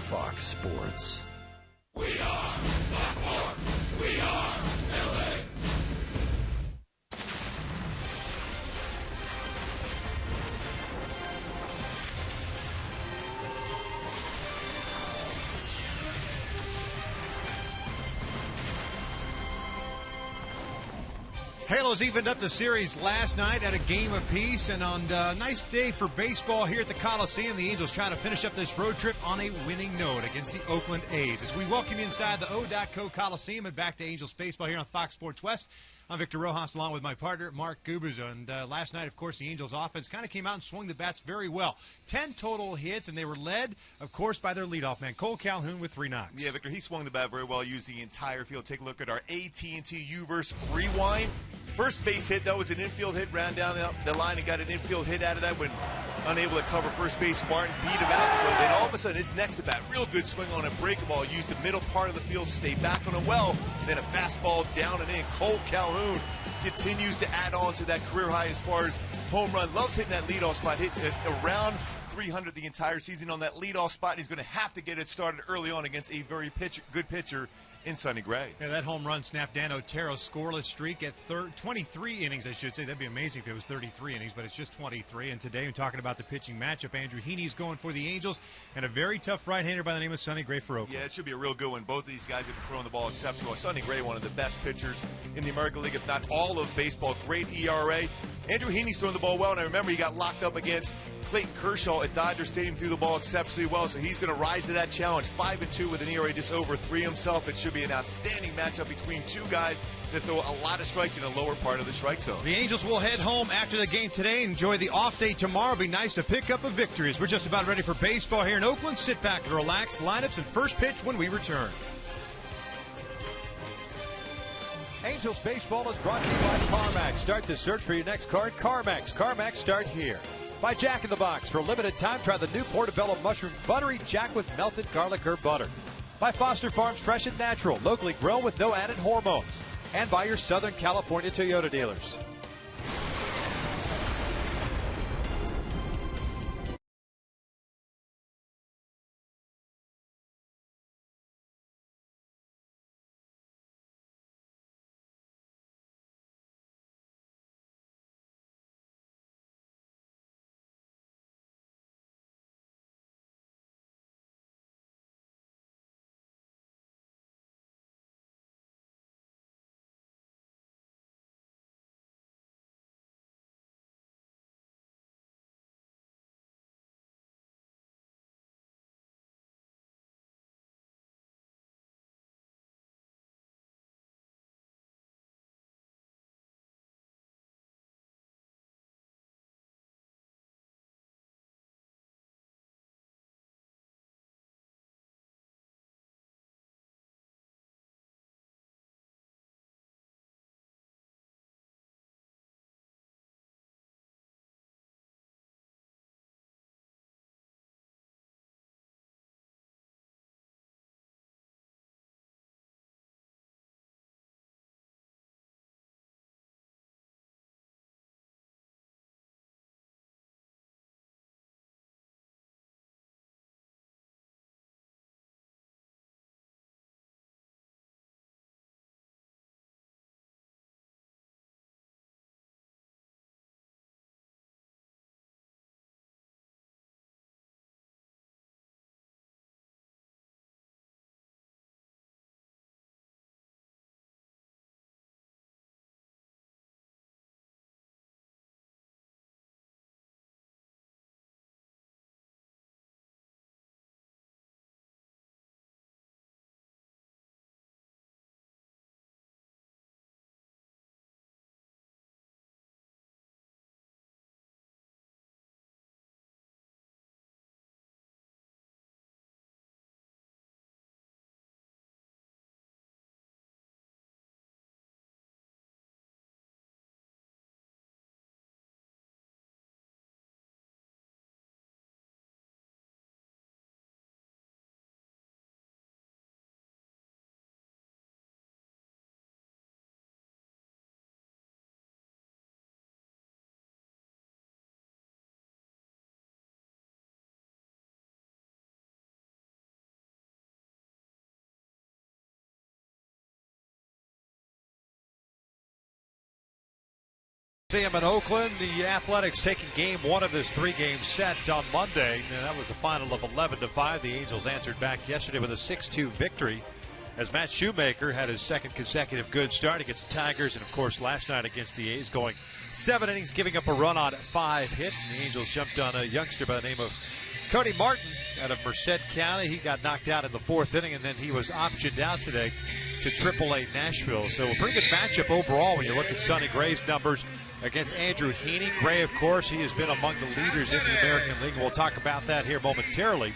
Fox Sports. We are Fox Sports. We are LA. Halos evened up the series last night at a game apiece, and on a nice day for baseball here at the Coliseum, the Angels trying to finish up this road trip on a winning note against the Oakland A's. As we welcome you inside the O.co Coliseum and back to Angels baseball here on Fox Sports West, I'm Victor Rojas along with my partner Mark Gubers. And last night, of course, the Angels offense kind of came out and swung the bats very well. 10 total hits, and they were led, of course, by their leadoff man, Cole Calhoun, with 3 knocks. Yeah, Victor, he swung the bat very well, used the entire field. Take a look at our AT&T Uverse rewind. First base hit, that was an infield hit, ran down the line and got an infield hit out of that when unable to cover first base. Martin beat him out. So then all of a sudden, his next at bat, real good swing on a breaking ball, used the middle part of the field, stay back on it well, and then a fastball down and in. Cole Calhoun continues to add on to that career high as far as home run. Loves hitting that leadoff spot, hit around 300 the entire season on that leadoff spot. He's going to have to get it started early on against a very good pitcher in Sonny Gray. Yeah, that home run snapped Dan Otero's scoreless streak at 23 innings, I should say. That'd be amazing if it was 33 innings, but it's just 23. And today, we're talking about the pitching matchup. Andrew Heaney's going for the Angels, and a very tough right-hander by the name of Sonny Gray for Oakland. Yeah, it should be a real good one. Both of these guys have been throwing the ball exceptionally well. Sonny Gray, one of the best pitchers in the American League, if not all of baseball. Great ERA. Andrew Heaney's throwing the ball well, and I remember he got locked up against Clayton Kershaw at Dodger Stadium, threw the ball exceptionally well, so he's going to rise to that challenge. 5-2 with an ERA just over 3 himself. It should be an outstanding matchup between two guys that throw a lot of strikes in the lower part of the strike zone. The Angels will head home after the game today. Enjoy the off day tomorrow. It'll be nice to pick up a victory as we're just about ready for baseball here in Oakland. Sit back and relax. Lineups and first pitch when we return. Angels baseball is brought to you by CarMax. Start the search for your next car. CarMax. CarMax, start here. By Jack in the Box. For a limited time, try the new Portobello Mushroom Buttery Jack with melted garlic or butter. By Foster Farms Fresh and Natural, locally grown with no added hormones. And by your Southern California Toyota dealers. See him in Oakland. The Athletics taking game one of this three-game set on Monday. And that was the final of 11-5. The Angels answered back yesterday with a 6-2 victory as Matt Shoemaker had his second consecutive good start against the Tigers. And, of course, last night against the A's, going 7 innings, giving up a run on 5 hits. And the Angels jumped on a youngster by the name of Cody Martin out of Merced County. He got knocked out in the 4th inning, and then he was optioned out today to AAA Nashville. So a pretty good matchup overall when you look at Sonny Gray's numbers against Andrew Heaney. Gray, of course, he has been among the leaders in the American League. We'll talk about that here momentarily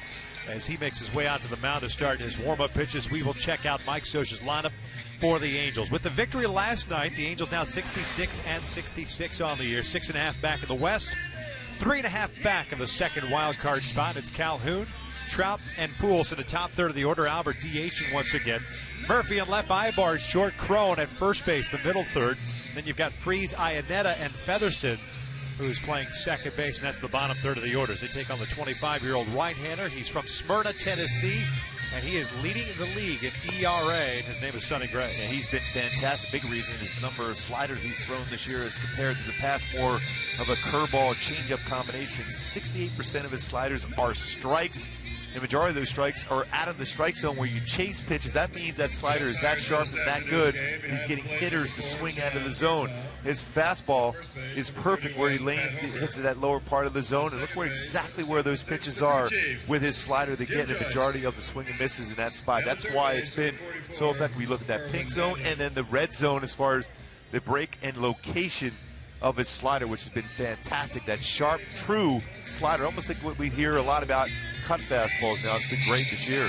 as he makes his way onto the mound to start his warm-up pitches. We will check out Mike Scioscia's lineup for the Angels. With the victory last night, the Angels now 66-66 on the year, 6.5 back in the West, 3.5 back in the second wild card spot. It's Calhoun, Trout, and Pujols in the top third of the order. Albert DHing once again. Murphy and left Ibarz, short Crone at first base, the middle third. Then you've got Freese, Iannetta, and Featherston, who's playing second base, and that's the bottom third of the orders. They take on the 25-year-old right-hander. He's from Smyrna, Tennessee, and he is leading the league in ERA, and his name is Sonny Gray. Yeah, he's been fantastic. Big reason his number of sliders he's thrown this year as compared to the past, more of a curveball and changeup combination. 68% of his sliders are strikes. The majority of those strikes are out of the strike zone where you chase pitches. That means that slider is that sharp and that good. He's getting hitters to swing out of the zone. His fastball is perfect where he hits at that lower part of the zone. And look exactly where those pitches are with his slider. They get a majority of the swing and misses in that spot. That's why it's been so effective. We look at that pink zone and then the red zone as far as the break and location of his slider, which has been fantastic. That sharp, true slider, almost like what we hear a lot about cut fastballs now. It's been great this year.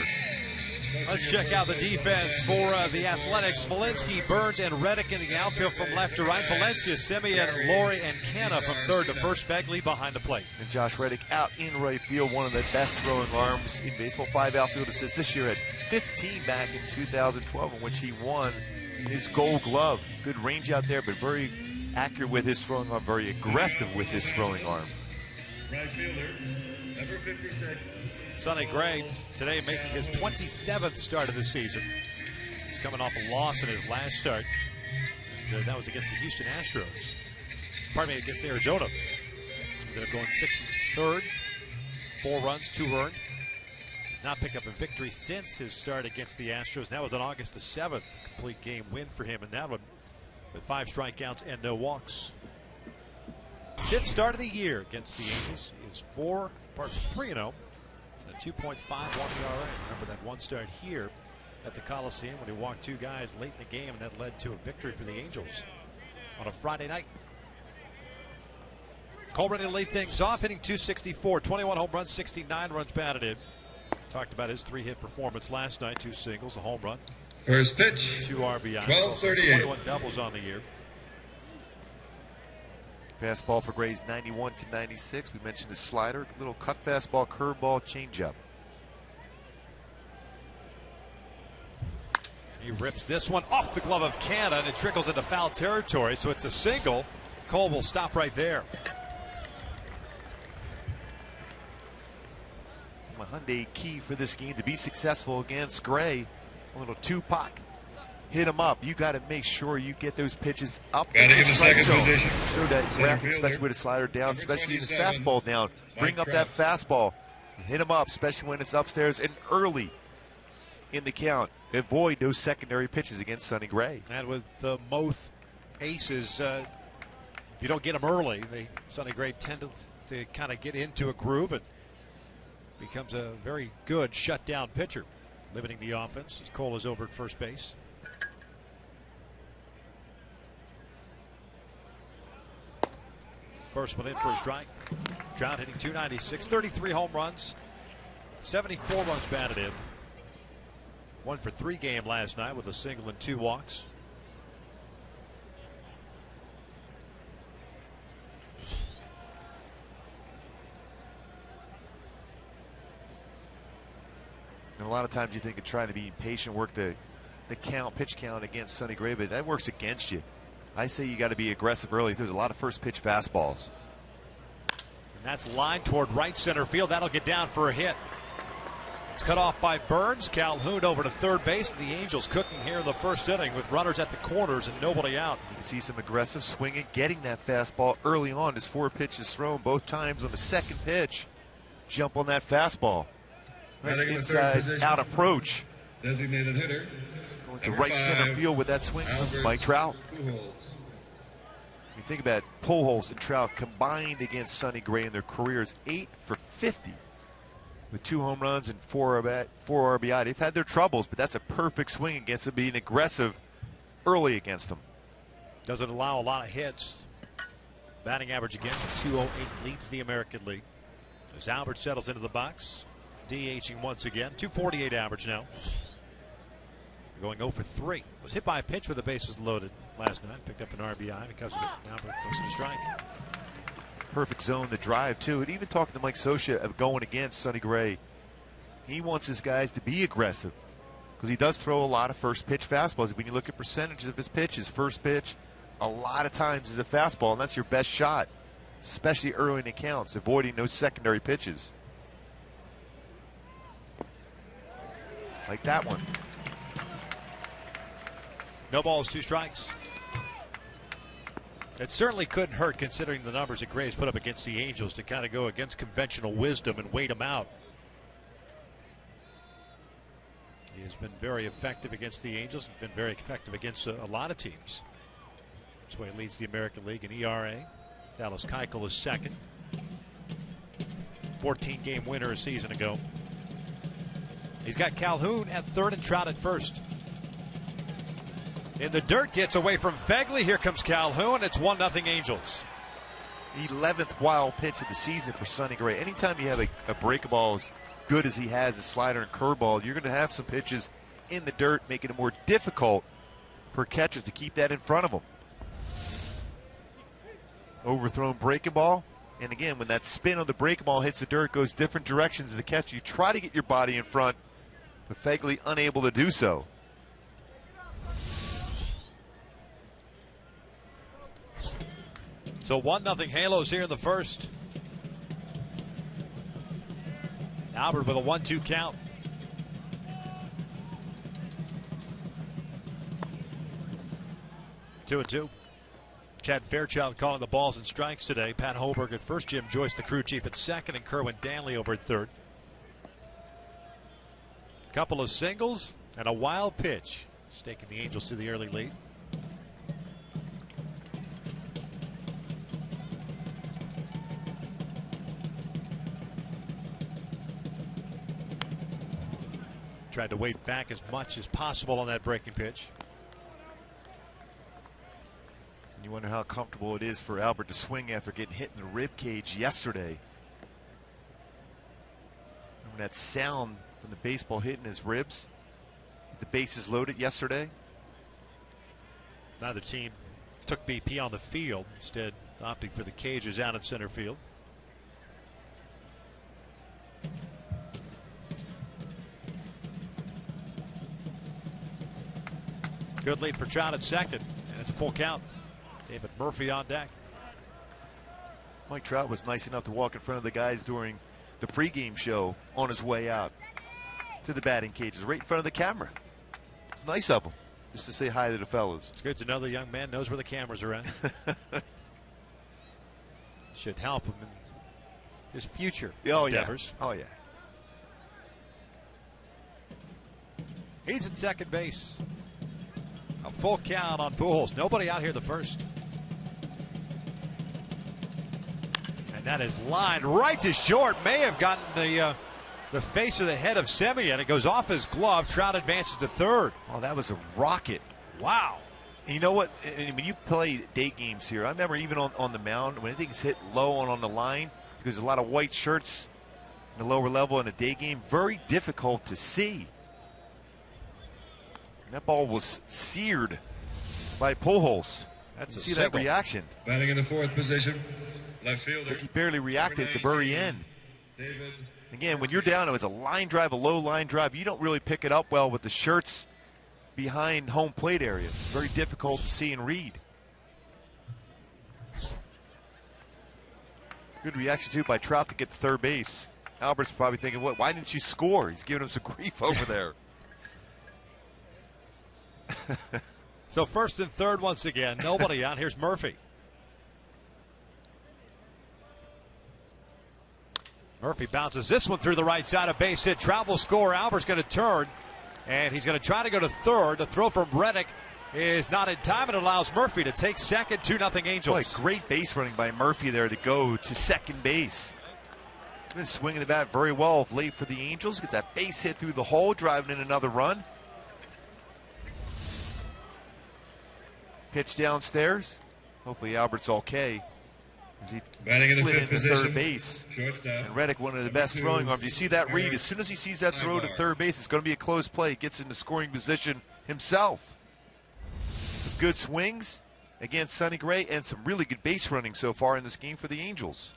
Let's check out the defense for the Athletics. Smolinski, Burns, and Reddick in the outfield from left to right. Valencia, Simeon, Laurie, and Canna from third to first. Begley behind the plate. And Josh Reddick out in right field, one of the best throwing arms in baseball. 5 outfield assists this year, had 15 back in 2012, in which he won his Gold Glove. Good range out there, but very accurate with his throwing arm, very aggressive with his throwing arm. Right fielder, number 56. Sonny Gray today making his 27th start of the season. He's coming off a loss in his last start. And that was against the Houston Astros. Pardon me, against Arizona. Ended up going 6 1/3, 4 runs, 2 earned. He's not picked up a victory since his start against the Astros. And that was on August the 7th. Complete game win for him in that one with 5 strikeouts and no walks. 5th start of the year against the Angels. He is 3-0. A 2.5 walk ERA. Remember that one start here at the Coliseum when he walked 2 guys late in the game, and that led to a victory for the Angels on a Friday night. Cole ready to lead things off, hitting .264, 21 home runs, 69 runs batted in. Talked about his 3-hit performance last night, 2 singles, a home run. First pitch, 2 RBIs, 12:38. 21 doubles on the year. Fastball for Gray's 91-96. We mentioned his slider, little cut fastball, curveball, changeup. He rips this one off the glove of Canna, and it trickles into foul territory, so it's a single. Cole will stop right there. A Hyundai key for this game to be successful against Gray. A little Tupac. Hit him up. You got to make sure you get those pitches up in the strike zone. Show that graphic, especially with a slider down, especially his fastball down. Bring up that fastball. Hit him up, especially when it's upstairs and early in the count. Avoid those secondary pitches against Sonny Gray. And with the Moth aces, if you don't get them early, Sonny Gray tend to kind of get into a groove and becomes a very good shutdown pitcher, limiting the offense as Cole is over at first base. First one in for a strike. Trout hitting .296, 33 home runs, 74 runs batted in. 1 for 3 game last night with a single and 2 walks. And a lot of times you think of trying to be patient, work the pitch count against Sonny Gray, but that works against you. I say you got to be aggressive early. There's a lot of first pitch fastballs. And that's lined toward right center field. That'll get down for a hit. It's cut off by Burns. Calhoun over to third base. The Angels cooking here in the first inning with runners at the corners and nobody out. You can see some aggressive swinging, getting that fastball early on. His 4 pitches thrown both times on the second pitch. Jump on that fastball. Nice inside out approach. Designated hitter. Going to right center field with that swing from Mike Trout. You think about Pujols and Trout combined against Sonny Gray in their careers, 8 for 50 with 2 home runs and 4 RBI. They've had their troubles, but that's a perfect swing against them, being aggressive early against them. Doesn't allow a lot of hits. Batting average against him, 208, leads the American League. As Albert settles into the box, DHing once again, 248 average now. Going 0 for 3. Was hit by a pitch with the bases loaded last night. Picked up an RBI because of it. Albert goes to the strike. Perfect zone to drive, too. And even talking to Mike Scioscia of going against Sonny Gray, he wants his guys to be aggressive because he does throw a lot of first pitch fastballs. When you look at percentages of his pitches, first pitch, a lot of times is a fastball, and that's your best shot, especially early in the counts, avoiding those secondary pitches. Like that one. No balls, 2 strikes. It certainly couldn't hurt considering the numbers that Gray's put up against the Angels to kind of go against conventional wisdom and wait him out. He has been very effective against the Angels and been very effective against a lot of teams. That's why he leads the American League in ERA. Dallas Keuchel is second. 14-game winner a season ago. He's got Calhoun at third and Trout at first. In the dirt, gets away from Fegley. Here comes Calhoun. It's 1-0 Angels. 11th wild pitch of the season for Sonny Gray. Anytime you have a break ball as good as he has, a slider and curveball, you're going to have some pitches in the dirt, making it more difficult for catchers to keep that in front of them. Overthrown breaking ball. And again, when that spin on the breaking ball hits the dirt, goes different directions as the catcher. You try to get your body in front, but Fegley unable to do so. So 1-0 Halos here in the first. Albert with a 1-2 count. Two and 2. Chad Fairchild calling the balls and strikes today. Pat Holberg at first, Jim Joyce, the crew chief, at second, and Kerwin Danley over at third. Couple of singles and a wild pitch, staking the Angels to the early lead. Tried to wait back as much as possible on that breaking pitch. You wonder how comfortable it is for Albert to swing after getting hit in the rib cage yesterday. Remember that sound from the baseball hitting his ribs? The bases loaded yesterday. Neither team took BP on the field, instead opting for the cages out in center field. Good lead for Trout at second, and it's a full count. David Murphy on deck. Mike Trout was nice enough to walk in front of the guys during the pregame show on his way out to the batting cages, right in front of the camera. It's nice of him just to say hi to the fellas. It's good to know the young man knows where the cameras are at. Should help him in his future endeavors. Oh, yeah. He's at second base. A full count on Pujols. Nobody out here the first. And that is lined right to short. May have gotten the face of the head of Semien. It goes off his glove. Trout advances to third. Oh, that was a rocket. Wow. And you know what? When you play day games here, I remember even on the mound, when things hit low and on the line, because there's a lot of white shirts in the lower level in a day game, very difficult to see. That ball was seared by Pujols. That's a see that reaction. Batting in the fourth position, left fielder. It's like he barely reacted at the very end. David. Again, when you're down, it's a line drive, a low line drive. You don't really pick it up well with the shirts behind home plate area. It's very difficult to see and read. Good reaction too by Trout to get to third base. Albert's probably thinking, "What? Why didn't you score?" He's giving him some grief over there. So first and third once again. Nobody out. Here's Murphy. Murphy bounces this one through the right side. A base hit. Travel score. Albert's going to turn. And he's going to try to go to third. The throw from Reddick is not in time. It allows Murphy to take second. 2-0 Angels. Boy, great base running by Murphy there to go to second base. He's been swinging the bat very well of late for the Angels. Get that base hit through the hole, driving in another run. Pitch downstairs. Hopefully Albert's okay. As he slid into third base. And Reddick, one of the best throwing arms. You see that read. As soon as he sees that throw to third base, it's going to be a close play. Gets into scoring position himself. Some good swings against Sonny Gray and some really good base running so far in this game for the Angels.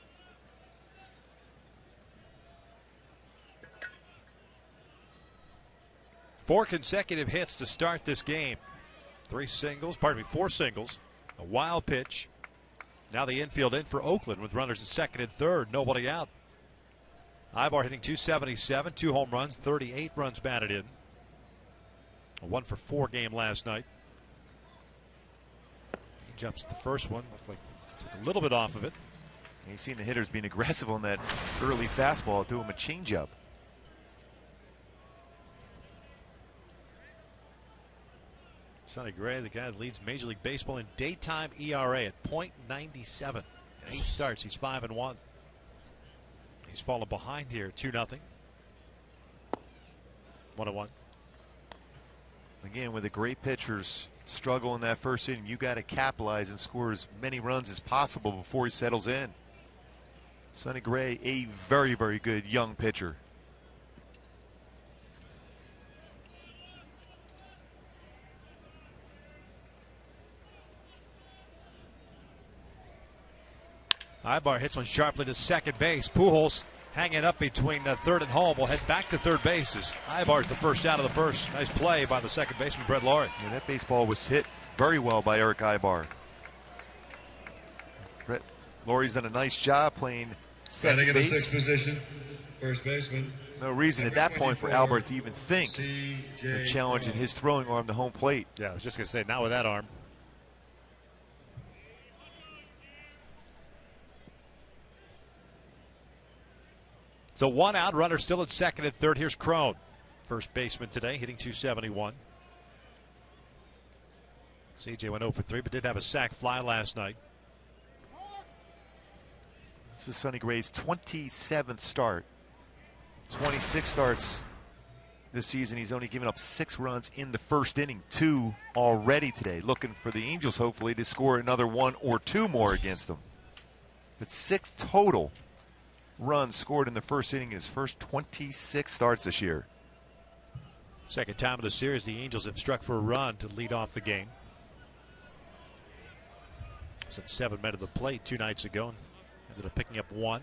Four consecutive hits to start this game. Four singles. A wild pitch. Now the infield in for Oakland with runners at second and third. Nobody out. Ibar hitting .277, 2 home runs, 38 runs batted in. A 1-for-4 game last night. He jumps at the first one. Looked like took a little bit off of it. You've seen the hitters being aggressive on that early fastball. Threw him a changeup. Sonny Gray, the guy that leads Major League Baseball in daytime ERA at .97. In 8 starts, he's 5-1. He's fallen behind here, 2-0. 1-1. Again, with the great pitchers struggle in that first inning, you got to capitalize and score as many runs as possible before he settles in. Sonny Gray, a very, very good young pitcher. Ibar hits one sharply to second base. Pujols hanging up between third and home. Will head back to third base as Ibar's the first out of the first. Nice play by the second baseman, Brett Laurie. Yeah, that baseball was hit very well by Eric Ibar. Brett Laurie's done a nice job playing second base. The 6th position, first baseman. No reason at that point for Albert to even think of challenging his throwing arm to home plate. Yeah, I was just going to say, not with that arm. So 1 out, runner still at second and third. Here's Crone, first baseman today, hitting .271. CJ went 0-for-3, but did have a sac fly last night. This is Sonny Gray's 27th start. 26 starts this season. He's only given up 6 runs in the first inning, 2 already today. Looking for the Angels, hopefully, to score another 1 or 2 more against them. But 6 total runs scored in the first inning in his first 26 starts this year. Second time of the series the Angels have struck for a run to lead off the game. Some 7 men at the plate 2 nights ago and ended up picking up 1.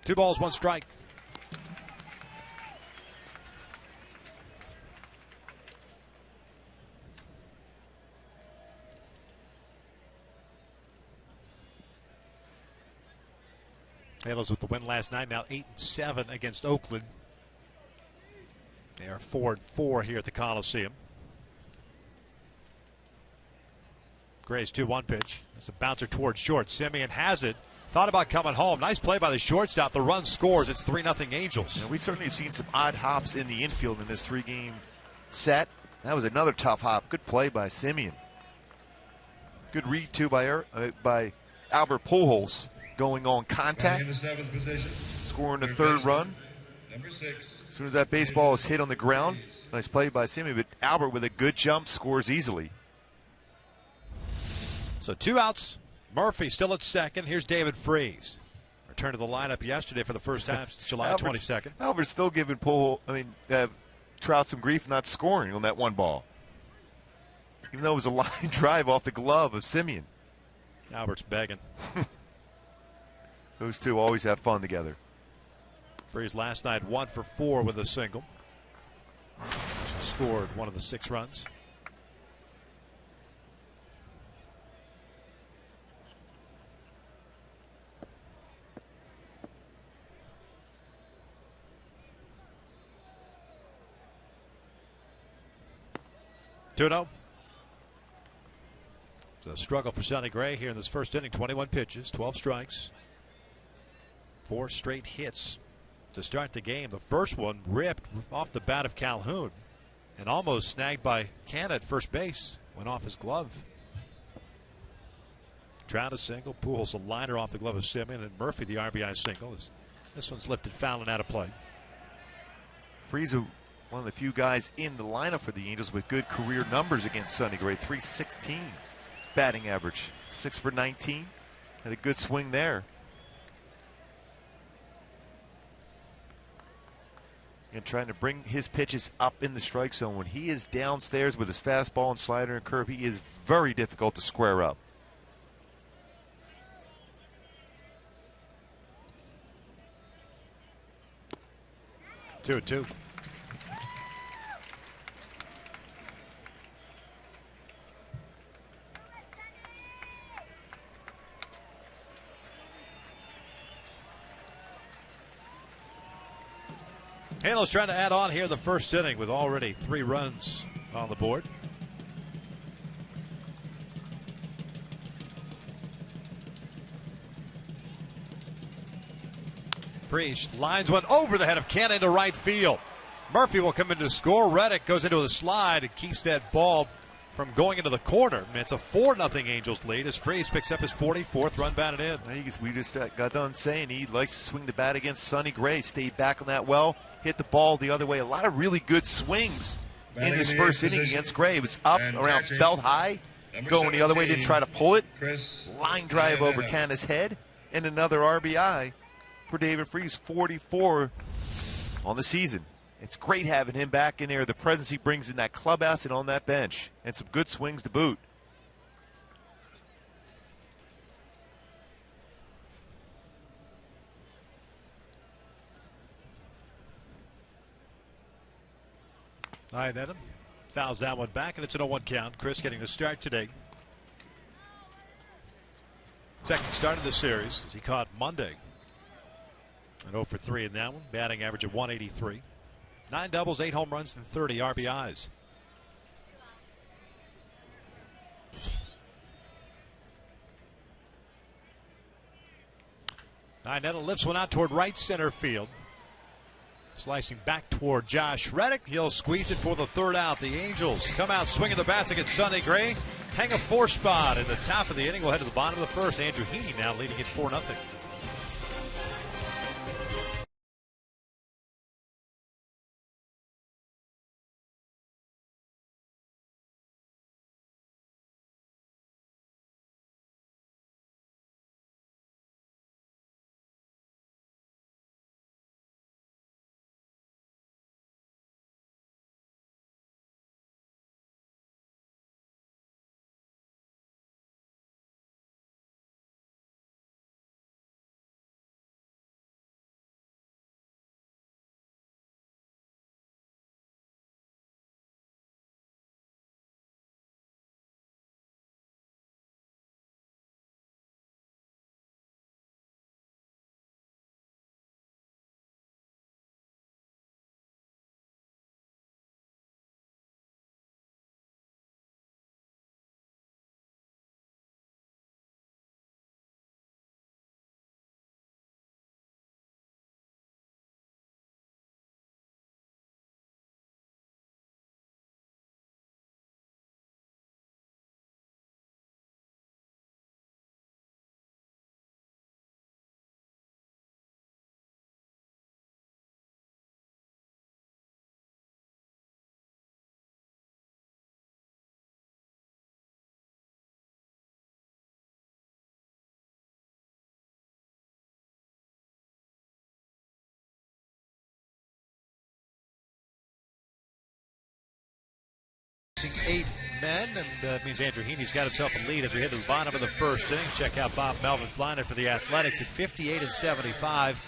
Two balls, 1 strike. Halos with the win last night, now 8-7 against Oakland. They are 4-4 here at the Coliseum. Gray's 2-1 pitch. That's a bouncer towards short. Simeon has it. Thought about coming home. Nice play by the shortstop. The run scores. It's 3-0 Angels. Yeah, we certainly have seen some odd hops in the infield in this 3-game set. That was another tough hop. Good play by Simeon. Good read, too, by Albert Pujols going on contact. In the 7th position, Scoring the 3rd run. number 6. As soon as that baseball is hit on the ground, nice play by Simeon. But Albert, with a good jump, scores easily. So 2 outs. Murphy still at second. Here's David Freese. Returned to the lineup yesterday for the first time since July 22nd. Albert's still giving Trout some grief not scoring on that 1 ball. Even though it was a line drive off the glove of Simeon. Albert's begging. Those two always have fun together. Freese last night 1 for 4 with a single. Scored one of the 6 runs. Tuno. It's a struggle for Sonny Gray here in this first inning. 21 pitches, 12 strikes, 4 straight hits to start the game. The first one ripped off the bat of Calhoun and almost snagged by Canna at first base. Went off his glove. Trout a single, Pujols a liner off the glove of Simeon, and Murphy the RBI single. This one's lifted foul and out of play. Freese, one of the few guys in the lineup for the Angels with good career numbers against Sonny Gray. .316 batting average, 6 for 19. Had a good swing there. And trying to bring his pitches up in the strike zone. When he is downstairs with his fastball and slider and curve, he is very difficult to square up. Two. Halos trying to add on here in the first inning with already 3 runs on the board. Freese lines one over the head of Canna into right field. Murphy will come in to score. Reddick goes into the slide and keeps that ball from going into the corner. And it's a 4-0 Angels lead as Freese picks up his 44th run batted in. We just got done saying he likes to swing the bat against Sonny Gray. Stayed back on that well, hit the ball the other way. A lot of really good swings in his first inning against Gray. It was up around belt high, going the other way, didn't try to pull it. Line drive over Canna's head, and another RBI for David Freese, 44 on the season. It's great having him back in there. The presence he brings in that clubhouse and on that bench, and some good swings to boot. All right, Adam fouls that one back, and it's an 0-1 count. Chris getting the start today. Second start of the series as he caught Monday. And 0 for 3 in that one. Batting average of 183. 9 doubles, 8 home runs, and 30 RBIs. Netta lifts one out toward right center field. Slicing back toward Josh Reddick. He'll squeeze it for the 3rd out. The Angels come out swinging the bats against Sonny Gray. Hang a 4 spot in the top of the inning. We'll head to the bottom of the first. Andrew Heaney now leading it 4-0. men, and that means Andrew Heaney's got himself a lead as we hit the bottom of the first inning. Check out Bob Melvin's lineup for the Athletics at 58 and 75.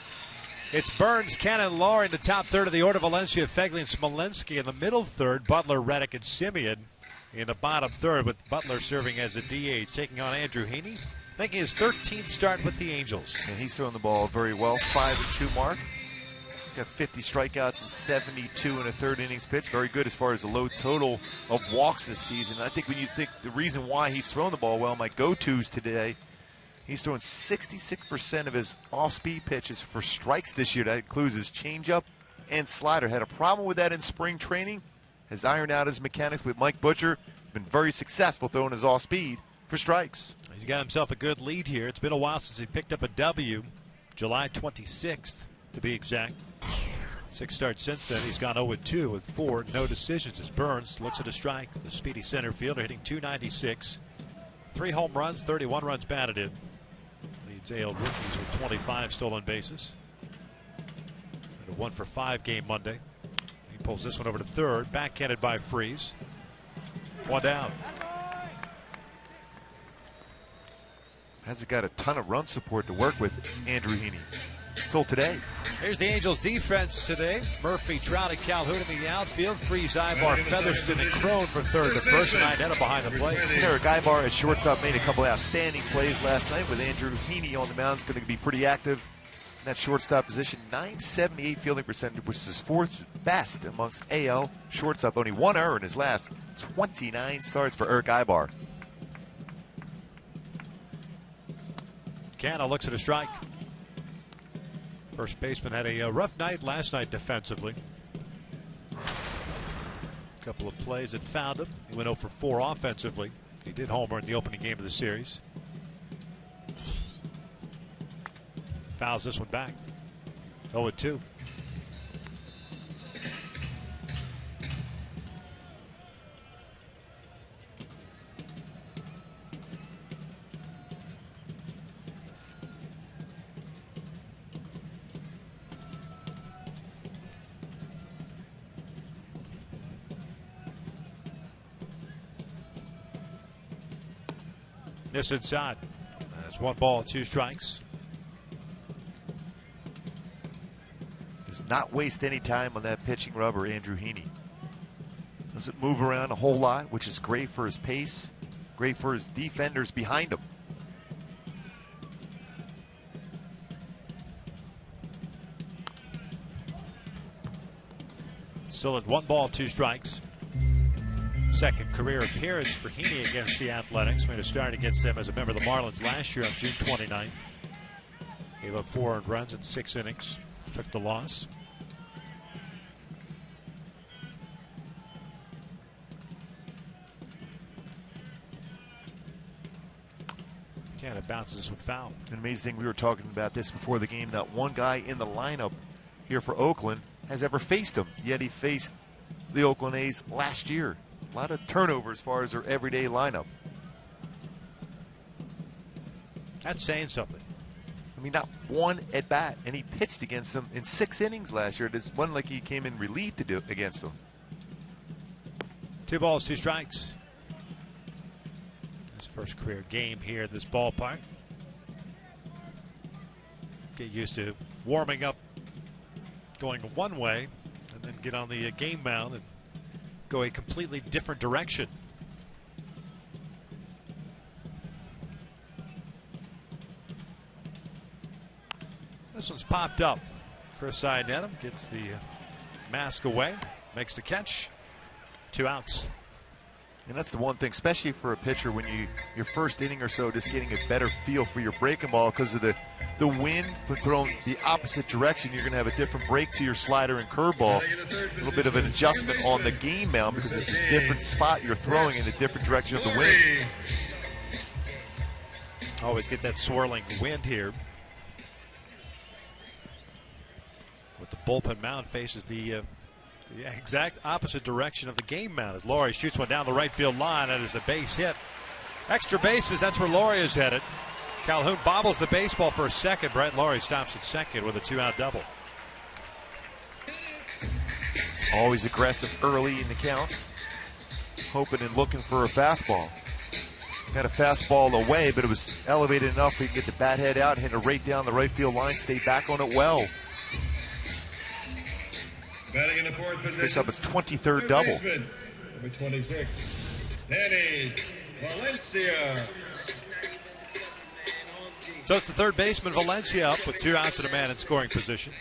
It's Burns, Cannon, Laurie in the top third of the order. Valencia, Fegley, and Smolinski in the middle third. Butler, Reddick, and Simeon in the bottom third, with Butler serving as a DH, taking on Andrew Heaney, making his 13th start with the Angels. And he's throwing the ball very well. 5-2 mark. Got 50 strikeouts and 72 in a third innings pitch. Very good as far as the low total of walks this season. I think when you think the reason why he's throwing the ball well, my go-tos today, he's throwing 66% of his off-speed pitches for strikes this year. That includes his changeup and slider. Had a problem with that in spring training. Has ironed out his mechanics with Mike Butcher. Been very successful throwing his off-speed for strikes. He's got himself a good lead here. It's been a while since he picked up a W. July 26th, to be exact. 6 starts since then. He's gone 0-2 with 4 no decisions as Burns looks at a strike. The speedy center fielder hitting .296. 3 home runs, 31 runs batted in. Leads AL rookies with 25 stolen bases. And a 1-for-5 game Monday. He pulls this one over to third. Backhanded by Freese. 1 down. Hasn't got a ton of run support to work with, Andrew Heaney. Until today. Here's the Angels defense today. Murphy, Trout, and Calhoun in the outfield. Freeze, Ibar, Featherston, and Crone from third to first. And Inetta behind the plate. Eric Ibar at shortstop made a couple of outstanding plays last night with Andrew Heaney on the mound. Is going to be pretty active in that shortstop position. .978 fielding percentage, which is his 4th best amongst AL shortstop. Only 1 error in his last 29 starts for Eric Ibar. Canna looks at a strike. First baseman had a rough night last night defensively. A couple of plays that found him. He went 0 for 4 offensively. He did homer in the opening game of the series. Fouls this one back. 0-2. This inside. That's 1 ball, 2 strikes. Does not waste any time on that pitching rubber, Andrew Heaney. Doesn't move around a whole lot, which is great for his pace, great for his defenders behind him. Still at 1 ball, 2 strikes. Second career appearance for Heaney against the Athletics. Made a start against them as a member of the Marlins last year on June 29th. Gave up 4 earned runs in 6 innings. Took the loss. Canada bounces this one foul. An amazing thing, we were talking about this before the game. Not one guy in the lineup here for Oakland has ever faced him. Yet he faced the Oakland A's last year. A lot of turnover as far as their everyday lineup. That's saying something. I mean, not one at bat, and he pitched against them in 6 innings last year. It wasn't like he came in relief to do against them. 2 balls, 2 strikes. His first career game here at this ballpark. Get used to warming up, going one way, and then get on the game mound and go a completely different direction. This one's popped up. Chris Iannetta gets the mask away, makes the catch. 2 outs. And that's the one thing, especially for a pitcher, when your first inning or so, just getting a better feel for your breaking ball because of the wind for throwing the opposite direction. You're going to have a different break to your slider and curveball. A little bit of an adjustment on the game mound because it's a different spot you're throwing in a different direction of the wind. Always get that swirling wind here. With the bullpen mound faces the exact opposite direction of the game mound as Laurie shoots one down the right field line. That is a base hit. Extra bases, that's where Laurie is headed. Calhoun bobbles the baseball for a second. Brett Laurie stops at second with a 2-out double. Always aggressive early in the count. hoping and looking for a fastball. Had a fastball away, but it was elevated enough he could get the bat head out, hit it right down the right field line, stay back on it well. Batting in the fourth position. Picks up his 23rd double. Baseman, number 26, Danny Valencia. So it's the third baseman, Valencia, up with 2 outs and a man in scoring position.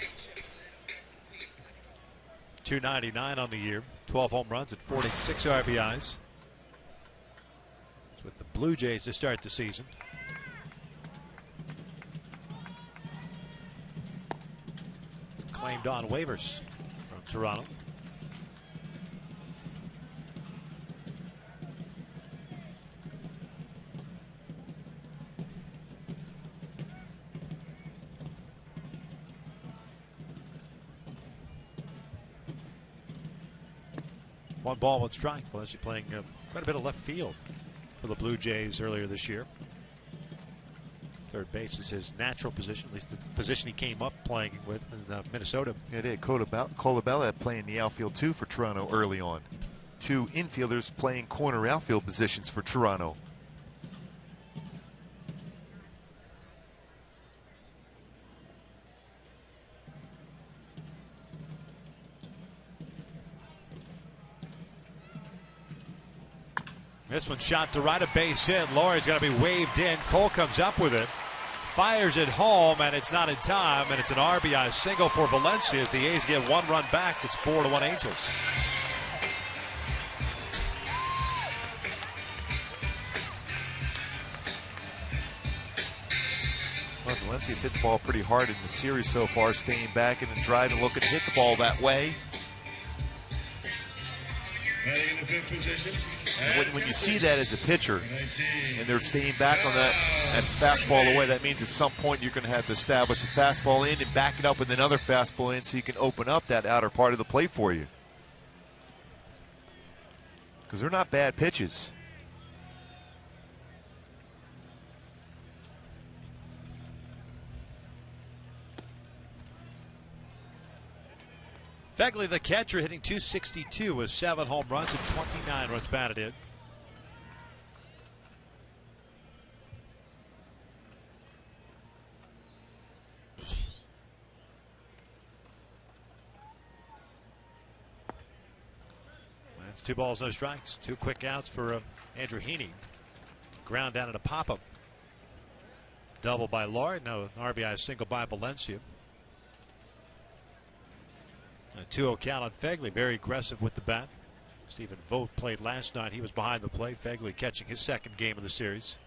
299 on the year, 12 home runs and 46 RBIs. With the Blue Jays to start the season. Claimed on waivers from Toronto. One ball, one strike. Valencia playing quite a bit of left field for the Blue Jays earlier this year. Third base is his natural position, at least the position he came up playing with in Minnesota. Yeah, they had Colabella playing the outfield too for Toronto early on. 2 infielders playing corner outfield positions for Toronto. This one shot to right, a base hit. Laurie's got to be waved in. Cole comes up with it, fires it home, and it's not in time, and it's an RBI single for Valencia as the A's get 1 run back. It's 4-1 Angels. Well, Valencia's hit the ball pretty hard in the series so far, staying back and then driving, looking to hit the ball that way. Batting in the fifth position. When you see that as a pitcher and they're staying back on that fastball away, that means at some point you're going to have to establish a fastball in and back it up with another fastball in so you can open up that outer part of the plate for you. Because they're not bad pitches. Fegley, the catcher, hitting .262 with 7 home runs and 29 runs batted in. That's 2 balls, no strikes. 2 quick outs for Andrew Heaney. Ground down at a pop-up. Double by Laurie. No, an RBI single by Valencia. A 2-0 count on Fegley, very aggressive with the bat. Stephen Vogt played last night. He was behind the plate. Fegley catching his 2nd game of the series.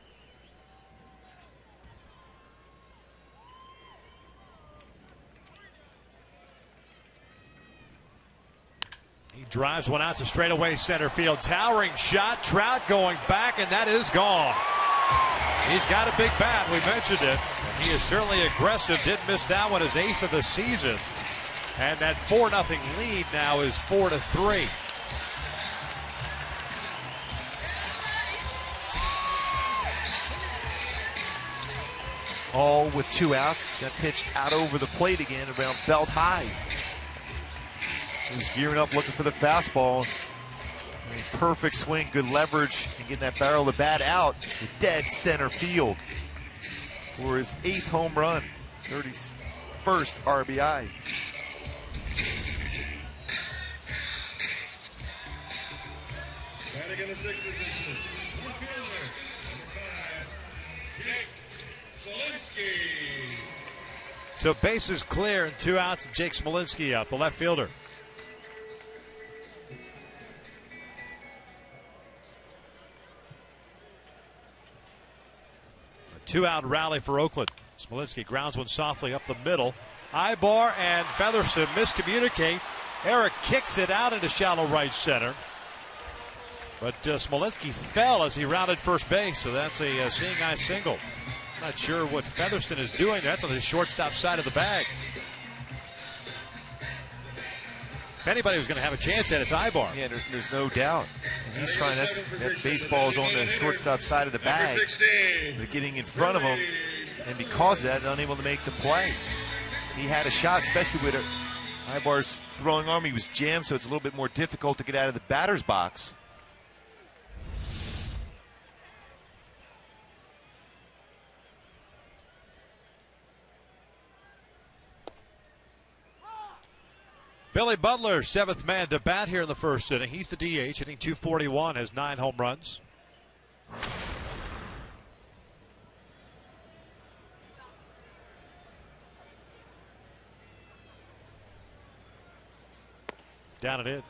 He drives one out to straightaway center field. Towering shot. Trout going back, and that is gone. He's got a big bat. We mentioned it. And he is certainly aggressive. Didn't miss that one. His 8th of the season. And that 4-0 lead now is 4-3. All with 2 outs. That pitched out over the plate again around belt high. He's gearing up looking for the fastball. Perfect swing, good leverage, and getting that barrel of the bat out to dead center field for his 8th home run, 31st RBI. Batting in the sixth position. Fourth fielder, number 5, Jake Smolinski. So bases clear and 2 outs. Jake Smolinski up, the left fielder. A 2-out rally for Oakland. Smolinski grounds one softly up the middle. Ibar and Featherston miscommunicate. Eric kicks it out into shallow right center. But Smolinski fell as he rounded first base, so that's a seeing eye single. Not sure what Featherston is doing. That's on the shortstop side of the bag. If anybody was going to have a chance at it, it's Ibar. Yeah, there's no doubt. And he's trying, that baseball is on the shortstop side of the bag. They're getting in front of him, and because of that, unable to make the play. He had a shot, especially with Ibar's throwing arm. He was jammed, so it's a little bit more difficult to get out of the batter's box. Billy Butler, 7th man to bat here in the first inning. He's the DH, hitting .241, has 9 home runs. Down and in.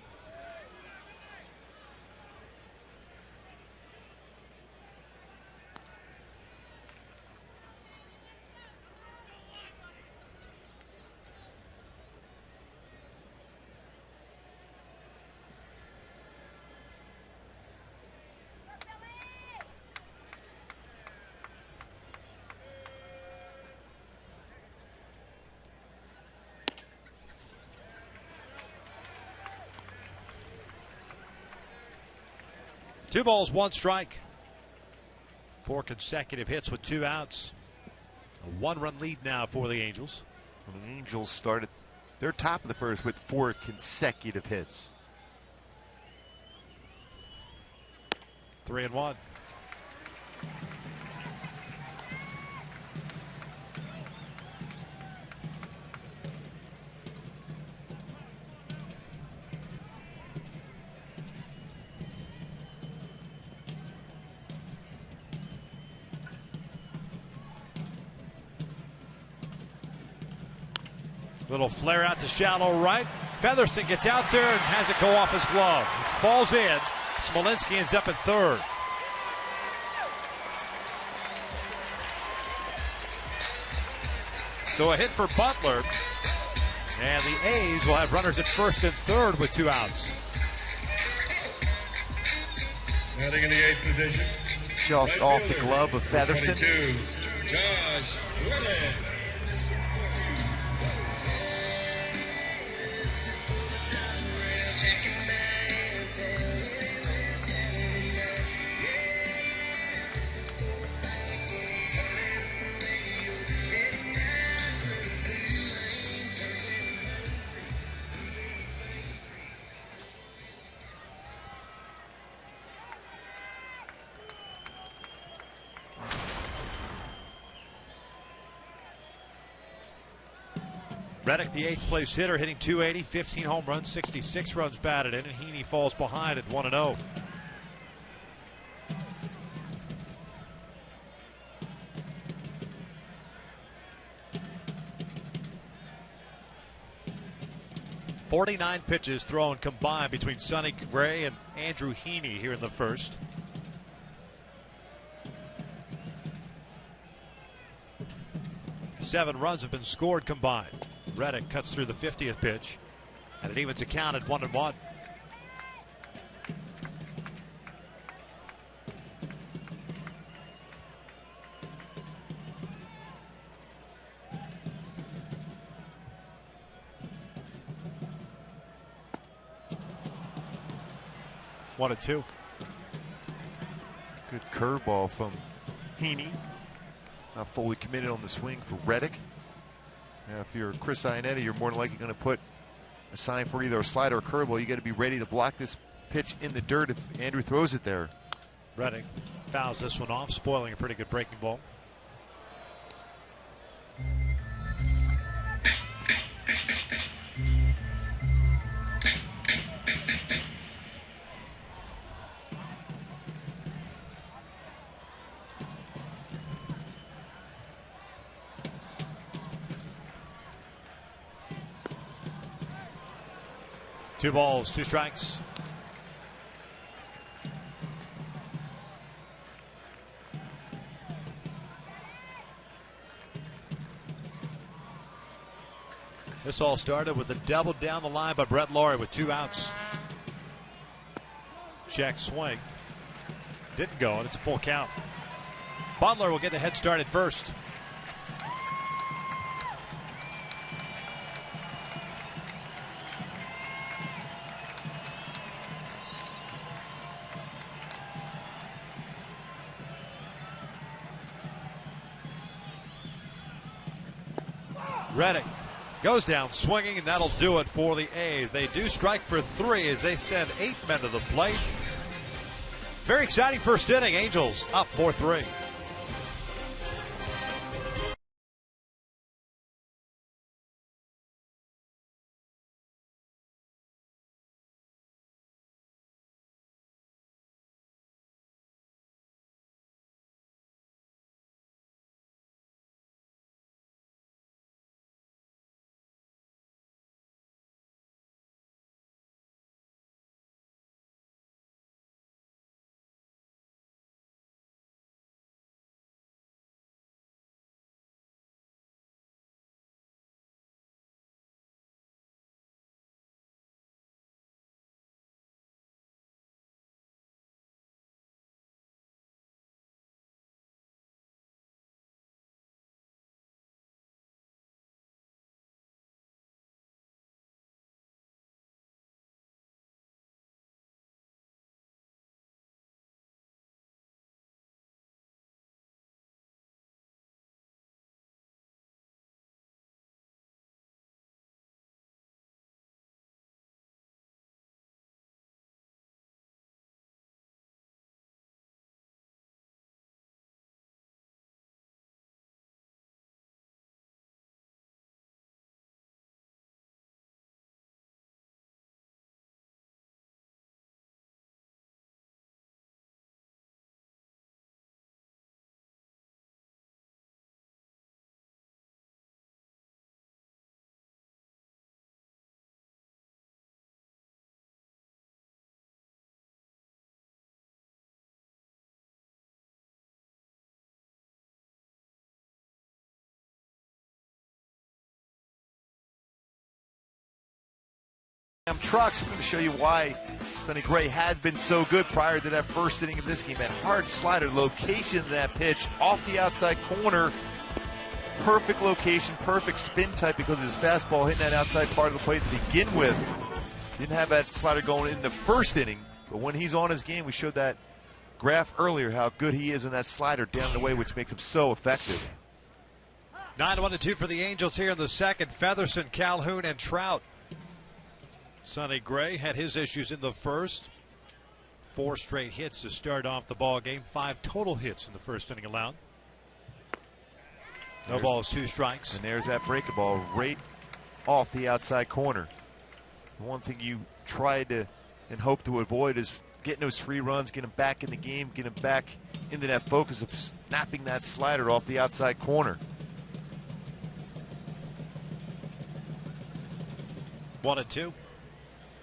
Two balls, one strike. 4 consecutive hits with 2 outs. A 1-run lead now for the Angels. Well, the Angels started their top of the first with 4 consecutive hits. 3-1. Little flare out to shallow right. Featherston gets out there and has it go off his glove. It falls in. Smolinski ends up at third. So a hit for Butler. And the A's will have runners at first and third with 2 outs. Batting in the 8th position. Just Right off the fielder, glove of Featherston. 22, Josh Willis. Reddick, the 8th place hitter, hitting .280, 15 home runs, 66 runs batted in, and Heaney falls behind at 1-0. .49 pitches thrown combined between Sonny Gray and Andrew Heaney here in the first. Seven runs have been scored combined. Reddick cuts through the 50th pitch, and it evens a count at 1-1. One and two. Good curveball from Heaney. Not fully committed on the swing for Reddick. Now, if you're Chris Iannetti, you're more than likely going to put a sign for either a slider or curveball. You got to be ready to block this pitch in the dirt if Andrew throws it there. Reddick fouls this one off, spoiling a pretty good breaking ball. Two balls, two strikes. This all started with a double down the line by Brett Laurie with 2 outs. Check swing. Didn't go, and it's a full count. Butler will get the head start at first. Reddick goes down swinging, and that'll do it for the A's. They do strike for 3 as they send 8 men to the plate. Very exciting first inning. Angels up 4-3. Trucks. I'm going to show you why Sonny Gray had been so good prior to that first inning of this game. That hard slider, location of that pitch off the outside corner. Perfect location, perfect spin type because of his fastball hitting that outside part of the plate to begin with. Didn't have that slider going in the first inning, but when he's on his game, we showed that graph earlier how good he is in that slider down the way, which makes him so effective. 9-1-2 for the Angels here in the second. Featherston, Calhoun, and Trout. Sonny Gray had his issues in the first. 4 straight hits to start off the ball game. 5 total hits in the first inning allowed. No balls, 2 strikes. And there's that breaking ball right off the outside corner. The one thing you try to and hope to avoid is getting those free runs, get him back in the game, get him back into that focus of snapping that slider off the outside corner. 1-2.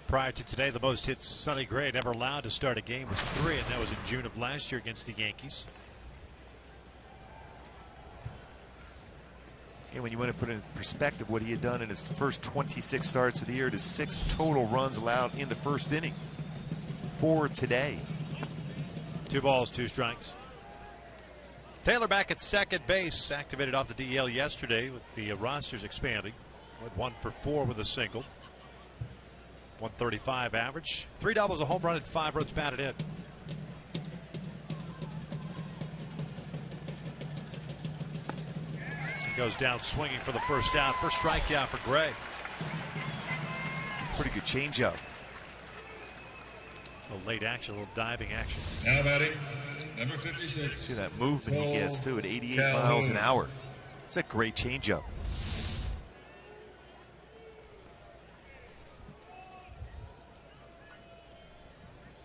Prior to today, the most hits Sonny Gray had ever allowed to start a game was 3, and that was in June of last year against the Yankees. And when you want to put in perspective what he had done in his first 26 starts of the year, to 6 total runs allowed in the first inning for today. 2 balls, 2 strikes. Taylor back at second base, activated off the DL yesterday with the rosters expanding. Went 1 for 4 with a single. 135 average. 3 doubles, a home run, and 5 runs batted in. He goes down swinging for the first out. First strikeout for Gray. Pretty good changeup. A little late action, a little diving action. Now batting, number 56. See that movement he gets too at 88 miles an hour. It's a great changeup.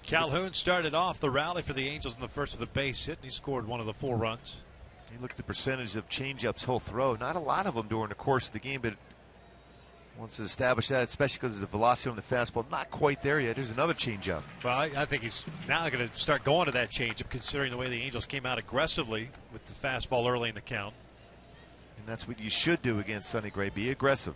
Calhoun started off the rally for the Angels in the first with a base hit, and he scored 1 of the 4 runs. You look at the percentage of changeups he'll throw. Not a lot of them during the course of the game, but wants to establish that, especially because of the velocity on the fastball. Not quite there yet. There's another changeup. Well, I think he's now going to start going to that changeup, considering the way the Angels came out aggressively with the fastball early in the count. And that's what you should do against Sonny Gray. Be aggressive.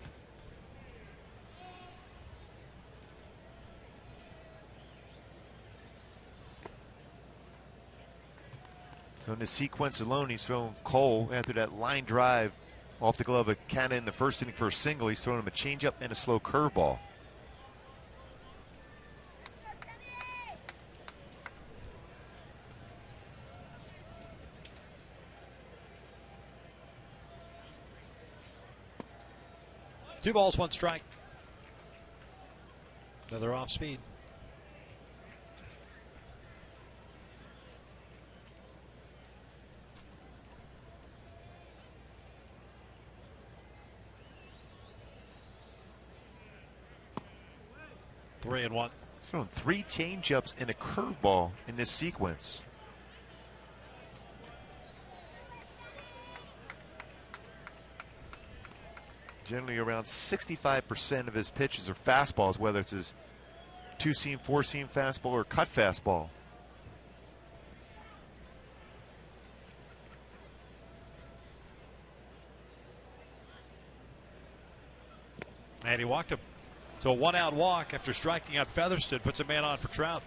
So in the sequence alone, he's thrown Cole after that line drive off the glove of Canna in the first inning for a single. He's thrown him a changeup and a slow curveball. Two balls, 1 strike. Another off speed. Three and 1. He's thrown 3 changeups and a curveball in this sequence. Generally around 65% of his pitches are fastballs, whether it's his 2-seam, 4-seam fastball or cut fastball. And he walked him. So a 1-out walk after striking out Featherston puts a man on for Trout.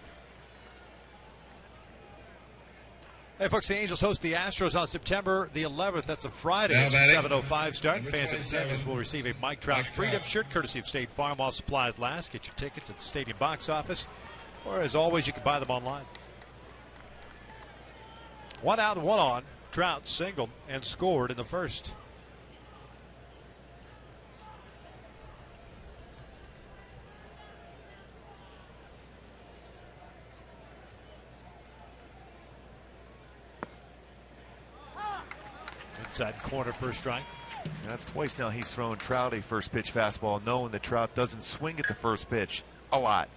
Hey folks, the Angels host the Astros on September the 11th. That's a Friday. It's a 7:05 start. Fans in attendance will receive a Mike Trout Freedom shirt courtesy of State Farm while supplies last. Get your tickets at the stadium box office, or as always, you can buy them online. 1 out and 1 on. Trout singled and scored in the first. Inside corner, first strike. That's twice now he's thrown Trout a first pitch fastball, knowing that Trout doesn't swing at the first pitch a lot.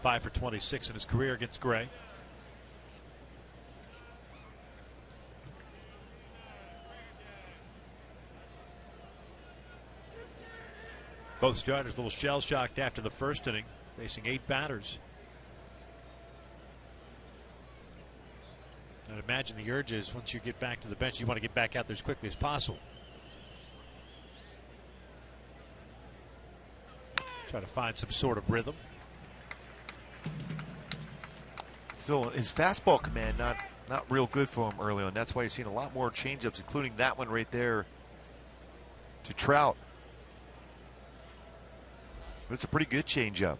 5 for 26 in his career against Gray. Both starters a little shell shocked after the first inning, facing 8 batters. I'd imagine the urge is once you get back to the bench, you want to get back out there as quickly as possible. Try to find some sort of rhythm. So his fastball command not real good for him early on. That's why you're seeing a lot more changeups, including that one right there to Trout. But it's a pretty good changeup.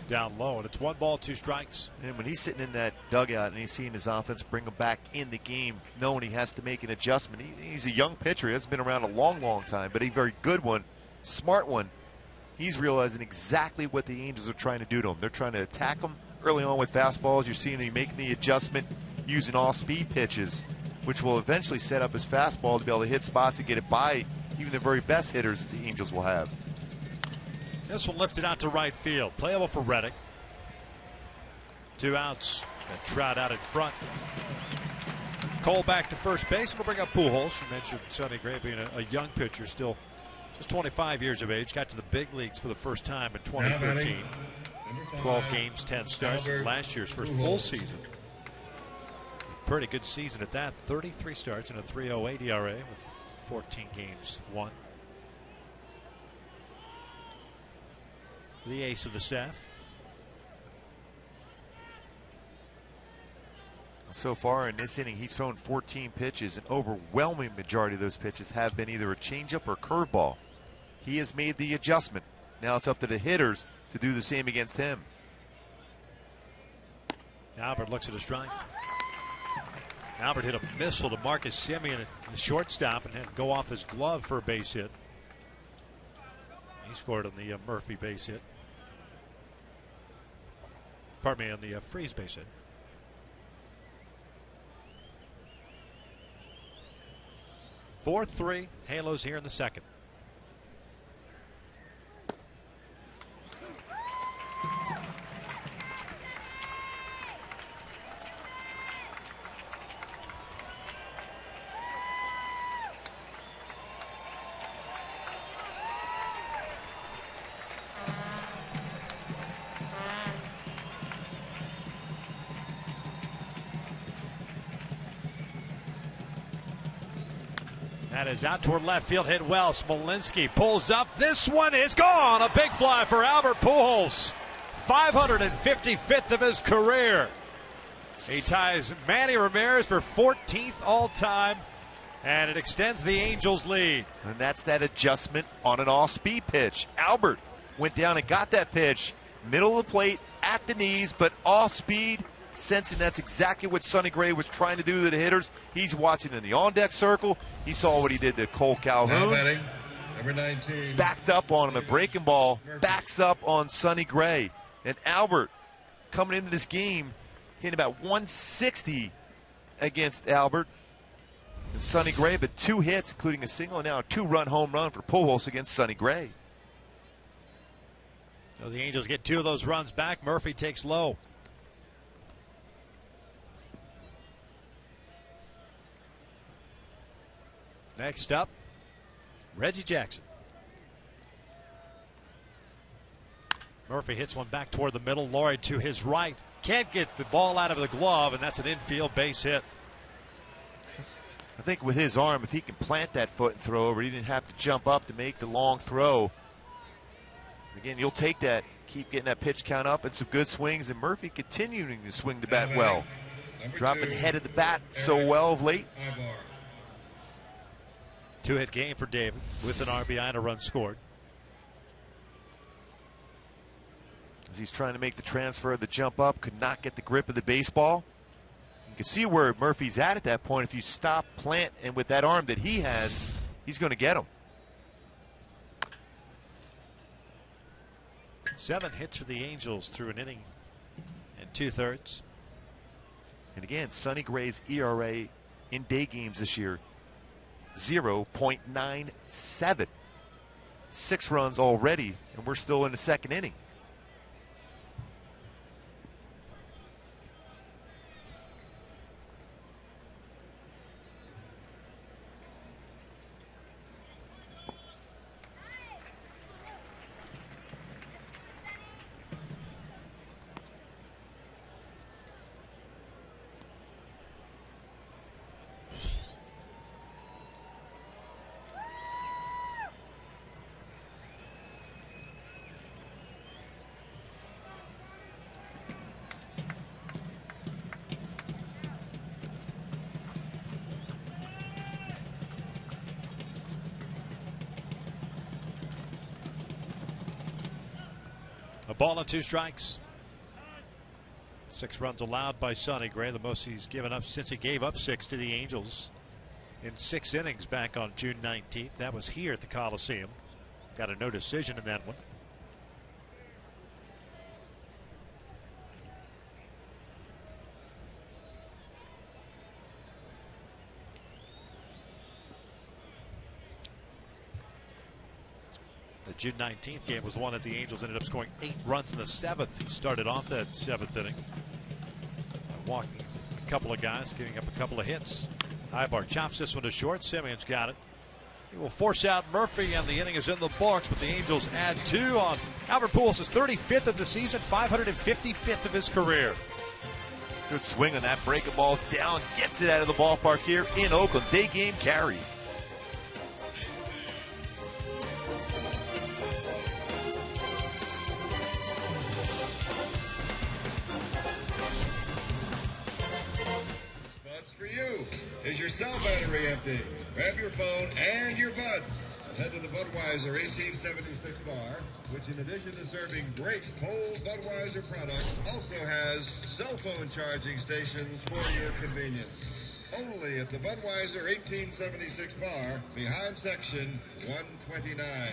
Down low, and it's 1 ball, 2 strikes. And when he's sitting in that dugout and he's seeing his offense bring him back in the game, knowing he has to make an adjustment. He's a young pitcher. He hasn't been around a long, long time, but a very good one, smart one. He's realizing exactly what the Angels are trying to do to him. They're trying to attack him early on with fastballs. You're seeing him making the adjustment using all speed pitches, which will eventually set up his fastball to be able to hit spots and get it by even the very best hitters that the Angels will have. This one lifted out to right field. Playable for Reddick. 2 outs. And Trout out in front. Cole back to first base. And we'll bring up Pujols. You mentioned Sonny Gray being a young pitcher, still just 25 years of age. Got to the big leagues for the first time in 2013. 12 games, 10 starts. Last year's first full season. Pretty good season at that. 33 starts and a 3.08 ERA with 14 games won. The ace of the staff. So far in this inning, he's thrown 14 pitches. An overwhelming majority of those pitches have been either a changeup or curveball. He has made the adjustment. Now it's up to the hitters to do the same against him. Albert looks at a strike. Albert hit a missile to Marcus Semien at the shortstop and had to go off his glove for a base hit. He scored on the Murphy base hit. Pardon me, on the Freeze base hit. Four, 3 Halos here in the second. That is out toward left field, hit well. Smolinski pulls up. This one is gone. A big fly for Albert Pujols. 555th of his career. He ties Manny Ramirez for 14th all-time, and it extends the Angels' lead. And that's that adjustment on an all-speed pitch. Albert went down and got that pitch, middle of the plate, at the knees, but off-speed, sensing that's exactly what Sonny Gray was trying to do to the hitters. He's watching in the on-deck circle. He saw what he did to Cole Calhoun. Now batting, number 19. Backed up on him, a breaking ball, backs up on Sonny Gray. And Albert, coming into this game, hitting about 160 against Albert. And Sonny Gray, but 2 hits, including a single, and now a 2-run home run for Pujols against Sonny Gray. So the Angels get 2 of those runs back. Murphy takes low. Next up, Reggie Jackson. Murphy hits one back toward the middle. Laurie to his right. Can't get the ball out of the glove, and that's an infield base hit. I think with his arm, if he can plant that foot and throw over, he didn't have to jump up to make the long throw. Again, you'll take that, keep getting that pitch count up, and some good swings, and Murphy continuing to swing the bat well. Dropping the head of the bat so well of late. 2-hit game for David with an RBI and a run scored. As he's trying to make the transfer of the jump up, could not get the grip of the baseball. You can see where Murphy's at that point. If you stop, plant, and with that arm that he has, he's going to get him. 7 hits for the Angels through an inning and 2/3. And again, Sonny Gray's ERA in day games this year, 0.97. 6 runs already, and we're still in the second inning. A ball and 2 strikes. 6 runs allowed by Sonny Gray, the most he's given up since he gave up 6 to the Angels in 6 innings back on June 19th. That was here at the Coliseum. Got a no decision in that one. The June 19th game was one that the Angels ended up scoring 8 runs in the 7th. He started off that 7th inning, walking a couple of guys, giving up a couple of hits. Ibar chops this one to short. Simeon's got it. He will force out Murphy, and the inning is in the books, but the Angels add 2 on Albert Pujols' 35th of the season, 555th of his career. Good swing on that breaking ball down. Gets it out of the ballpark here in Oakland. Day game carry. Is your cell battery empty? Grab your phone and your buds. Head to the Budweiser 1876 bar, which in addition to serving great cold Budweiser products, also has cell phone charging stations for your convenience. Only at the Budweiser 1876 bar, behind section 129.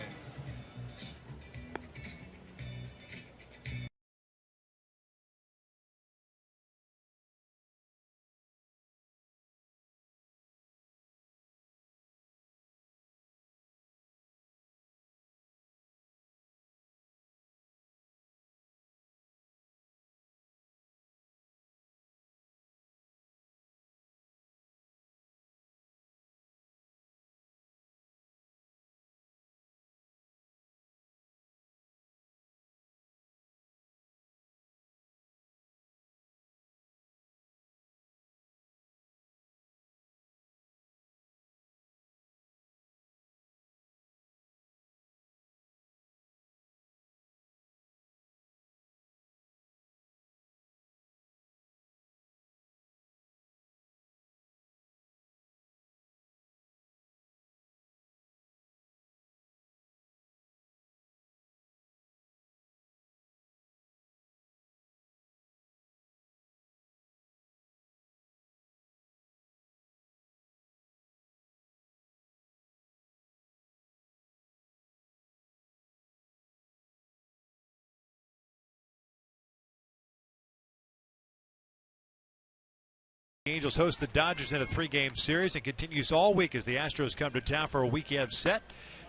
The Angels host the Dodgers in a 3-game series and continues all week as the Astros come to town for a weekend set.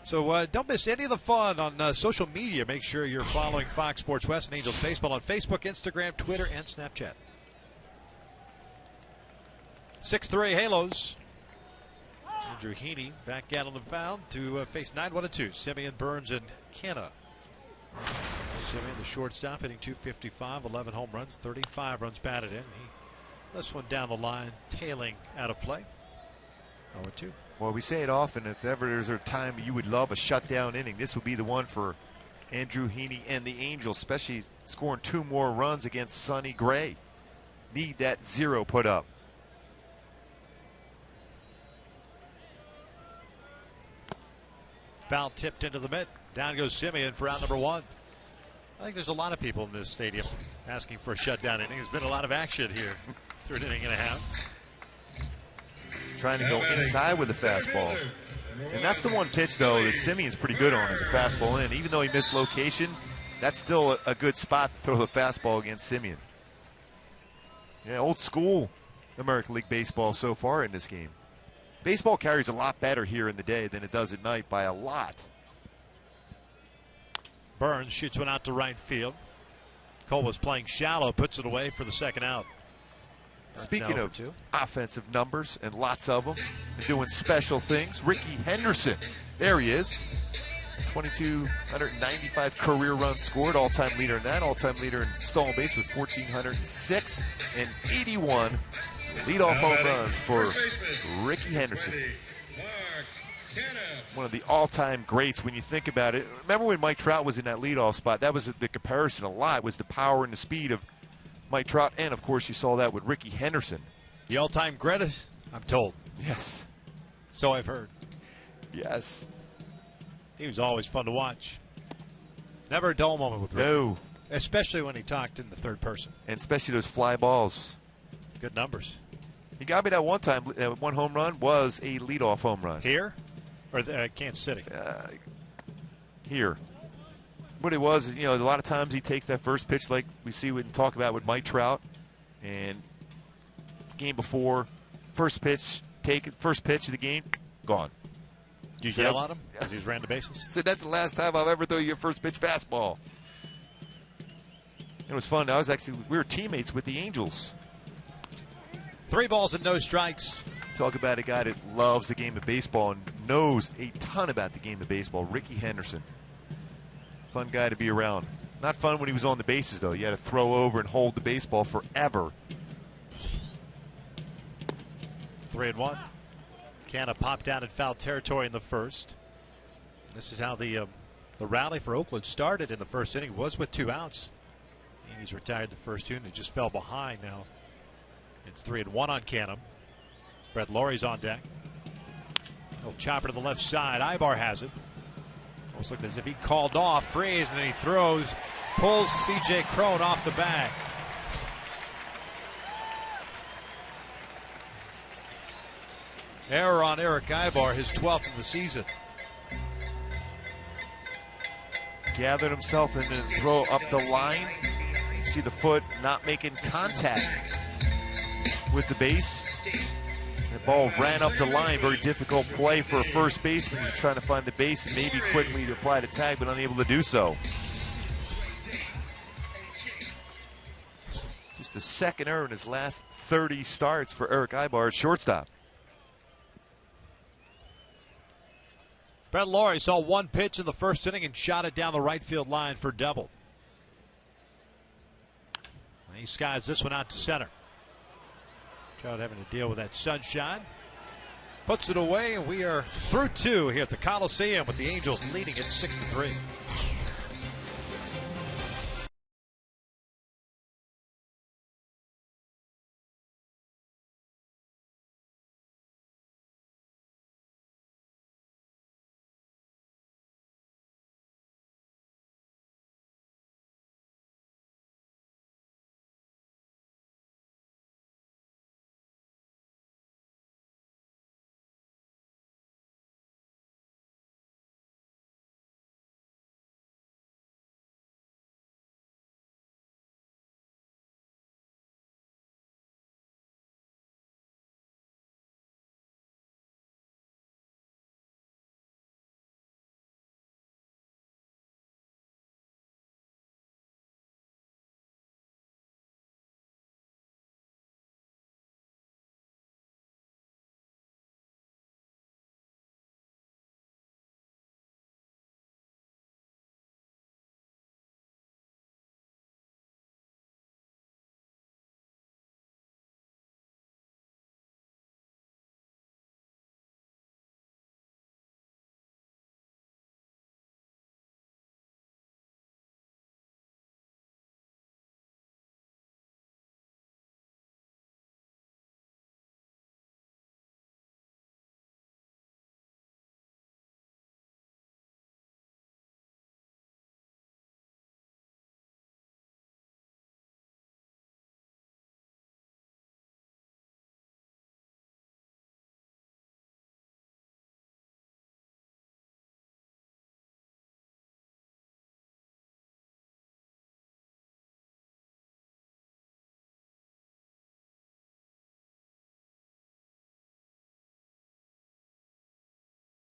So don't miss any of the fun on social media. Make sure you're following Fox Sports West and Angels Baseball on Facebook, Instagram, Twitter, and Snapchat. 6-3 Halos. Andrew Heaney back out on the mound to face 9-1-2. Simeon, Burns, and Kenna. Simeon, the shortstop, hitting .255, 11 home runs, 35 runs batted in. This one down the line, tailing out of play. 0-2. Well, we say it often, if ever there's a time you would love a shutdown inning, this would be the one for Andrew Heaney and the Angels, especially scoring 2 more runs against Sonny Gray. Need that 0 put up. Foul tipped into the mid. Down goes Simeon for out number 1. I think there's a lot of people in this stadium asking for a shutdown inning. There's been a lot of action here through an inning and a half. Trying to go inside with the fastball. And that's the one pitch, though, that Simeon's pretty good on, is a fastball in. Even though he missed location, that's still a good spot to throw the fastball against Simeon. Yeah, old school American League Baseball so far in this game. Baseball carries a lot better here in the day than it does at night by a lot. Burns shoots one out to right field. Cole was playing shallow, puts it away for the second out. Speaking of offensive numbers, and lots of them, and doing special things, Ricky Henderson, there he is. 2,295 career runs scored, all-time leader in that, all-time leader in stolen base with 1,406 and 81 leadoff home runs for Ricky Henderson. One of the all-time greats when you think about it. Remember when Mike Trout was in that leadoff spot? That was the comparison a lot, was the power and the speed of Mike Trout, and of course you saw that with Ricky Henderson. The all-time greatest, I'm told. Yes. So I've heard. Yes. He was always fun to watch. Never a dull moment with Ricky. No. Especially when he talked in the third person. And especially those fly balls. Good numbers. He got me that one time. One home run was a leadoff home run. Here? Or Kansas City? Here. What it was, a lot of times he takes that first pitch like we see and talk about with Mike Trout. And game before, first pitch of the game, gone. Did you yell at him as he's ran the bases? Said that's the last time I've ever thrown you your first pitch fastball. It was fun. We were teammates with the Angels. 3 balls and no strikes. Talk about a guy that loves the game of baseball and knows a ton about the game of baseball. Ricky Henderson. Fun guy to be around. Not fun when he was on the bases, though. You had to throw over and hold the baseball forever. 3-1. Canna popped out in foul territory in the first. This is how the rally for Oakland started in the first inning. Was with 2 outs. Yankees retired the first 2 and they just fell behind now. It's 3-1 on Canham. Brett Laurie's on deck. Little chopper to the left side. Ibar has it. Almost looked as if he called off Freeze, and then he throws, pulls C.J. Cron off the bag. Error on Eric Ibar, his 12th of the season. Gathered himself and then throw up the line. You see the foot not making contact with the base. The ball ran up the line. Very difficult play for a first baseman. He's trying to find the base and maybe quickly to apply the tag, but unable to do so. Just the second error in his last 30 starts for Eric Ibar at shortstop. Brett Laurie saw 1 pitch in the first inning and shot it down the right field line for double. He skies this one out to center. Trout having to deal with that sunshine. Puts it away, and we are through 2 here at the Coliseum with the Angels leading it 6-3.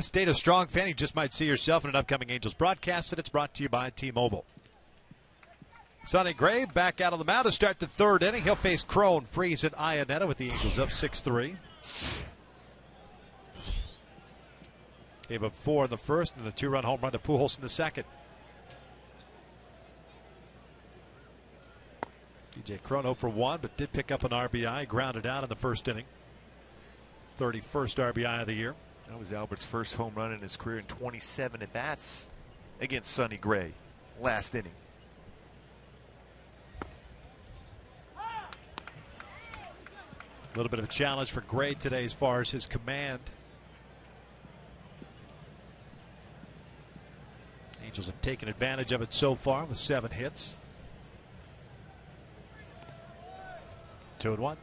State of strong fan. You just might see yourself in an upcoming Angels broadcast, and it's brought to you by T-Mobile. Sonny Gray back out on the mound to start the 3rd inning. He'll face Cron, Freeze, and Iannetta with the Angels up 6-3. Gave up 4 in the first and the 2-run home run to Pujols in the second. DJ Cron 0 for 1, but did pick up an RBI, grounded out in the first inning. 31st RBI of the year. That was Albert's first home run in his career in 27 at-bats against Sonny Gray last inning. A little bit of a challenge for Gray today as far as his command. Angels have taken advantage of it so far with 7 hits. 2-1.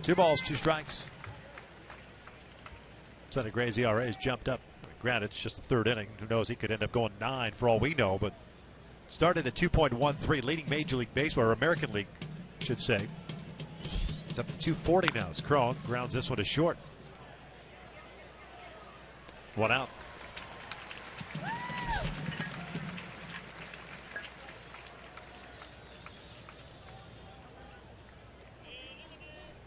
Two balls, two strikes. Sonny Gray's ERA has jumped up. Granted, it's just the third inning. Who knows? He could end up going 9 for all we know. But started at 2.13, leading Major League Baseball, or American League, I should say. It's up to 240 now. As Cron grounds this one to short. 1 out.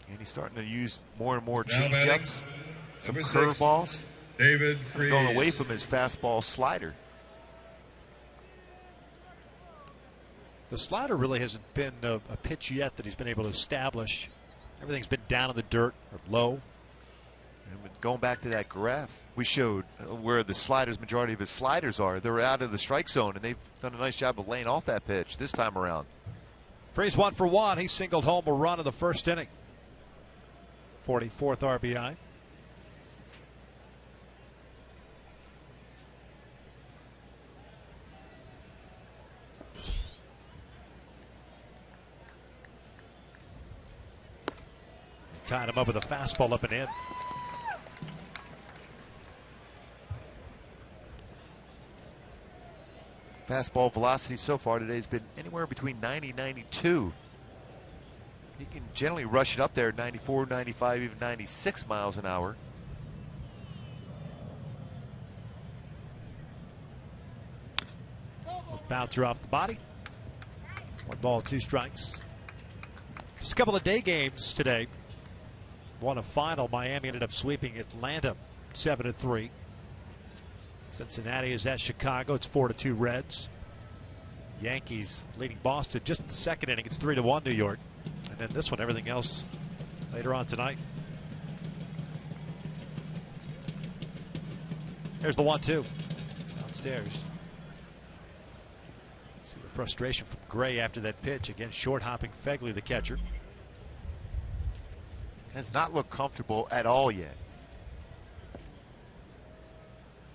And he's starting to use more and more Now change-ups, some curveballs. David Freese. Going away from his fastball slider. The slider really hasn't been a pitch yet that he's been able to establish. Everything's been down in the dirt or low. And going back to that graph we showed where the sliders, majority of his sliders are, they're out of the strike zone, and they've done a nice job of laying off that pitch this time around. Freese 1 for 1. He singled home a run in the first inning. 44th RBI. Tied him up with a fastball up and in. Fastball velocity so far today has been anywhere between 90 and 92. He can generally rush it up there 94, 95, even 96 miles an hour. Bouncer off the body. 1 ball, 2 strikes. Just a couple of day games today. Won a final. Miami ended up sweeping Atlanta 7-3. Cincinnati is at Chicago. It's 4-2 Reds. Yankees leading Boston just in the second inning. It's 3-1 New York. And then this one, everything else later on tonight. There's the 1-2 downstairs. See the frustration from Gray after that pitch. Again, short hopping Fegley, the catcher. Has not looked comfortable at all yet.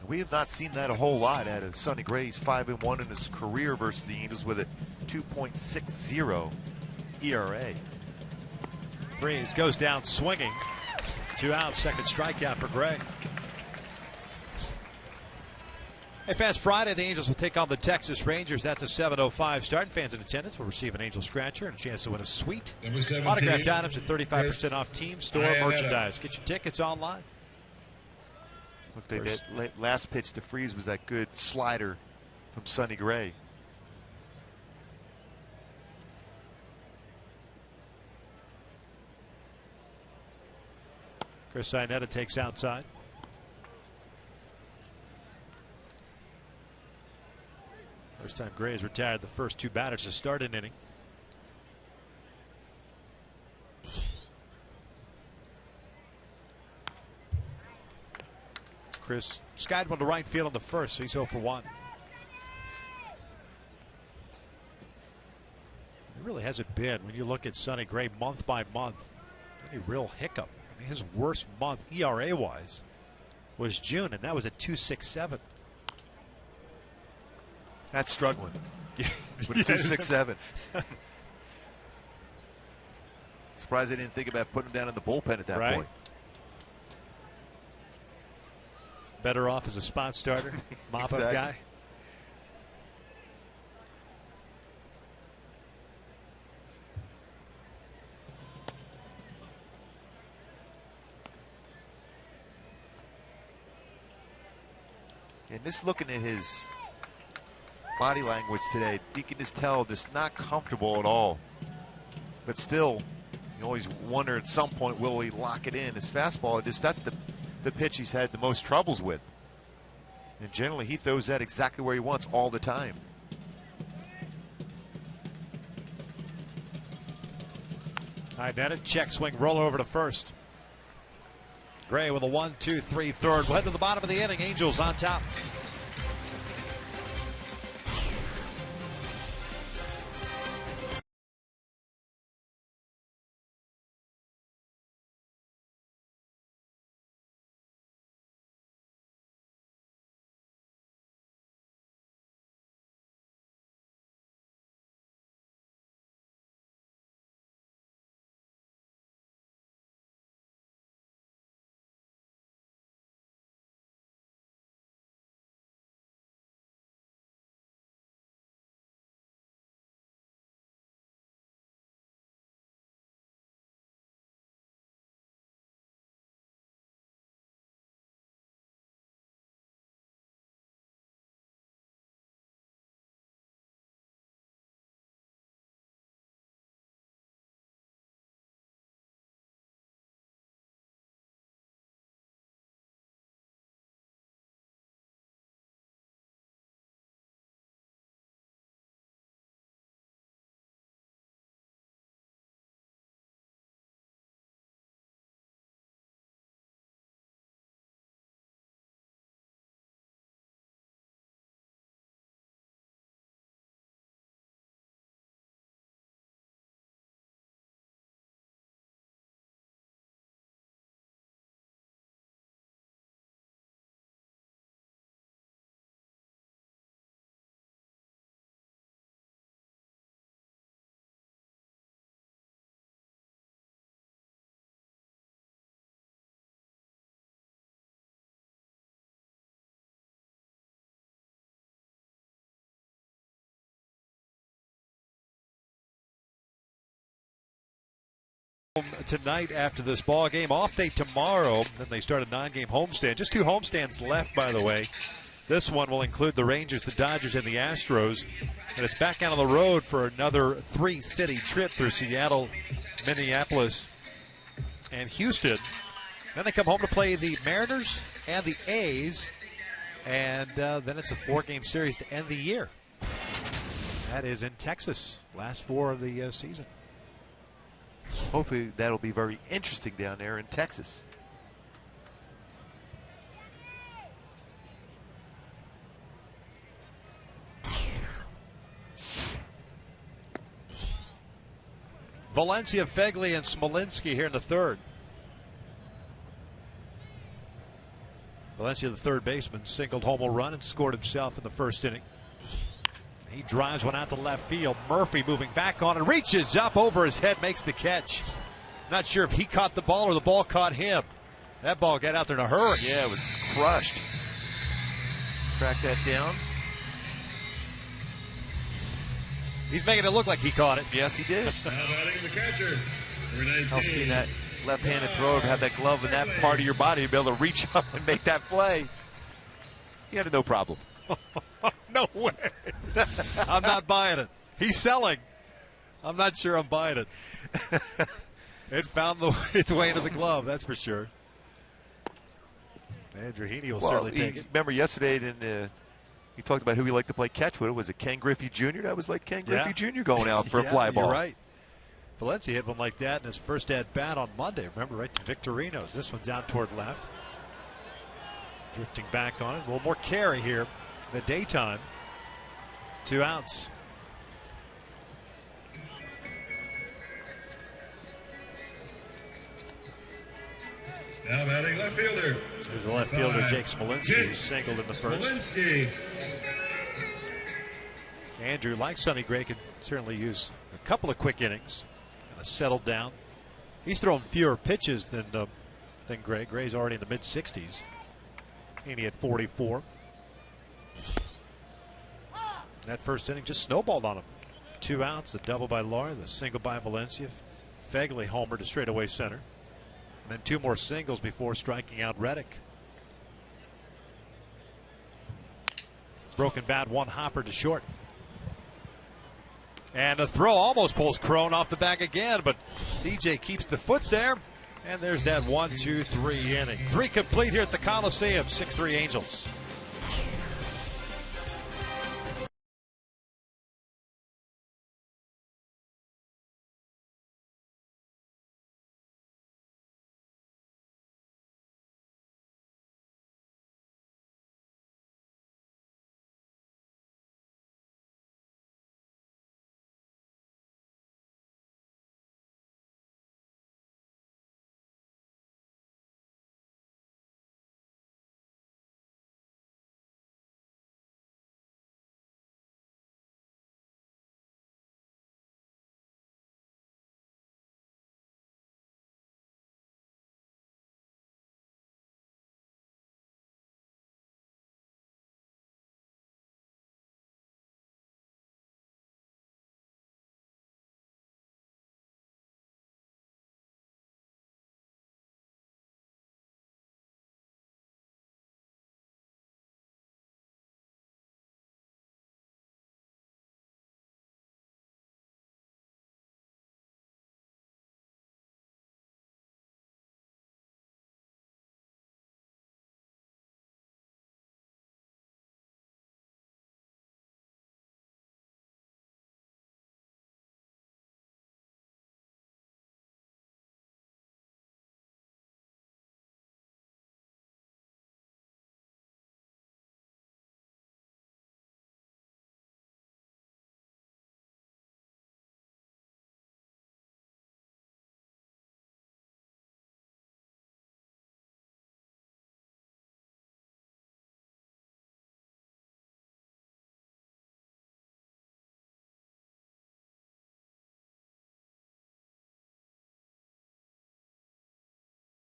We have not seen that a whole lot out of Sonny Gray. He's 5-1 in his career versus the Angels with a 2.60 ERA. Freese goes down swinging. 2 out, second strikeout for Gray. Hey, fans, Friday the Angels will take on the Texas Rangers. That's a 7:05 start. And fans in attendance will receive an Angel scratcher and a chance to win a suite. Number 17, autographed items at 35% off team store merchandise. Get your tickets online. Look, that last pitch to Freese was that good slider from Sonny Gray. Chris Sinetta takes outside. First time Gray has retired the first 2 batters to start an inning. Chris skied one to right field on the first, so he's 0 for 1. It really hasn't been, when you look at Sonny Gray month by month, any real hiccup. I mean, his worst month ERA-wise was June, and that was at 2.67. That's struggling. With 2.67. Surprised they didn't think about putting him down in the bullpen at that point. Better off as a spot starter, mop-up guy. And just looking at his body language today, you can just tell just not comfortable at all. But still, you always wonder at some point, will he lock it in? His fastball, that's the pitch he's had the most troubles with. And generally, he throws that exactly where he wants all the time. All right, that a check swing, roll over to first. Gray with a 1-2-3 third. We'll head to the bottom of the inning. Angels on top. Tonight after this ball game, off day tomorrow. Then they start a 9-game homestand. Just 2 homestands left, by the way. This one will include the Rangers, the Dodgers, and the Astros. And it's back out on the road for another 3-city trip through Seattle, Minneapolis, and Houston. Then they come home to play the Mariners and the A's. And then it's a 4-game series to end the year. That is in Texas. Last 4 of the season. Hopefully that'll be very interesting down there in Texas. Valencia, Fegley, and Smolinski here in the third. Valencia, the third baseman, singled home a run and scored himself in the first inning. He drives one out to left field. Murphy moving back on it, reaches up over his head, makes the catch. Not sure if he caught the ball or the ball caught him. That ball got out there in a hurry. Yeah, it was crushed. Track that down. He's making it look like he caught it. Yes, he did. Now batting the catcher. Number 19. Helps being that left-handed thrower to have that glove in that part of your body to be able to reach up and make that play. He had no problem. No way. I'm not buying it. He's selling. I'm not sure I'm buying it. It found its way into the glove, that's for sure. Andrew Heaney will certainly take it. Remember yesterday he talked about who he liked to play catch with. Was it Ken Griffey Jr.? That was like Ken Griffey Jr. going out for a fly ball. You're right. Valencia hit one like that in his first at-bat on Monday. Remember, right to Victorino's. This one's out toward left. Drifting back on it. A little more carry here in the daytime. 2 outs. Now batting left fielder. There's the left fielder, Jake Smolinski, who singled in the first. Smolinski. Andrew, like Sonny Gray, could certainly use a couple of quick innings. Kind of settled down. He's thrown fewer pitches than Gray. Gray's already in the mid-60s. Heaney at 44. That first inning just snowballed on him. 2 outs, the double by Laurie, the single by Valencia. Fegley homered to straightaway center. And then 2 more singles before striking out Reddick. Broken bat, 1 hopper to short. And the throw almost pulls Crone off the back again, but CJ keeps the foot there. And there's that 1-2-3 inning. 3 complete here at the Coliseum. 6-3 Angels.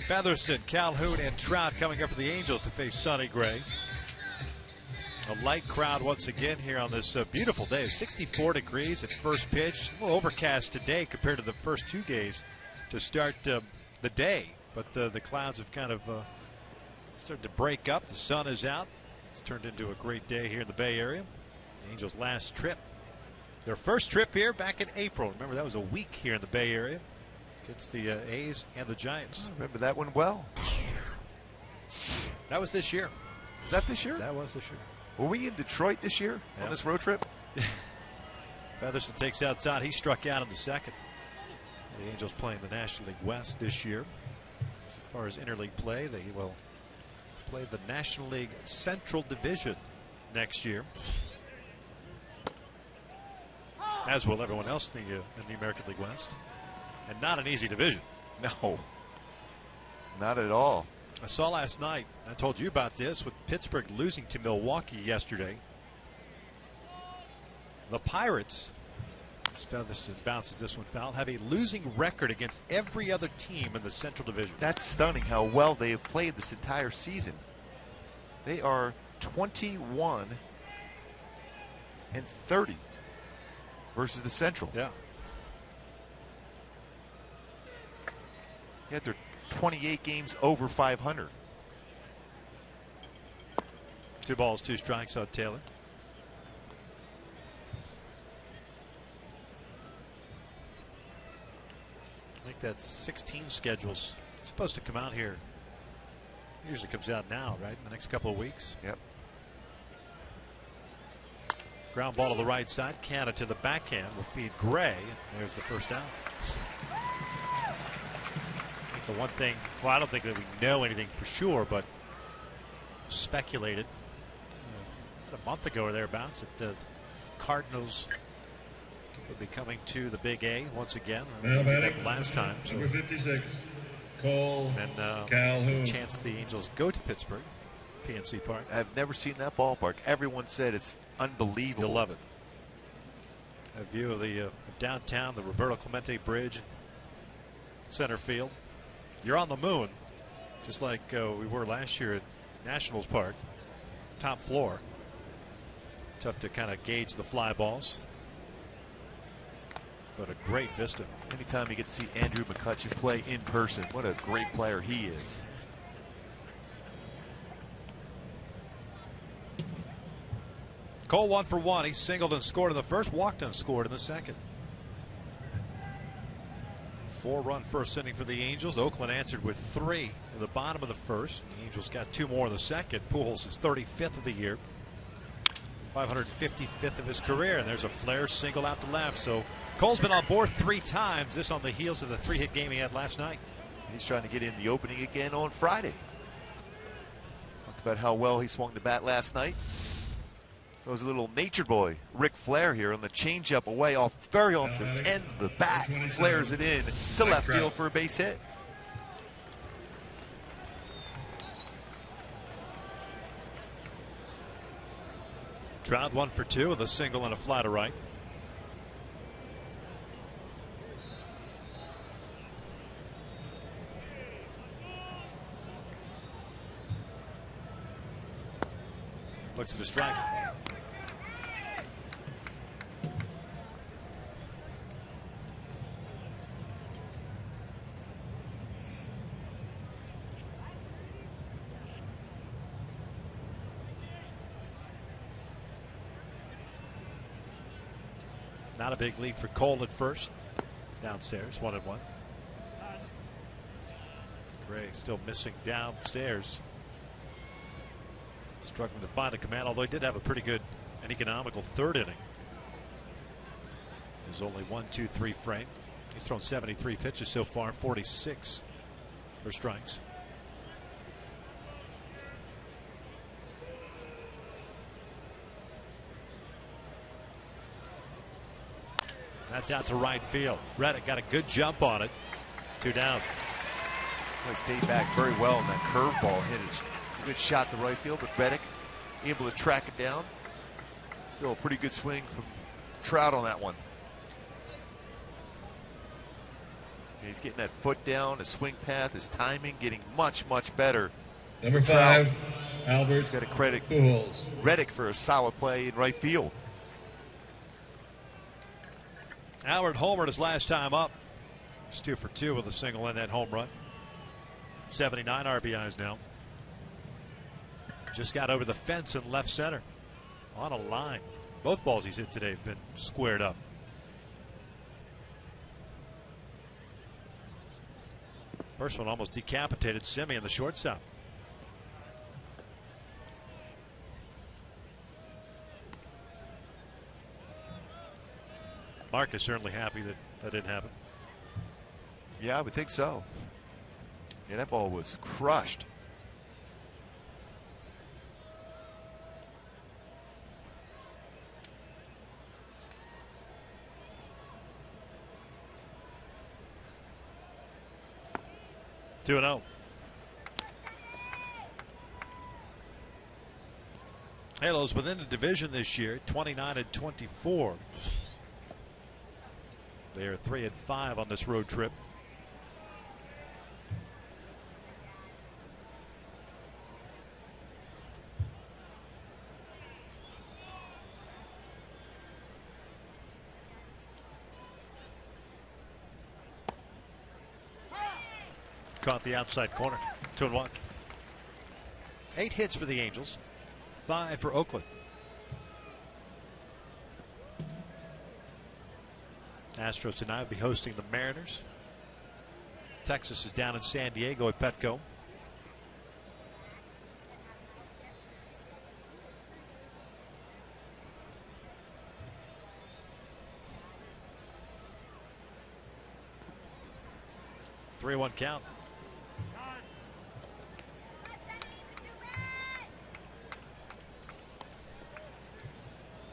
Featherston, Calhoun, and Trout coming up for the Angels to face Sonny Gray. A light crowd once again here on this beautiful day. 64 degrees at first pitch. A little overcast today compared to the first 2 days to start the day. But the clouds have kind of started to break up. The sun is out. It's turned into a great day here in the Bay Area. The Angels' last trip. Their first trip here back in April. Remember, that was a week here in the Bay Area against the A's and the Giants. I remember that one well. That was this year. Was that this year? That was this year. Were we in Detroit this year on this road trip? Featherston takes outside. He struck out in the second. The Angels playing the National League West this year. As far as interleague play, they will play the National League Central Division next year, as will everyone else in the American League West. And not an easy division. No, not at all. I saw last night, I told you about this, with Pittsburgh losing to Milwaukee yesterday. The Pirates, as Featherston bounces this one foul, have a losing record against every other team in the Central Division. That's stunning how well they have played this entire season. They are 21-30 versus the Central. Yeah. Yet they're 28 games over 500. 2 balls, 2 strikes on Taylor. I think that's 16 schedules. It's supposed to come out here. Usually comes out now, right? In the next couple of weeks. Yep. Ground ball to the right side. Canna to the backhand will feed Gray. There's the first out. The one thing, well, I don't think that we know anything for sure, but speculated a month ago or thereabouts that the Cardinals will be coming to the Big A once again. Last time. So, number 56, Cole and Calhoun. chance the Angels go to Pittsburgh, PNC Park. I've never seen that ballpark. Everyone said it's unbelievable. You'll love it. A view of the downtown, the Roberto Clemente Bridge, center field. You're on the moon, just like we were last year at Nationals Park, top floor. Tough to kind of gauge the fly balls, but a great vista. Anytime you get to see Andrew McCutchen play in person, what a great player he is. Cole 1 for 1. He singled and scored in the first, walked and scored in the second. 4-run first inning for the Angels. Oakland answered with 3 in the bottom of the first. The Angels got 2 more in the second. Pujols is 35th of the year, 555th of his career, and there's a flare single out to left. So Cole's been on board 3 times. This on the heels of the 3-hit game he had last night. He's trying to get in the opening again on Friday. Talked about how well he swung the bat last night. There was a little nature boy, Ric Flair, here on the changeup away off the end of the bat. Flares it in to left field for a base hit. Trout 1 for 2 with a single and a fly to right. Looks at a strike. Not a big lead for Cole at first. Downstairs, 1-1. Gray still missing downstairs. Struggling to find a command, although he did have a pretty good and economical third inning. There's only 1-2-3 frame. He's thrown 73 pitches so far, 46 for strikes. That's out to right field. Reddick got a good jump on it. 2 down. He stayed back very well on that curveball. Hit it. Good shot to right field, but Reddick able to track it down. Still a pretty good swing from Trout on that one. He's getting that foot down, his swing path, his timing, getting much, much better. Number 5, Albert. He's got to credit Pujols. Reddick for a solid play in right field. Albert homered his last time up. He's 2 for 2 with a single and that home run. 79 RBIs now. Just got over the fence in left center on a line. Both balls he's hit today have been squared up. First one almost decapitated Semien, the shortstop. Mark is certainly happy that that didn't happen. Yeah, I would think so. Yeah, that ball was crushed. Two 2-0. Halos within the division this year, 29-24. They are 3-5 on this road trip. Caught the outside corner. 2-1. 8 hits for the Angels, 5 for Oakland. Astros tonight will be hosting the Mariners. Texas is down in San Diego at Petco. Three-one count.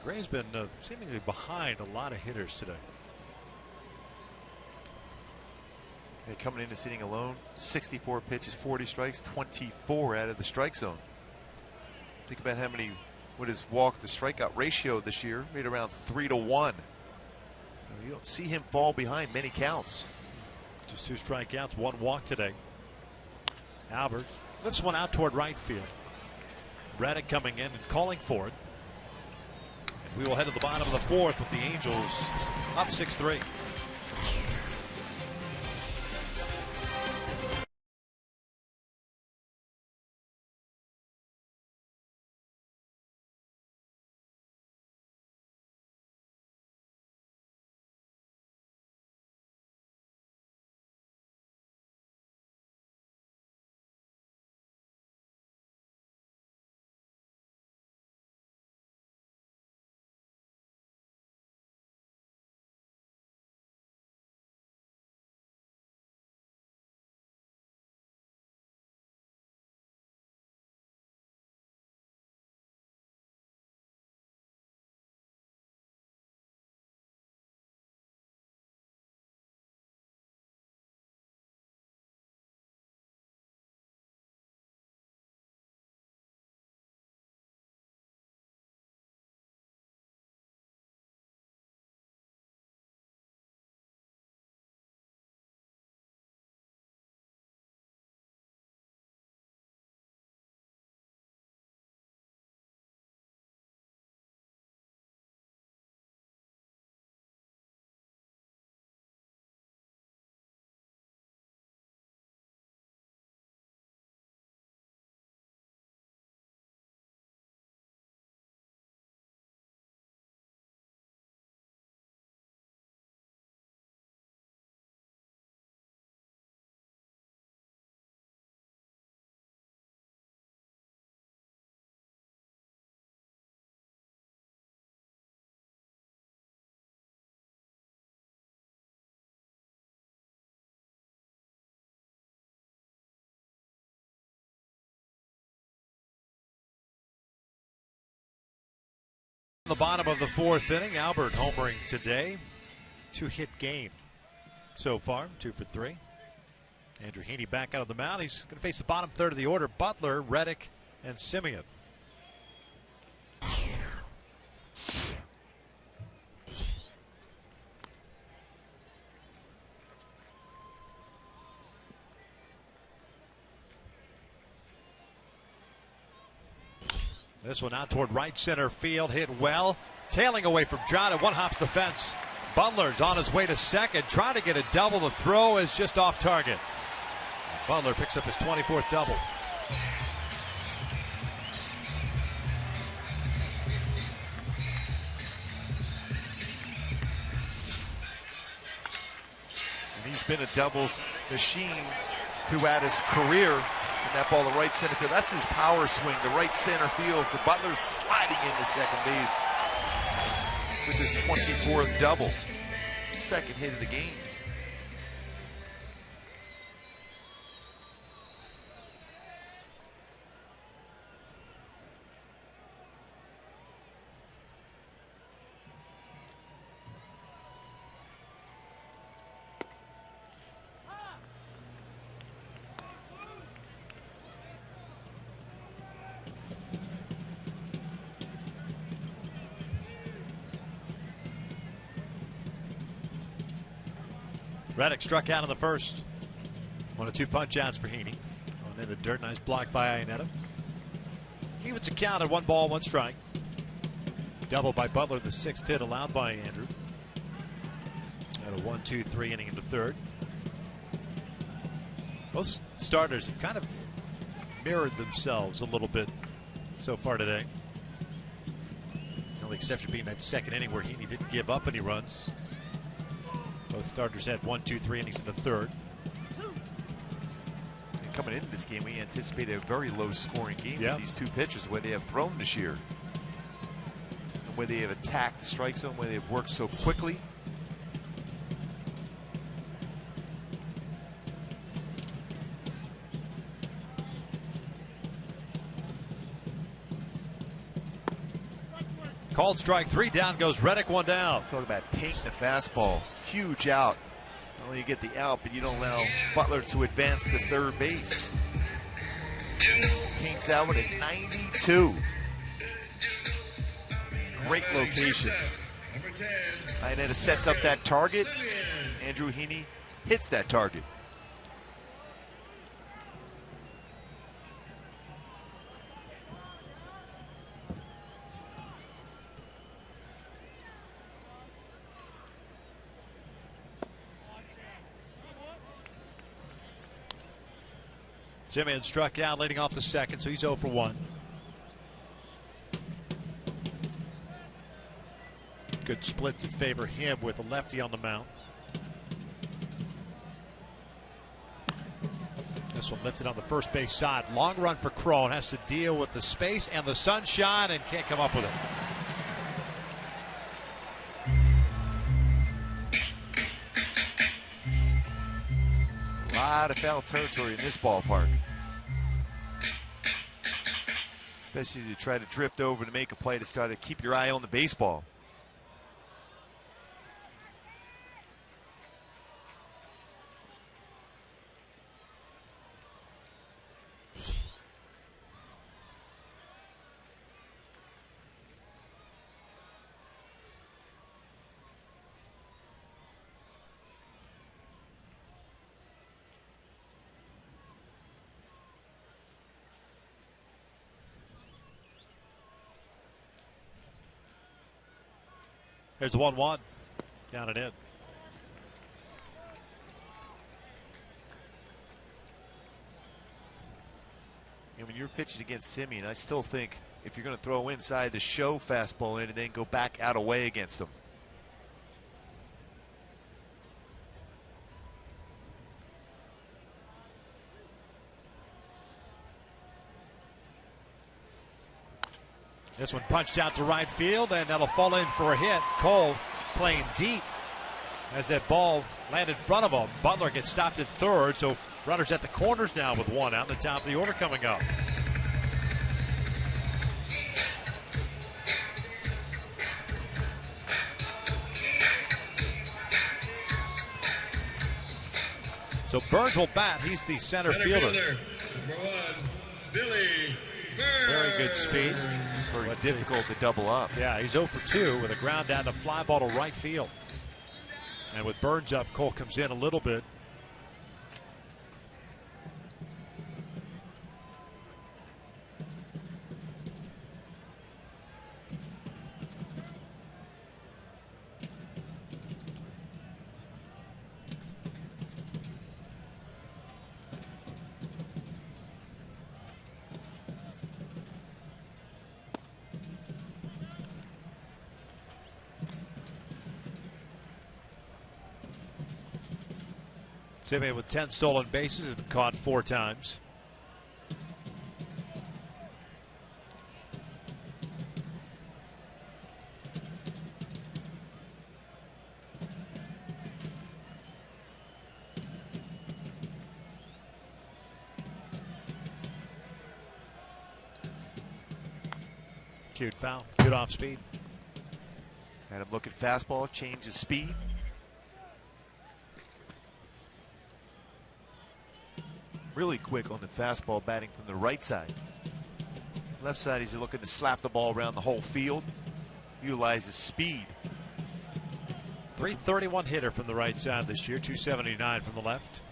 Gray's been seemingly behind a lot of hitters today. Yeah, coming into sitting alone, 64 pitches, 40 strikes, 24 out of the strike zone. Think about what his walk to strikeout ratio this year, made around 3-1. So you don't see him fall behind many counts. Just 2 strikeouts, 1 walk today. Albert lifts one out toward right field. Reddick coming in and calling for it. And we will head to the bottom of the 4th with the Angels up 6-3. The bottom of the 4th inning, Albert homering today. 2-hit game so far, 2 for 3. Andrew Heaney back out of the mound. He's going to face the bottom 3rd of the order. Butler, Reddick, and Semien. This one out toward right center field, hit well. Tailing away from John, and one hops the fence. Butler's on his way to second, trying to get a double. The throw is just off target. Butler picks up his 24th double. And he's been a doubles machine throughout his career. And that ball to right center field, that's his power swing, the right center field for Butler, sliding into second base with his 24th double. Second hit of the game. Reddick struck out in the first. 1 of 2 punch outs for Heaney. On in the dirt, nice block by Iannetta. Evens a count at 1 ball, 1 strike. Double by Butler, the 6th hit allowed by Andrew. At a 1-2-3 inning in the third. Both starters have kind of mirrored themselves a little bit so far today. The only exception being that second inning where Heaney didn't give up any runs. Both starters had 1-2-3 innings in the third. And coming into this game, we anticipated a very low-scoring game with these two pitchers, the way they have thrown this year, the way they have attacked the strike zone, the way they've worked so quickly. Called strike 3, down goes Reddick, 1 down. Talk about painting the fastball. Huge out. Not only you get the out, but you don't allow Butler to advance to third base. Paints out at 92. Great location. Iannetta sets up that target. Andrew Heaney hits that target. Simeon struck out leading off the second, so he's 0 for 1. Good splits that favor him with a lefty on the mound. This one lifted on the first base side. Long run for Crone. Has to deal with the space and the sunshine and can't come up with it. A lot of foul territory in this ballpark. Especially as you try to drift over to make a play to start to keep your eye on the baseball. There's the 1-1. Down and in. And when you're pitching against Simeon, I still think if you're going to throw inside the show fastball in and then go back out away against him. This one punched out to right field, and that'll fall in for a hit. Cole playing deep as that ball landed in front of him. Butler gets stopped at third, so runners at the corners now with 1 out in the top of the order coming up. So Burns will bat. He's the center fielder. Number 1, Billy Burns. Very good speed. Very difficult to double up. Yeah, he's 0 for 2 with a ground down to fly ball to right field. And with Burns up, Cole comes in a little bit. Simeon with 10 stolen bases, has been caught 4 times. Cute foul, good off speed. Had him look at fastball, change his speed. Really quick on the fastball, batting from the right side. Left side, he's looking to slap the ball around the whole field. Utilizes speed. .331 hitter from the right side this year, .279 from the left.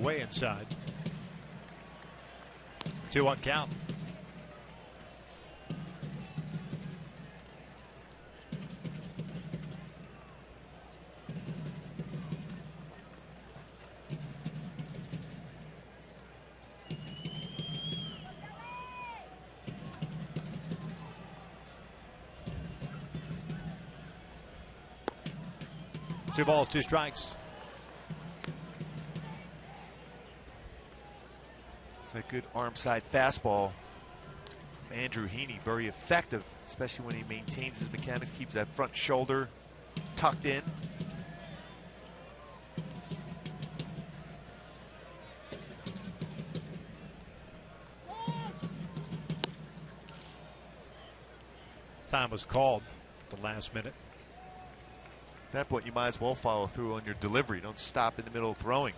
Way inside. 2-1 count. Two balls, 2 strikes. It's a good arm side fastball. Andrew Heaney, very effective, especially when he maintains his mechanics, keeps that front shoulder tucked in. Time was called at the last minute. At that point, you might as well follow through on your delivery. Don't stop in the middle of throwing.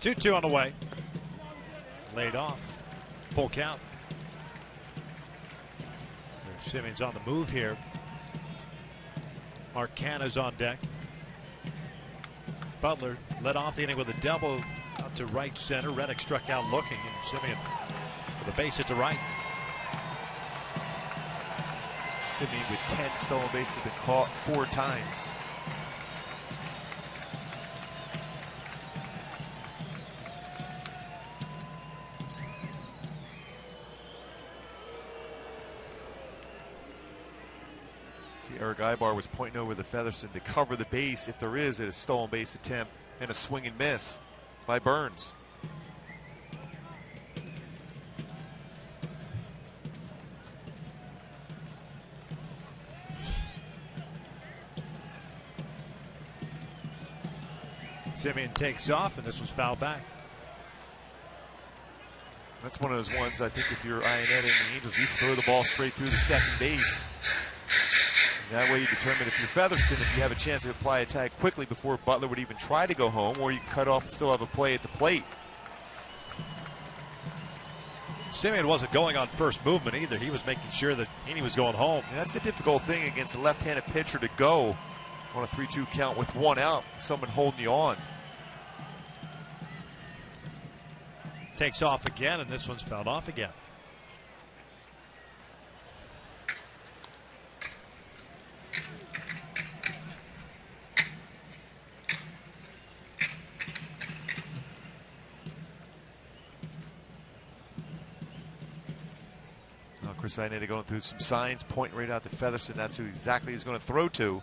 Two on the way. Laid off. Full count. Simeon's on the move here. Marcana's on deck. Butler led off the inning with a double out to right center. Reddick struck out looking, and Simeon with a base hit to right. Simeon with 10 stolen bases, have been caught 4 times. Eric Ibar was pointing over the Featherston to cover the base if there is a stolen base attempt and a swing and miss by Burns. Simeon takes off, and this was fouled back. That's one of those ones, I think, if you're Iannetta and the Angels, you throw the ball straight through the second base. That way you determine if you're Featherston, if you have a chance to apply a tag quickly before Butler would even try to go home, or you can cut off and still have a play at the plate. Simeon wasn't going on first movement either. He was making sure that Heaney was going home. And that's the difficult thing against a left-handed pitcher, to go on a 3-2 count with 1 out, someone holding you on. Takes off again, and this one's fouled off again. Chris Iannetta going through some signs, pointing right out to Featherston. That's who exactly he's going to throw to.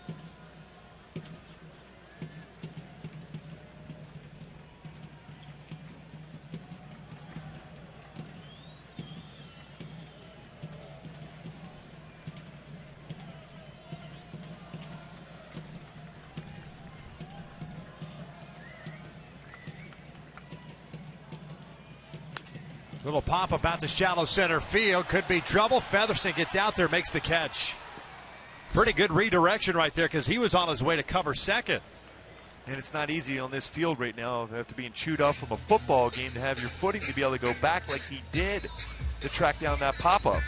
Little pop about to shallow center field. Could be trouble. Featherston gets out there, makes the catch. Pretty good redirection right there, because he was on his way to cover second. And it's not easy on this field right now, after being chewed up from a football game, to have your footing to be able to go back like he did to track down that pop-up.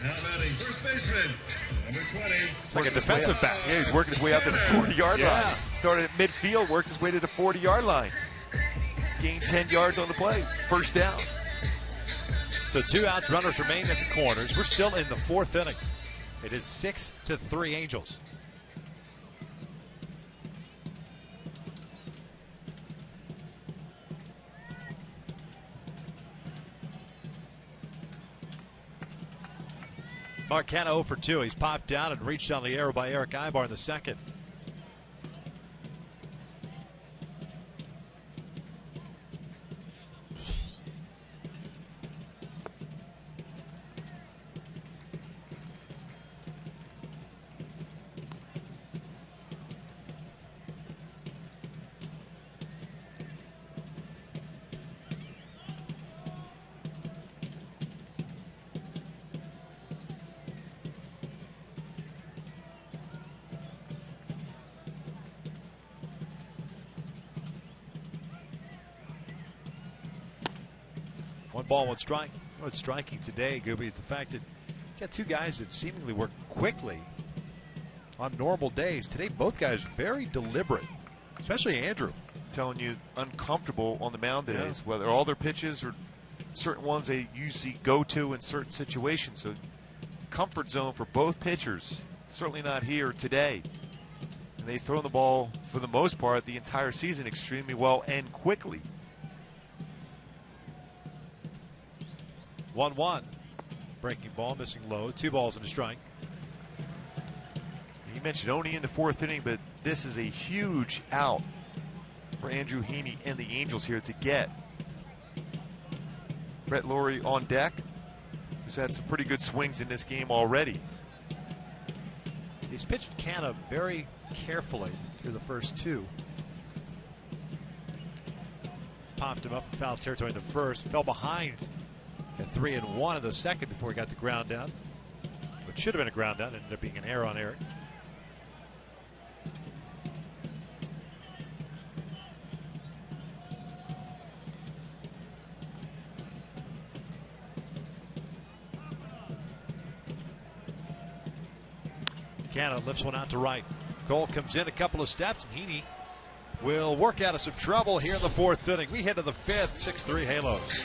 Now batting first baseman, number 20. It's like a defensive back. Yeah, he's working his way out to the 40-yard Yeah. line. Started at midfield, worked his way to the 40-yard line. gained 10 yards on the play. First down. So 2 outs, runners remain at the corners. We're still in the 4th inning. It is 6-3 Angels. Marcano 0 for 2. He's popped down and reached on the arrow by Eric Ibar in the second. One ball, one strike. What's striking today, Gooby, is the fact that you got 2 guys that seemingly work quickly on normal days. Today, both guys very deliberate, especially Andrew. Telling you, uncomfortable on the mound today, whether all their pitches or certain ones they usually go to in certain situations. So, comfort zone for both pitchers. Certainly not here today. And they've thrown the ball, for the most part, the entire season extremely well and quickly. 1-1. Breaking ball, missing low. 2 balls and a strike. You mentioned only in the 4th inning, but this is a huge out for Andrew Heaney and the Angels here to get Brett Lawrie on deck, who's had some pretty good swings in this game already. He's pitched Canna very carefully through the first 2. Popped him up in foul territory in the first. Fell behind at 3-1 in the second before he got the ground down. What should have been a ground down ended up being an error on Eric. Canna lifts one out to right. Cole comes in a couple of steps, and Heaney will work out of some trouble here in the 4th inning. We head to the 5th, 6-3 Halos.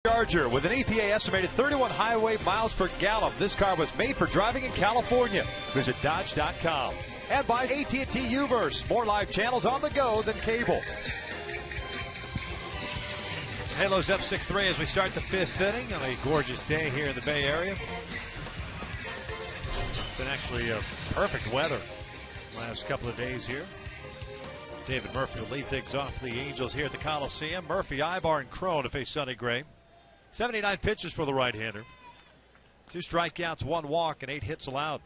Charger with an EPA estimated 31 highway miles per gallon. This car was made for driving in California. Visit Dodge.com. And by AT&T Uverse. More live channels on the go than cable. Halos up 6-3 as we start the 5th inning on a gorgeous day here in the Bay Area. It's been actually perfect weather last couple of days here. David Murphy will lead things off for the Angels here at the Coliseum. Murphy, Ibar, and Crone to face Sonny Gray. 79 pitches for the right-hander. 2 strikeouts, 1 walk, and 8 hits allowed.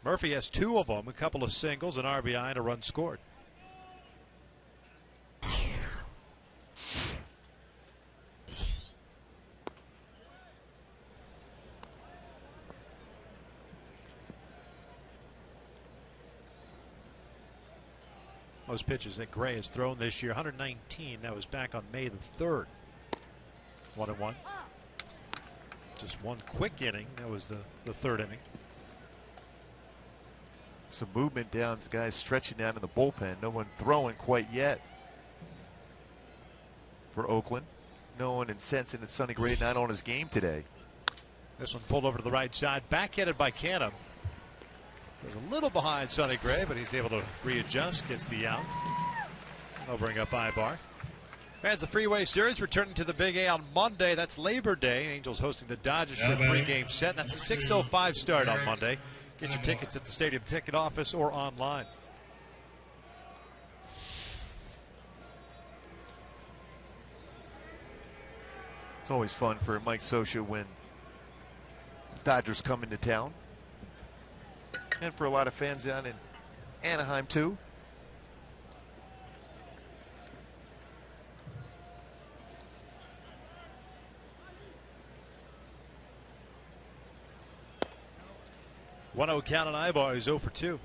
Murphy has 2 of them, a couple of singles, an RBI, and a run scored. Most pitches that Gray has thrown this year, 119. That was back on May the 3rd. 1-1. Just one quick inning. That was the third inning. Some movement down. The guys stretching down in the bullpen. No one throwing quite yet for Oakland. No one incensed and Sonny Gray not on his game today. This one pulled over to the right side, backhanded by Canham. Was a little behind Sonny Gray, but he's able to readjust, gets the out. They'll bring up Ibar. Fans, the Freeway Series returning to the Big A on Monday. That's Labor Day. Angels hosting the Dodgers for a 3-game set. That's a 6:05 start on Monday. Get your tickets at the stadium ticket office or online. It's always fun for Mike Scioscia when Dodgers come into town. And for a lot of fans down in Anaheim, too. One 0 count on Ibar. He's 0 for 2.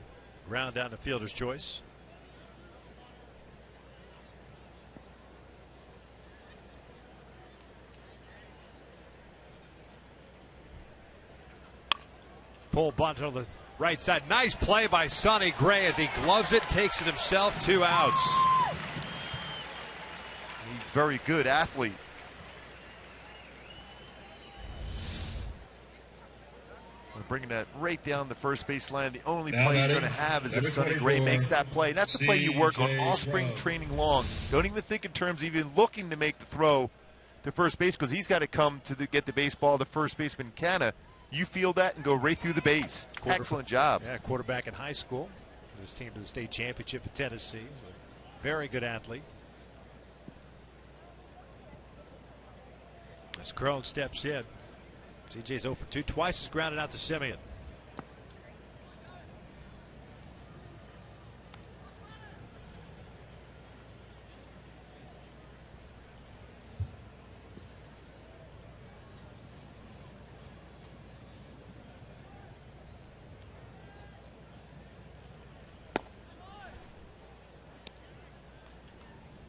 Ground down to fielder's choice. Pull bunt on the right side. Nice play by Sonny Gray as he gloves it, takes it himself. 2 outs. He's a very good athlete. We're bringing that right down the first base line. The only play you're going to have is if Sonny Gray makes that play. And that's the play you work on all spring training long. Don't even think in terms of even looking to make the throw to first base because he's got to come to get the baseball to first baseman Canna. You feel that and go right through the base. Excellent job. Yeah, quarterback in high school. Took his team to the state championship at Tennessee. He's a very good athlete. As Crone steps in. CJ's 0 for 2. Twice is grounded out to Simeon.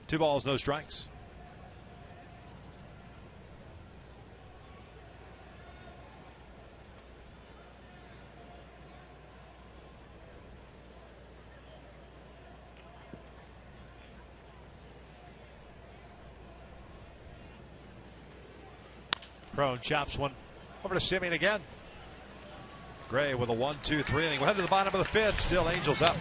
Two balls, no strikes. Crone chops one over to Simeon again. Gray with a 1-2-3 inning. We'll head to the bottom of the 5th. Still Angels up.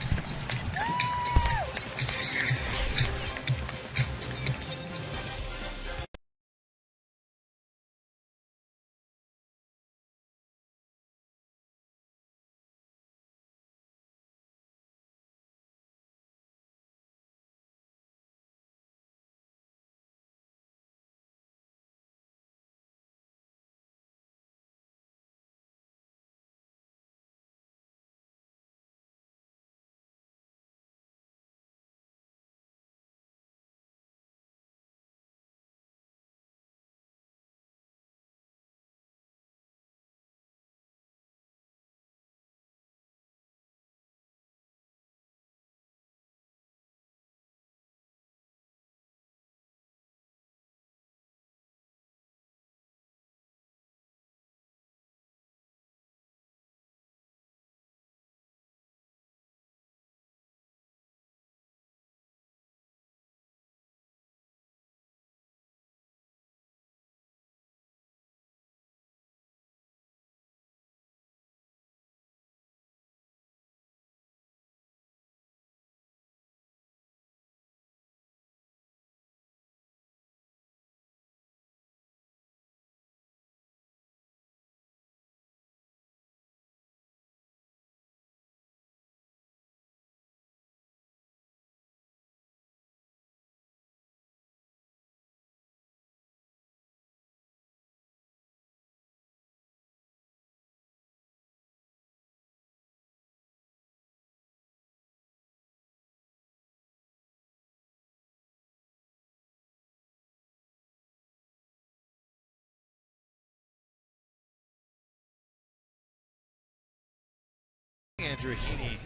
Andrew Heaney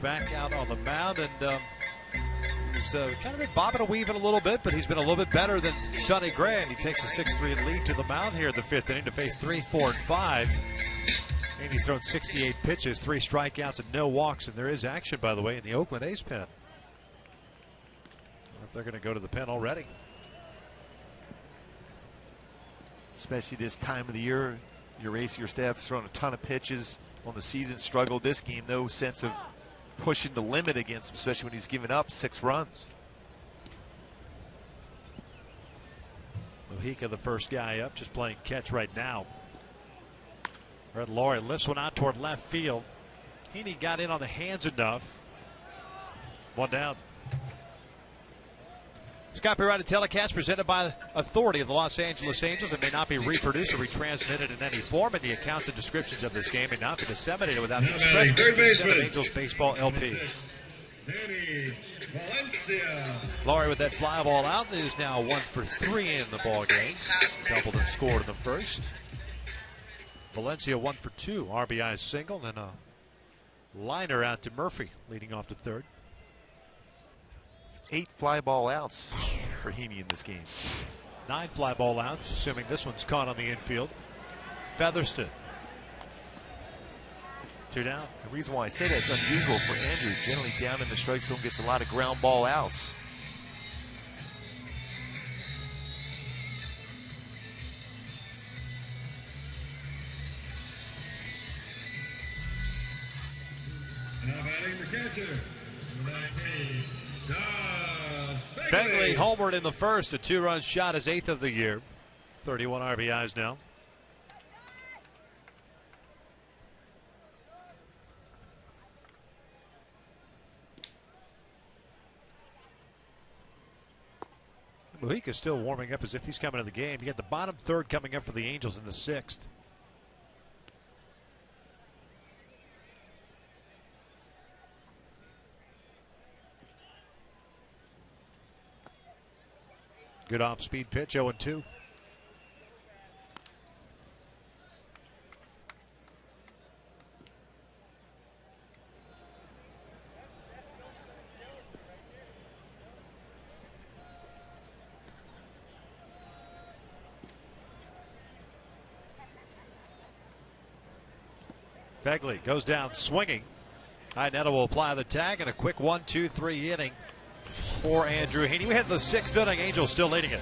back out on the mound, and He's kind of been bobbing and weaving a little bit, but he's been a little bit better than Sonny Gray, and he takes a 6-3 lead to the mound here in the 5th inning to face 3, 4, and 5. And he's thrown 68 pitches, 3 strikeouts, and no walks. And there is action, by the way, in the Oakland A's pen. If they're going to go to the pen already. Especially this time of the year, your ace, your staff's thrown a ton of pitches on the season. Struggled this game, no sense of pushing the limit against him, especially when he's given up 6 runs. Mujica, the first guy up, just playing catch right now. Red Laurie lifts one out toward left field. Heaney got in on the hands enough. 1 down. Scott Pirata telecast presented by authority of the Los Angeles Angels and may not be reproduced or retransmitted in any form, and the accounts and descriptions of this game may not be disseminated without the express consent of Angels Baseball LP. Laurie with that fly ball out is now 1 for 3 in the ball game. Doubled and scored in the first. Valencia 1 for 2, RBI single, and a liner out to Murphy, leading off to third. 8 fly ball outs for Heaney in this game. 9 fly ball outs, assuming this one's caught on the infield. Featherston. 2 down. The reason why I say that's unusual for Andrew. Generally down in the strike zone gets a lot of ground ball outs. Now batting the catcher, number 19, Begley homered in the first, a 2-run shot, his 8th of the year. 31 RBIs now. Mujica's still warming up as if he's coming to the game. You got the bottom third coming up for the Angels in the 6th. Good off-speed pitch, 0-2. Begley goes down swinging. Iannetta will apply the tag, and a quick 1-2-3 inning for Andrew Heaney. We had the 6th inning, Angels still leading it.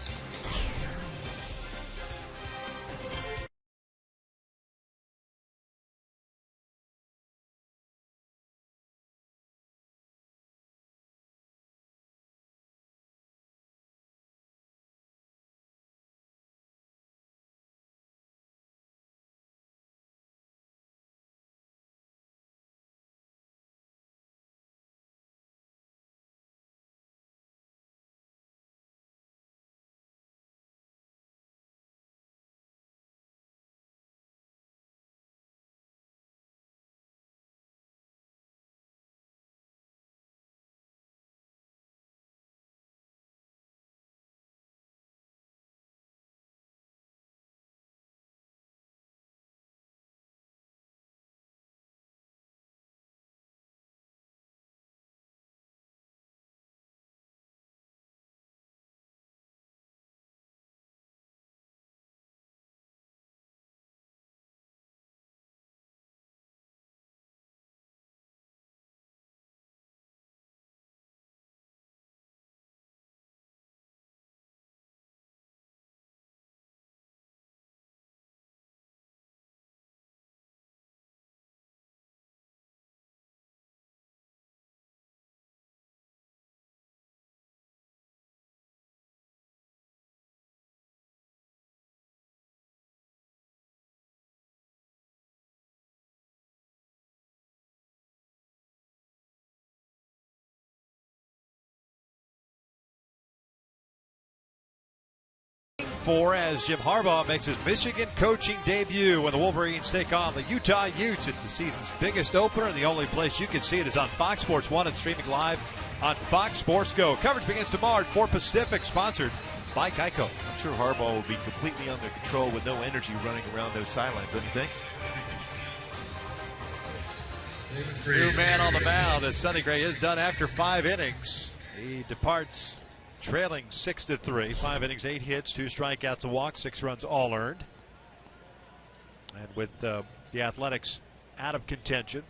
As Jim Harbaugh makes his Michigan coaching debut when the Wolverines take on the Utah Utes. It's the season's biggest opener, and the only place you can see it is on Fox Sports 1 and streaming live on Fox Sports Go. Coverage begins tomorrow at 4 Pacific, sponsored by Geico. I'm sure Harbaugh will be completely under control with no energy running around those sidelines, don't you think? New man on the mound as Sonny Gray is done after 5 innings. He departs trailing 6-3. 5 innings, 8 hits, 2 strikeouts, a walk, 6 runs all earned. And with the Athletics out of contention,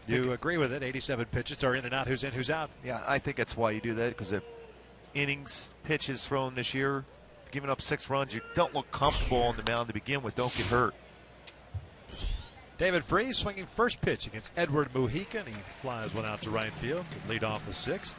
you agree with it. 87 pitches are in and out. Who's in, who's out? Yeah, I think that's why you do that, because the innings, pitches thrown this year, giving up 6 runs, you don't look comfortable on the mound to begin with. Don't get hurt. David Freese swinging first pitch against Edward Mujica, and he flies one out to right field to lead off the 6th.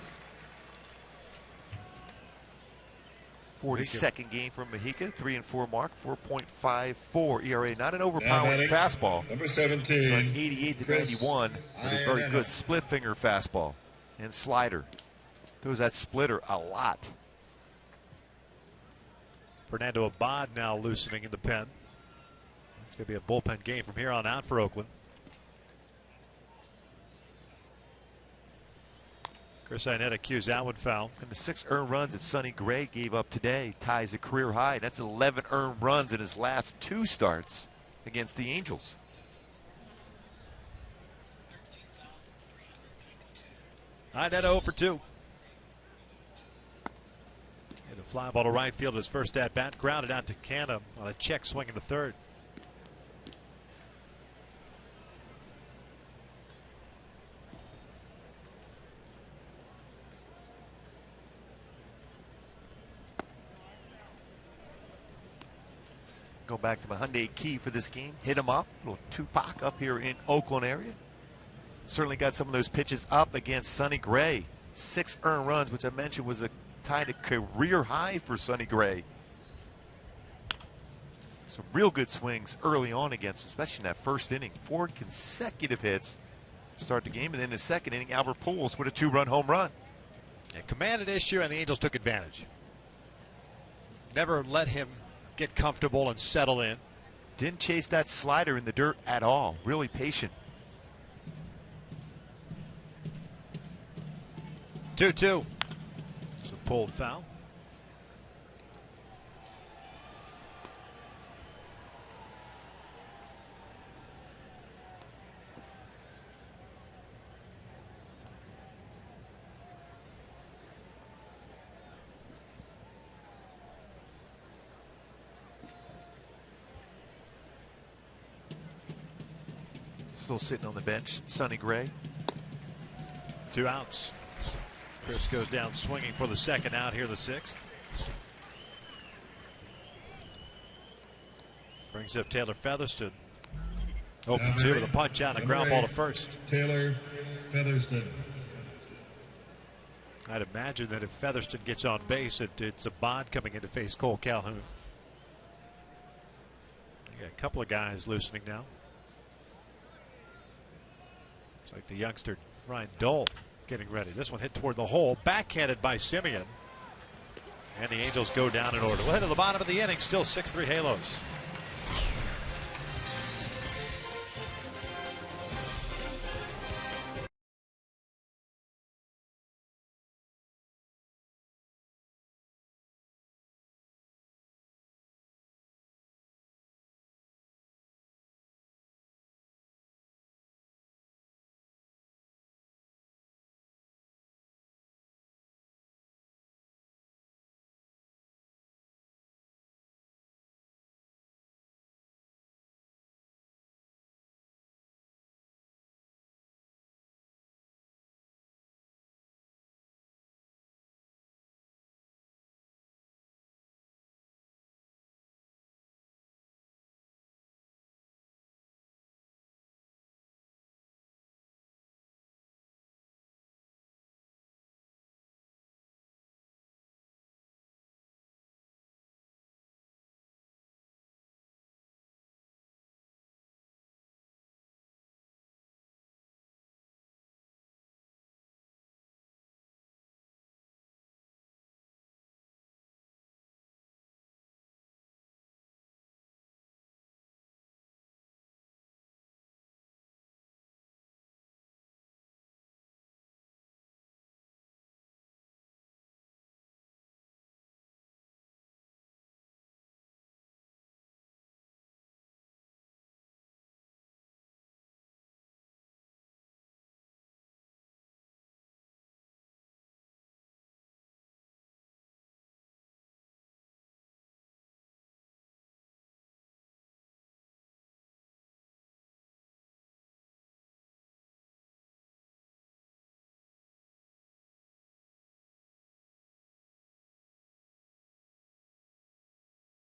42nd game from Mujica, 3-4 mark, 4.54 ERA. Not an overpowering fastball. Number It's 17. on 88-91 with a very good split finger fastball and slider. Throws that splitter a lot. Fernando Abad now loosening in the pen. It's going to be a bullpen game from here on out for Oakland. Chris Iannetta cues that one foul. And the 6 earned runs that Sonny Gray gave up today ties a career high. That's 11 earned runs in his last 2 starts against the Angels. Iannetta 0 for 2. Hit a fly ball to right field his first at bat. Grounded out to Canha on a check swing in the 3rd. Go back to my Hyundai key for this game. Hit him up. A little Tupac up here in Oakland area. Certainly got some of those pitches up against Sonny Gray. 6 earned runs, which I mentioned was tied a career high for Sonny Gray. Some real good swings early on against him, especially in that first inning. 4 consecutive hits to start the game. And then in the second inning, Albert Pujols with a 2-run home run. A commanded issue, and the Angels took advantage. Never let him get comfortable and settle in. Didn't chase that slider in the dirt at all. Really patient. 2-2. It's a pulled foul. Still sitting on the bench, Sonny Gray. 2 outs. Chris goes down swinging for the 2nd out here, the 6th. Brings up Taylor Featherston. 0-2 with a punch out and a ground ball to first. Taylor Featherston. I'd imagine that if Featherston gets on base, it's a Bond coming in to face Cole Calhoun. You got a couple of guys loosening now. It's like the youngster Ryan Dole getting ready. This one hit toward the hole, backhanded by Simeon. And the Angels go down in order. We'll head to the bottom of the inning, still 6-3 Halos.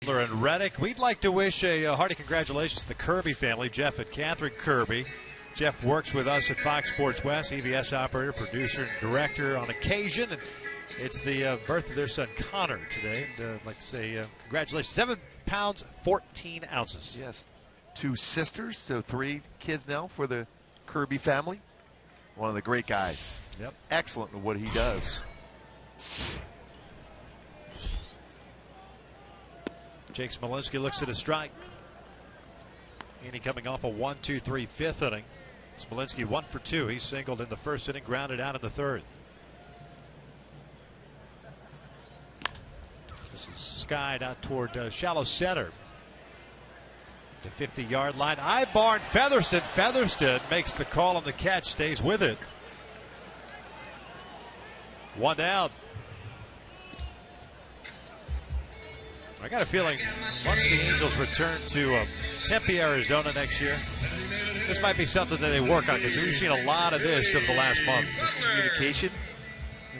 And Reddick, we'd like to wish a hearty congratulations to the Kirby family, Jeff and Catherine Kirby. Jeff works with us at Fox Sports West, EBS operator, producer, and director on occasion. And it's the birth of their son, Connor, today. And I'd like to say congratulations. 7 pounds, 14 ounces. Yes. 2 sisters, so 3 kids now for the Kirby family. One of the great guys. Yep. Excellent in what he does. Jake Smolinski looks at a strike. And he coming off a 1-2-3 fifth inning. Smolinski 1 for 2. He singled in the first inning, grounded out in the third. This is skied out toward shallow center. The 50-yard line. Ibar and Featherston. Featherston makes the call on the catch, stays with it. 1 down. I got a feeling once the Angels return to Tempe, Arizona next year, this might be something that they work on, because we've seen a lot of this over the last month. Communication.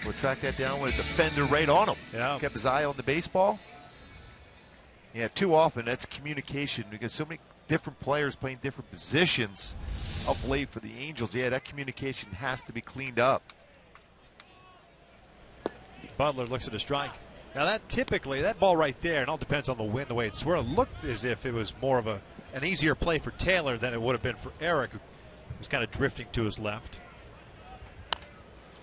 We'll track that down with a defender right on him. Yeah. Kept his eye on the baseball. Yeah, too often that's communication, because so many different players playing different positions of late for the Angels. Yeah, that communication has to be cleaned up. Butler looks at a strike. Now that typically, that ball right there, and all depends on the wind, the way it swirled, looked as if it was more of an easier play for Taylor than it would have been for Eric, who was kind of drifting to his left.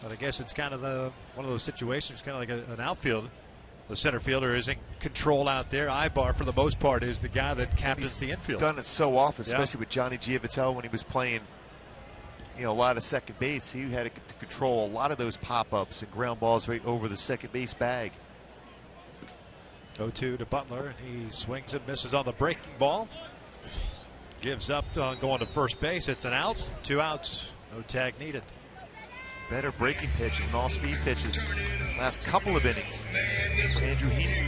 But I guess it's kind of one of those situations, kind of like an outfield. The center fielder is in control out there. Ibar, for the most part, is the guy that captains the infield. Done it so often, especially with Johnny Giavitello when he was playing, a lot of second base. He had to control a lot of those pop-ups and ground balls right over the second base bag. 0-2 to Butler. He swings and misses on the breaking ball. Gives up on going to first base. It's an out. 2 outs. No tag needed. Better breaking pitches and all-speed pitches last couple of innings for Andrew Heaney.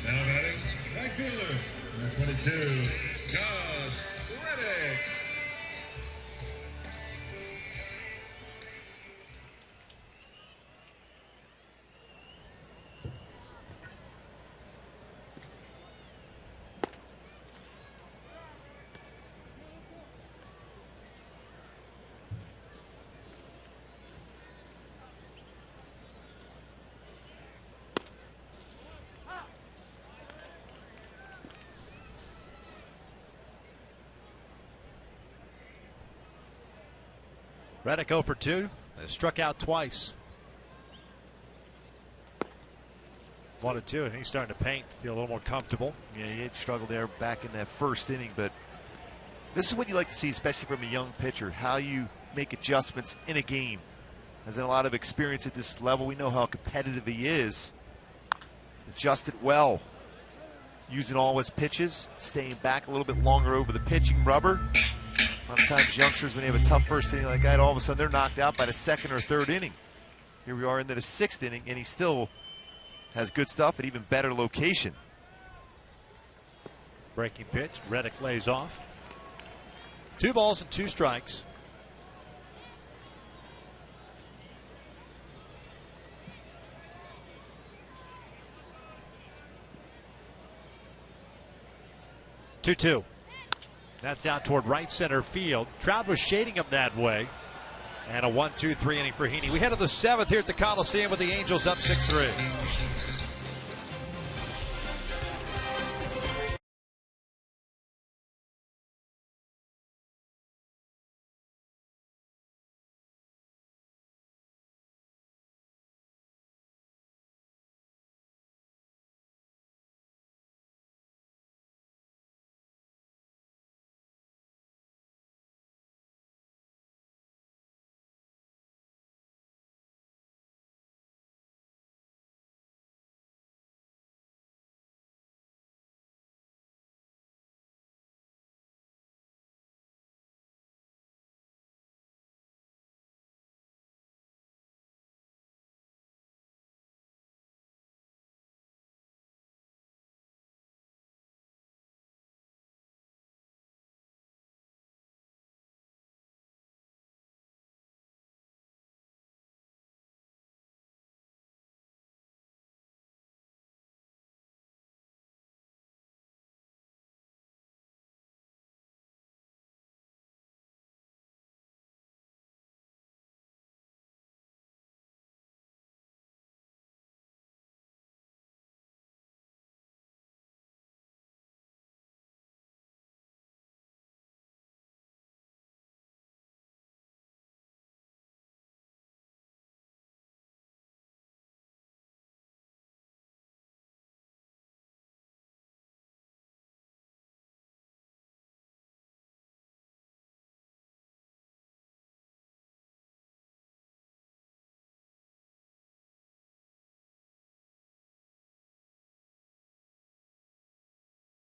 Now batting, right fielder, number 22, Josh Reddick. Reddick 0 for 2. Struck out twice. 1-2, and he's starting to paint, feel a little more comfortable. Yeah, he had struggled there back in that first inning, but this is what you like to see, especially from a young pitcher, how you make adjustments in a game. Has a lot of experience at this level. We know how competitive he is. Adjusted well. Using all his pitches, staying back a little bit longer over the pitching rubber. A lot of times youngsters, when they have a tough first inning like that, all of a sudden they're knocked out by the second or third inning. Here we are into the 6th inning, and he still has good stuff at even better location. Breaking pitch. Reddick lays off. 2 balls and 2 strikes. Two. That's out toward right center field. Trout was shading him that way. And a 1-2-3 inning for Heaney. We head to the 7th here at the Coliseum with the Angels up 6-3.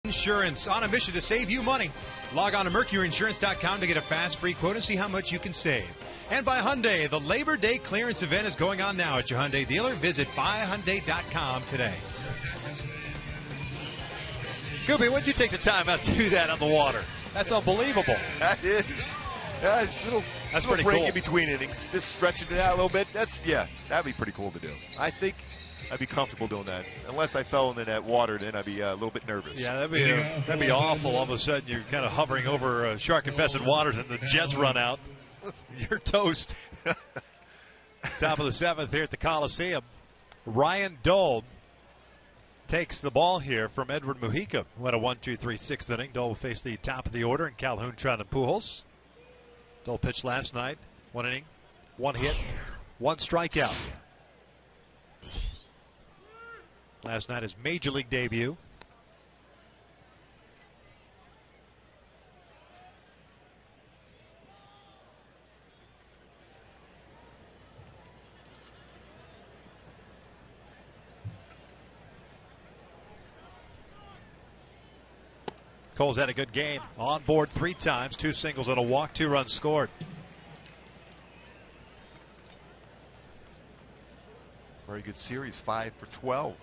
Insurance, on a mission to save you money. Log on to mercuryinsurance.com to get a fast, free quote and see how much you can save. And by Hyundai, the Labor Day clearance event is going on now at your Hyundai dealer. Visit buyhyundai.com today. Gooby, what'd you take the time out to do that on the water? That's unbelievable. That is. That's pretty break cool. In between innings, just stretching it out a little bit. That'd be pretty cool to do. I think I'd be comfortable doing that. Unless I fell into that water, then I'd be a little bit nervous. Yeah, that'd be awful. All of a sudden, you're kind of hovering over shark-infested waters, and the jets run out. You're toast. Top of the 7th here at the Coliseum. Ryan Dole takes the ball here from Edward Mujica, who had a 1-2-3 6th inning. Dole will face the top of the order, and Calhoun, Trout, and Pujols. Dole pitched last night. 1 inning, 1 hit, 1 strikeout. Last night his major league debut. Cole's had a good game. On board 3 times, 2 singles and a walk, 2 runs scored. Very good series, 5 for 12.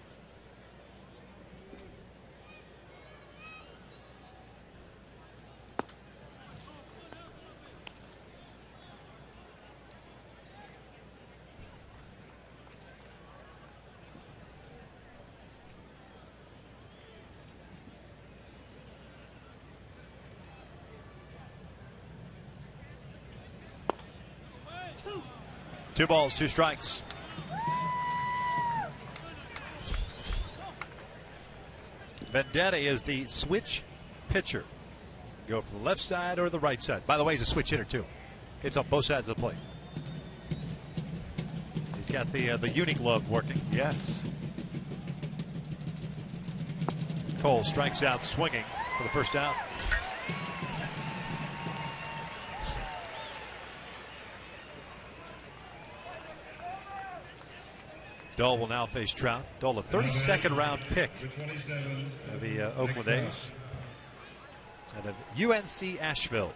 Two balls, 2 strikes. Vendetti is the switch pitcher. Go from the left side or the right side. By the way, he's a switch hitter too. Hits on both sides of the plate. He's got the uni glove working. Yes. Cole strikes out swinging for the first out. Dole will now face Trout. Dole, a 32nd round pick of the Oakland A's and of UNC Asheville.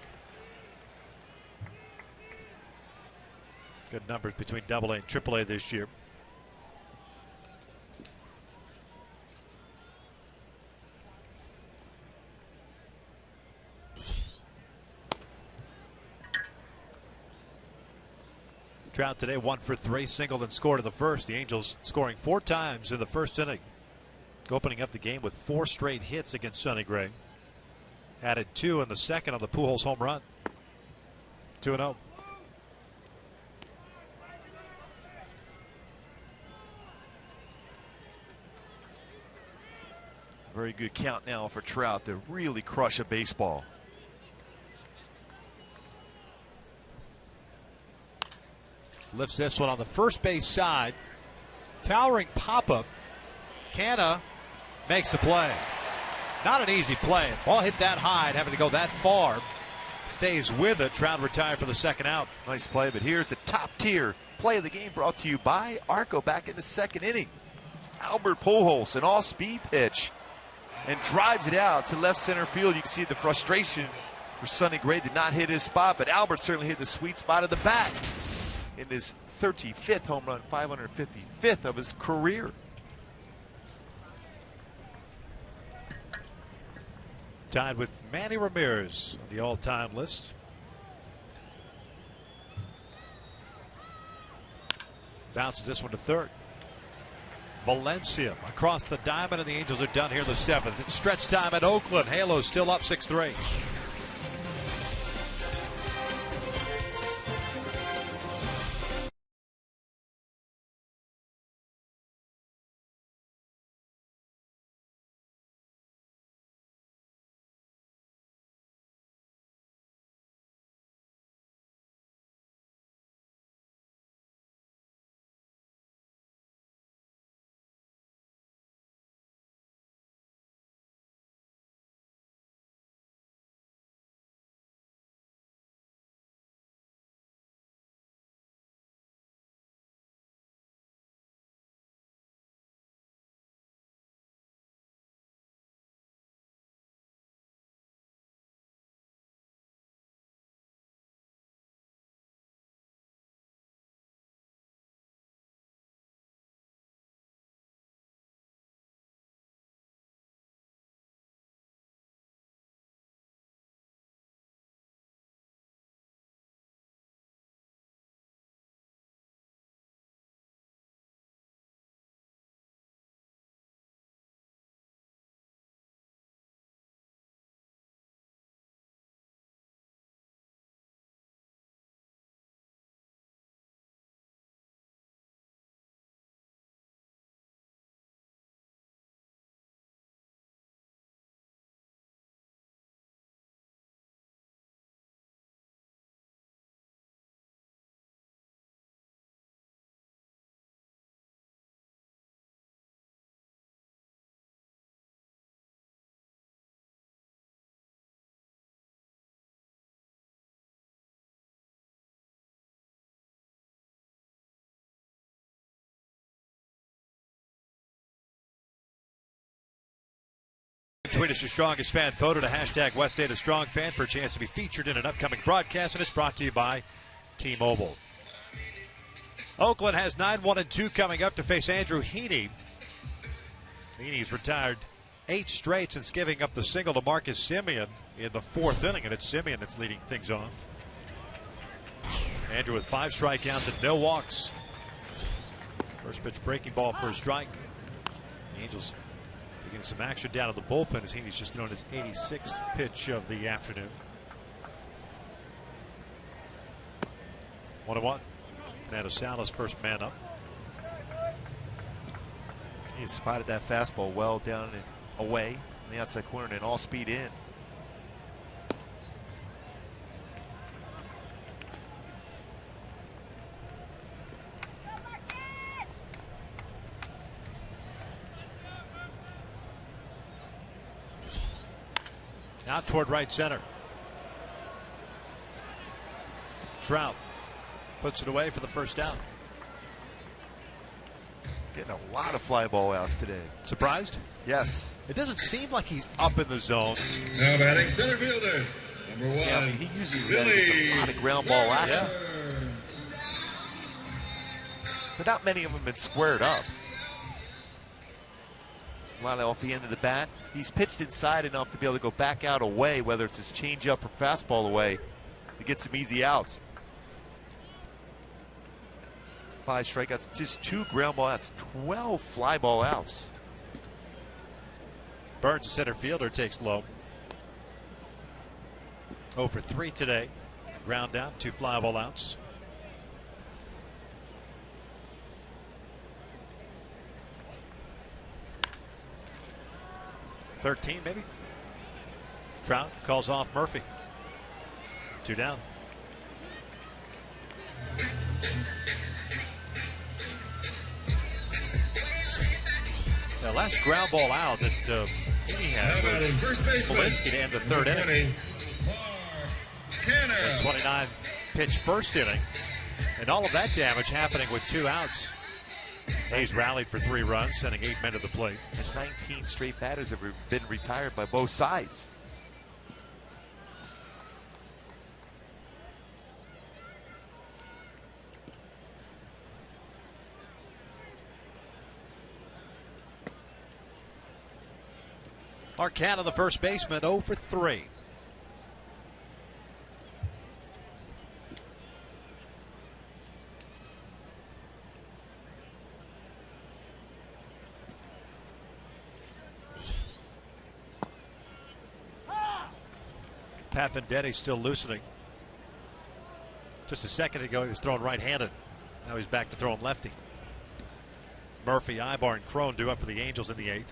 Good numbers between AA and AAA this year. Trout today 1 for 3, singled and scored in the first. The Angels scoring 4 times in the first inning. Opening up the game with 4 straight hits against Sonny Gray. Added 2 in the second on the Pujols home run. 2-0. Very good count now for Trout to really crush a baseball. Lifts this one on the first base side. Towering pop-up. Canna makes the play. Not an easy play. Ball hit that high and having to go that far. Stays with it. Trout retired for the second out. Nice play, but here's the top tier play of the game brought to you by Arco back in the 2nd inning. Albert Pujols, an all-speed pitch, and drives it out to left center field. You can see the frustration for Sonny Gray. Did not hit his spot, but Albert certainly hit the sweet spot of the bat in his 35th home run, 555th of his career. Tied with Manny Ramirez on the all-time list. Bounces this one to third. Valencia across the diamond, and the Angels are done here in the 7th. It's stretch time at Oakland. Halos still up 6-3. Tweet us your strongest fan photo to hashtag #WestDataStrongFan for a chance to be featured in an upcoming broadcast, and it's brought to you by T-Mobile. Oakland has 9-1-2 coming up to face Andrew Heaney. Heaney's retired 8 straight since giving up the single to Marcus Semien in the 4th inning, and it's Semien that's leading things off. Andrew with 5 strikeouts and no walks. First pitch breaking ball for a strike. The Angels getting some action down at the bullpen as Heaney's just thrown his 86th pitch of the afternoon. 1-1. Fernando Salas first man up. He has spotted that fastball well down and away in the outside corner and all speed in. Out toward right center. Trout puts it away for the first down. Getting a lot of fly ball outs today. Surprised? Yes. It doesn't seem like he's up in the zone. Now batting center fielder, number 1. Yeah, I mean, he usually Phillies. gets a lot of ground ball action. Yeah. But not many of them have been squared up. A lot off the end of the bat. He's pitched inside enough to be able to go back out away, whether it's his changeup or fastball away, to get some easy outs. 5 strikeouts, just 2 ground ball outs, 12 fly ball outs. Burns, the center fielder, takes low. 0 for 3 today. Ground out, 2 fly ball outs. .13 maybe. Trout calls off Murphy. 2 down. The last ground ball out that he had was Smolinski to end the 3rd inning. 29 pitch first inning, and all of that damage happening with 2 outs. Hayes rallied for 3 runs, sending 8 men to the plate. And 19 straight batters have been retired by both sides. Arcana, the first baseman, 0 for 3. Pat Venditti still loosening. Just a second ago, he was throwing right-handed. Now he's back to throwing lefty. Murphy, Ibar, and Crone due up for the Angels in the 8th.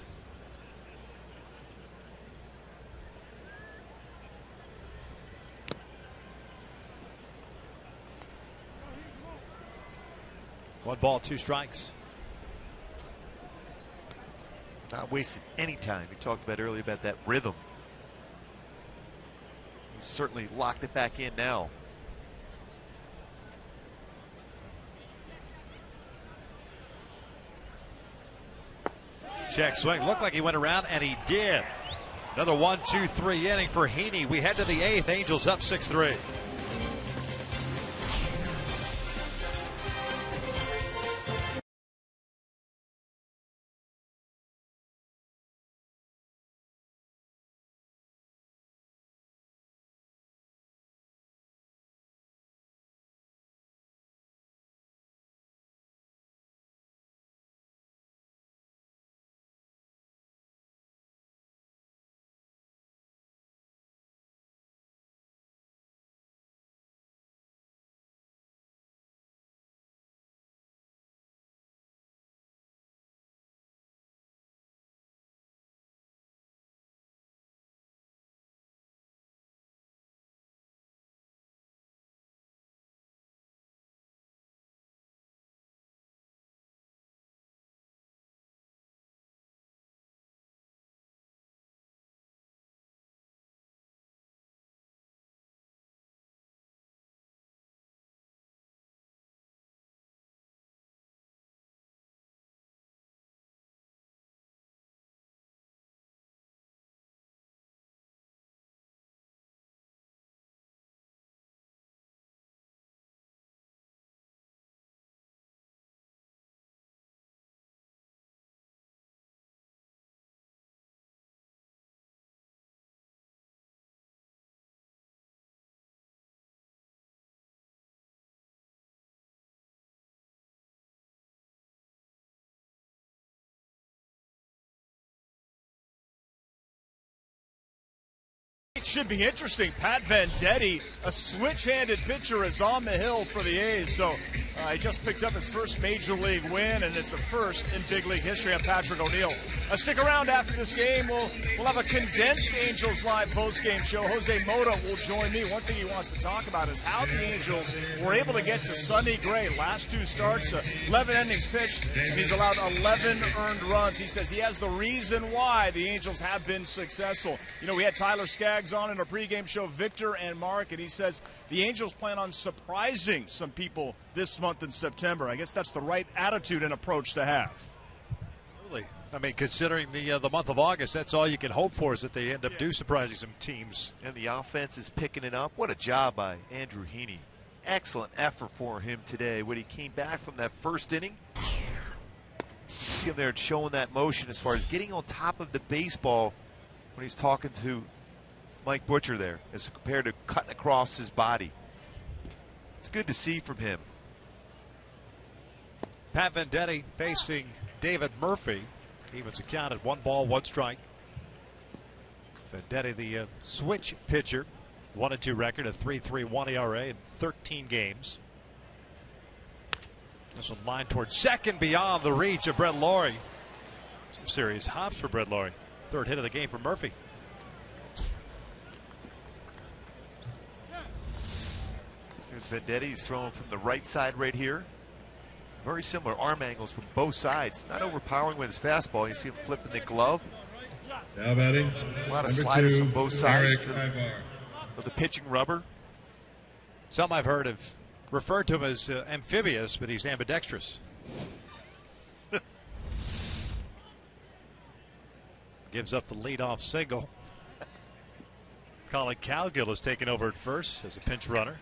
One ball, 2 strikes. Not wasted any time. We talked about earlier about that rhythm. He's certainly locked it back in now. Check swing. Looked like he went around, and he did. Another 1-2-3 inning for Heaney. We head to the 8th. Angels up 6-3. it should be interesting. Pat Venditti, a switch-handed pitcher, is on the hill for the A's. So he just picked up his first major league win, and it's a first in big league history. I'm Patrick O'Neill. Stick around after this game. We'll have a condensed Angels Live post-game show. Jose Mota will join me. One thing he wants to talk about is how the Angels were able to get to Sonny Gray. Last 2 starts, 11 innings pitched, and he's allowed 11 earned runs. He says he has the reason why the Angels have been successful. You know, we had Tyler Skaggs on in our pregame show, Victor and Mark, and he says the Angels plan on surprising some people this month in September. I guess that's the right attitude and approach to have. Absolutely. I mean, considering the month of August, that's all you can hope for, is that they end up surprising some teams. And the offense is picking it up. What a job by Andrew Heaney. Excellent effort for him today. When he came back from that first inning, you see him there showing that motion as far as getting on top of the baseball when he's talking to Mike Butcher there, as compared to cutting across his body. It's good to see from him. Pat Venditti facing David Murphy. Evens the count at 1 ball, 1 strike. Venditti, the switch pitcher, 1-2 record, a 3.31 ERA in 13 games. This one lined towards second, beyond the reach of Brett Laurie. Some serious hops for Brett Laurie. 3rd hit of the game for Murphy. Here's Venditti. He's throwing from the right side right here. Very similar arm angles from both sides. Not overpowering with his fastball. You see him flipping the glove. Now batting, a lot of number sliders 2, from both sides Eric of the pitching rubber. Some I've heard have referred to him as amphibious, but he's ambidextrous. Gives up the leadoff single. Colin Cowgill has taken over at first as a pinch runner.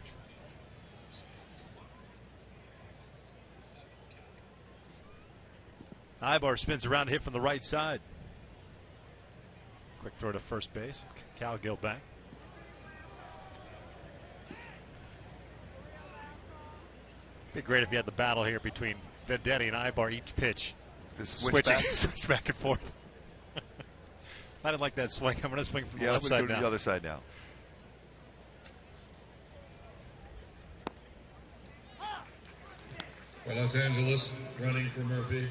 Ibar spins around, hit from the right side. Quick throw to first base. Cowgill back. Be great if you had the battle here between Venditti and Ibar each pitch. Switch back and forth. I didn't like that swing. I'm going to swing from the left I'm side go to now. the other side now. For Los Angeles, running for Murphy,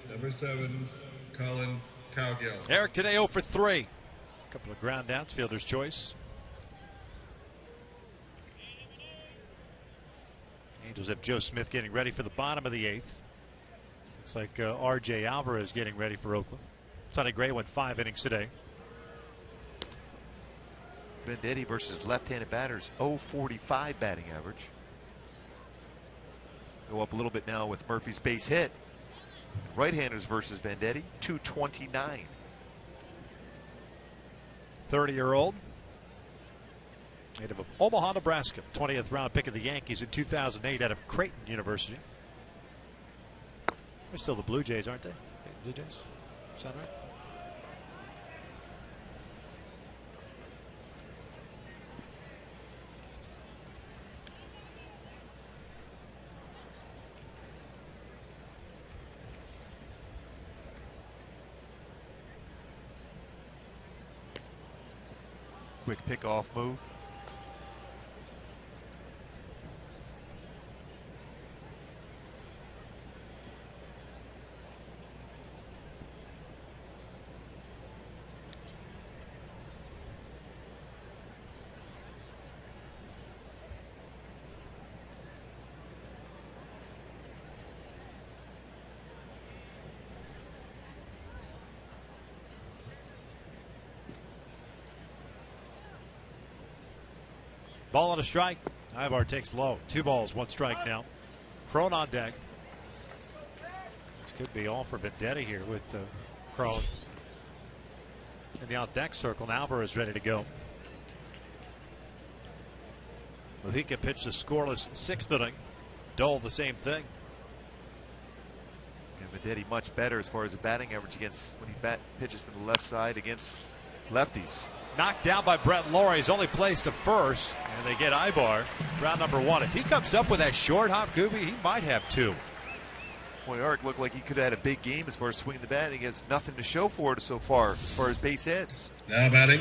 number 7, Colin Cowgill. Eric today 0 for 3. A couple of ground outs, fielder's choice. Angels have Joe Smith getting ready for the bottom of the 8th. Looks like R.J. Alvarez getting ready for Oakland. Sonny Gray went 5 innings today. Venditti versus left-handed batters, 0.45 batting average. Go up a little bit now with Murphy's base hit. Right-handers versus Venditti, 229. 30-year-old. Native of Omaha, Nebraska. 20th round pick of the Yankees in 2008 out of Creighton University. They're still the Blue Jays, aren't they? Blue Jays? Is that right? Quick pickoff move. Ball and a strike. Ibar takes low. 2 balls, 1 strike now. Crone on deck. This could be all for Venditti here with Crone in the out deck circle. And Alvarez ready to go. Mujica pitched a scoreless 6th inning. Dole the same thing. And Venditti much better as far as the batting average against when he pitches from the left side against lefties. Knocked down by Brett Laurie. He's only placed to first, and they get Ibar. Round number 1. If he comes up with that short hop, Gooby, he might have 2. Boy, Eric looked like he could have had a big game as far as swinging the bat, and he has nothing to show for it so far as far as base hits. Now batting.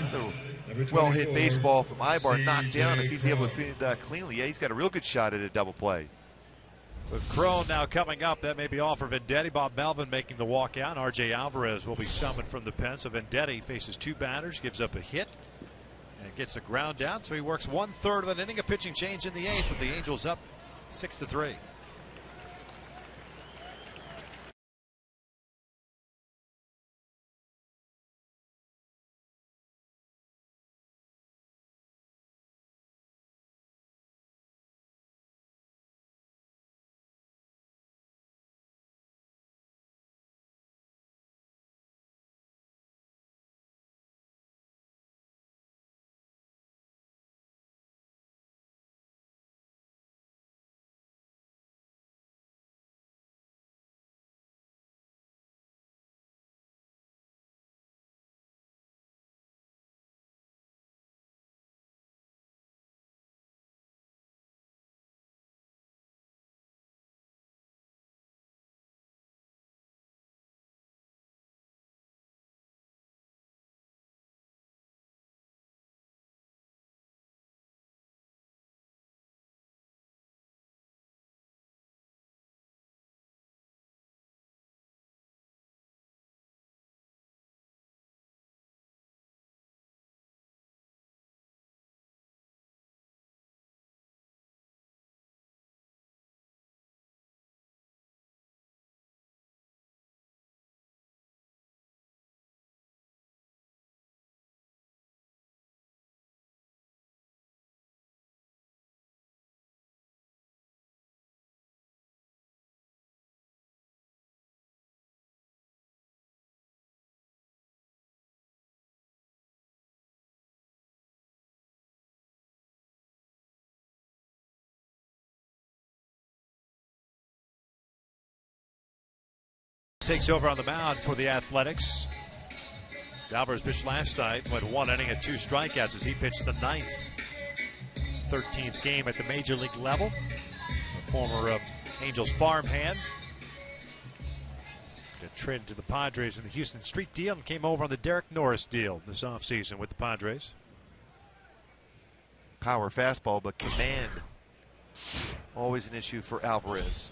Well-hit baseball from Ibar, knocked down. If he's able to feed it cleanly, yeah, he's got a real good shot at a double play. With Crone now coming up, that may be all for Venditti. Bob Melvin making the walk out. R.J. Alvarez will be summoned from the pen. So Venditti faces 2 batters, gives up a hit, and gets a ground down. So he works 1/3 of an inning, a pitching change in the 8th, with the Angels up 6-3. Takes over on the mound for the Athletics. Alvarez pitched last night, went 1 inning and 2 strikeouts as he pitched the 9th, 13th game at the major league level. A former Angels farmhand. Got traded to the Padres in the Houston Street deal and came over on the Derek Norris deal this offseason with the Padres. Power fastball, but command always an issue for Alvarez.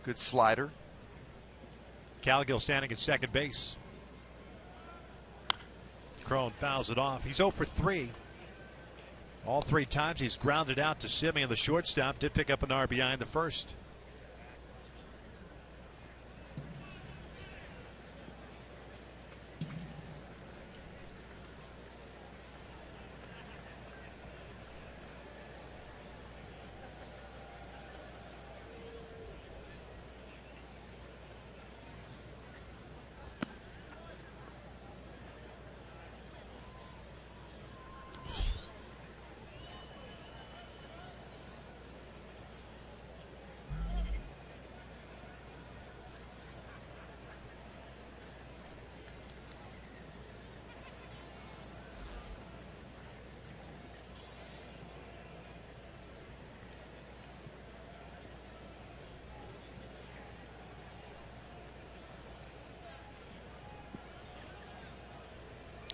Good slider. Caligill standing at second base. Crone fouls it off. He's 0 for 3. All 3 times he's grounded out to Simeon, the shortstop. Did pick up an RBI in the first.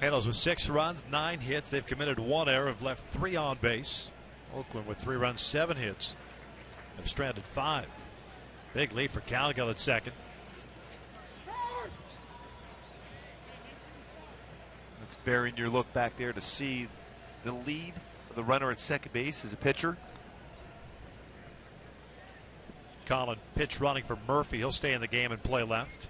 Halos with 6 runs, 9 hits. They've committed 1 error, have left 3 on base. Oakland with 3 runs, 7 hits. Have stranded 5. Big lead for Caligill at second. It's bearing your look back there to see the lead of the runner at second base as a pitcher. Colin pitch running for Murphy. He'll stay in the game and play left.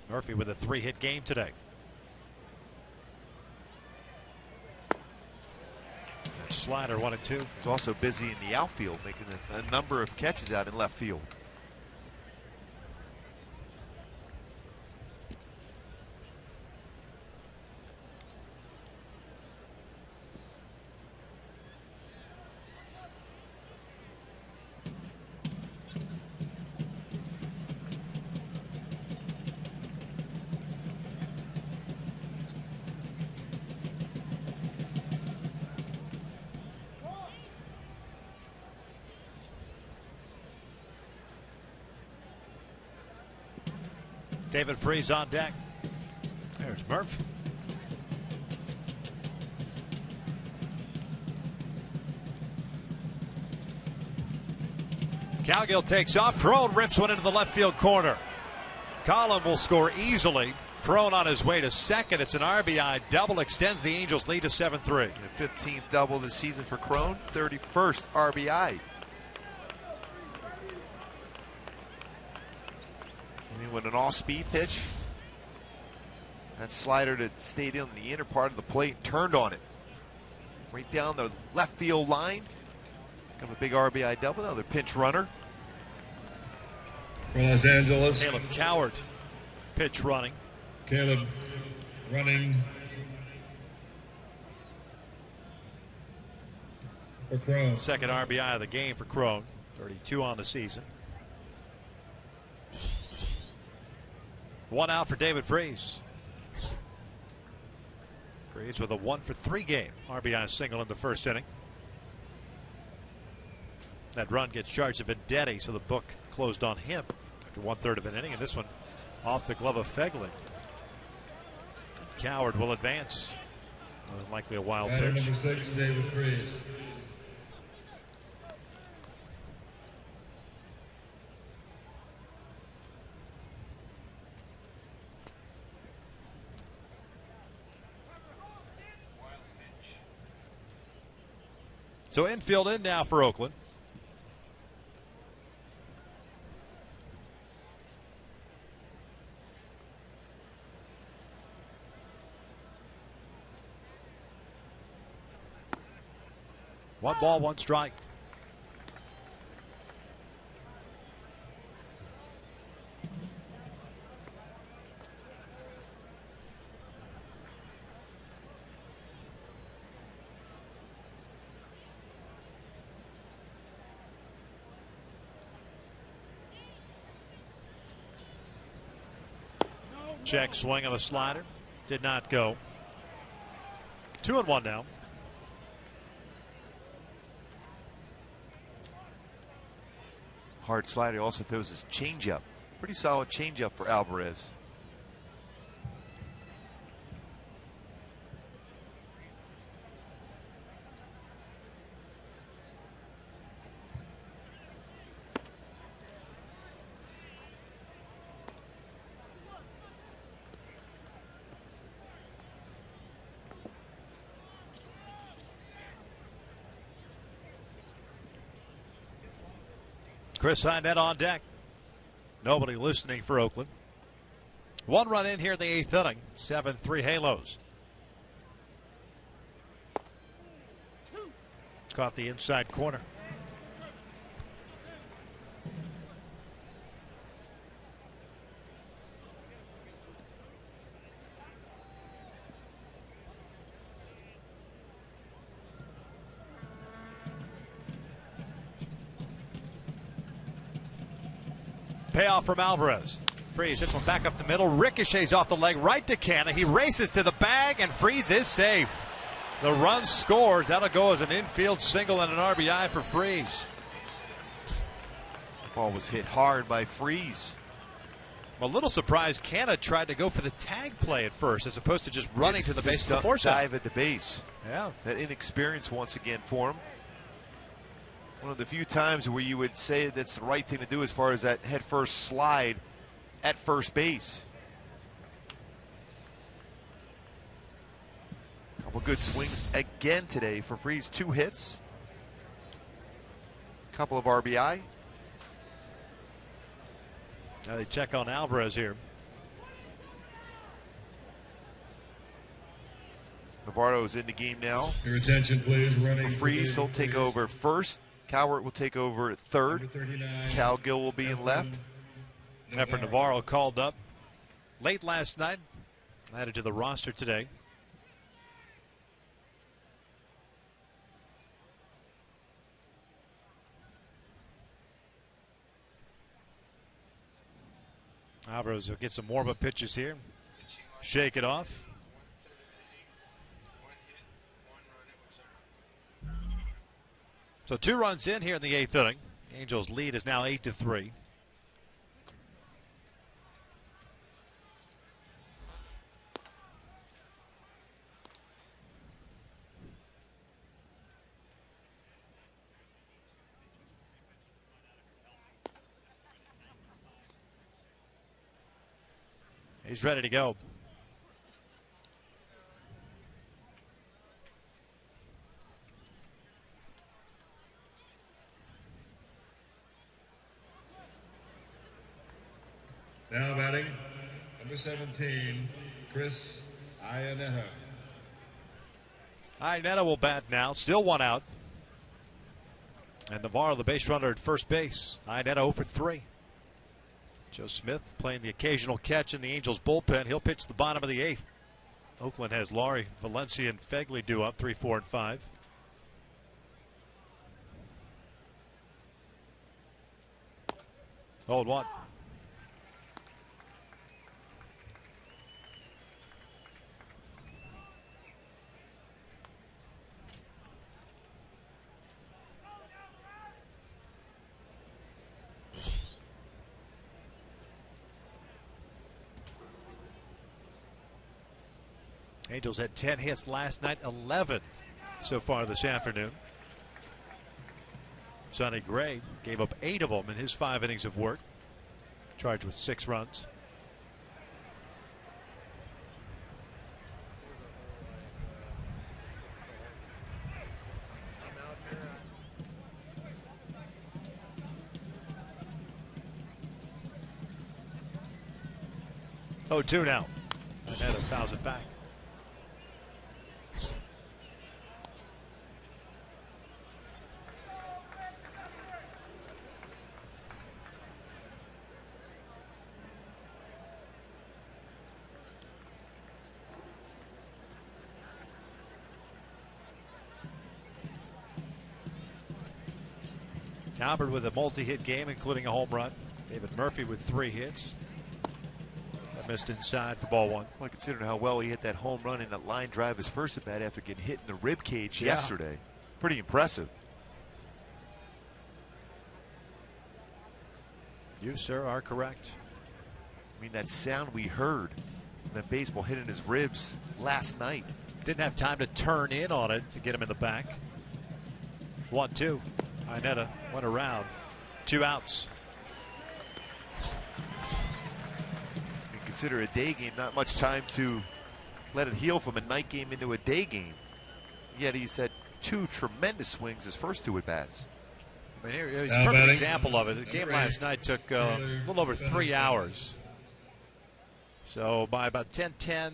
Murphy with a 3-hit game today. Slider 1 and 2. He's also busy in the outfield, making a number of catches out in left field. David Freese on deck. There's Murph. Cowgill takes off. Crone rips one into the left field corner. Collin will score easily. Crone on his way to second. It's an RBI double, extends the Angels' lead to 7-3. 15th double this season for Crone, 31st RBI. With an off-speed pitch, that slider that stayed in the inner part of the plate turned on it. Right down the left field line. Got a big RBI double, another pinch runner. For Los Angeles, Caleb Coward pitch running. Caleb running for Crone. Second RBI of the game for Crone. 32 on the season. One out for David Freese. Freese with a 1-for-3 game. RBI single in the first inning. That run gets charged to Vendetti, so the book closed on him after 1/3 of an inning, and this one off the glove of Fegley. Coward will advance. Likely a wild Batter pitch. number 6, David Freese. So infield in now for Oakland. One ball, one strike. Check swing on a slider. Did not go. 2-1 now. Hard slider, also throws his changeup. Pretty solid changeup for Alvarez. Chris Hynett on deck. Nobody listening for Oakland. One run in here in the 8th inning. 7-3 Halos. Caught the inside corner. Payoff from Alvarez. Freese hits one back up the middle. Ricochets off the leg right to Canna. He races to the bag, and Freese is safe. The run scores. That'll go as an infield single and an RBI for Freese. The ball was hit hard by Freese. I'm a little surprised Canna tried to go for the tag play at first as opposed to just running to the base of the force dive at the base. Yeah. That inexperience once again for him. One of the few times where you would say that's the right thing to do as far as that headfirst slide at first base. Couple good swings again today for Freese. 2 hits. Couple of RBI. Now they check on Alvarez here. Navarro's in the game now. Your attention, please. Running For Freese, he'll take over first. Cowart will take over at third. Cowgill will be in left. Efren Navarro called up late last night. Added to the roster today. Alvarez will get some warm-up pitches here. Shake it off. So 2 runs in here in the 8th inning. Angels lead is now 8-3. He's ready to go. Now batting, number 17, Chris Iannetta. Iannetta will bat now. Still one out. And Navarro, the base runner at first base. Iannetta 0 for 3. Joe Smith playing the occasional catch in the Angels bullpen. He'll pitch the bottom of the 8th. Oakland has Laurie, Valencia, and Fegley due up 3, 4, and 5. Hold one. Angels had 10 hits last night, 11 so far this afternoon. Sonny Gray gave up 8 of them in his 5 innings of work. Charged with 6 runs. Oh, 2 now. Another fouls it back. Albert with a multi-hit game, including a home run. David Murphy with 3 hits. That missed inside for ball 1. Well, considering how well he hit that home run in that line drive his first at bat after getting hit in the rib cage yesterday. Pretty impressive. You, sir, are correct. I mean, that sound we heard, that baseball hitting his ribs last night. Didn't have time to turn in on it to get him in the back. 1-2. Iannetta went around. 2 outs. You consider a day game, not much time to let it heal from a night game into a day game. Yet he's had 2 tremendous swings his first 2 at bats. I mean, here's a perfect example of it. The game last night took a little over 3 hours. So by about 10:10,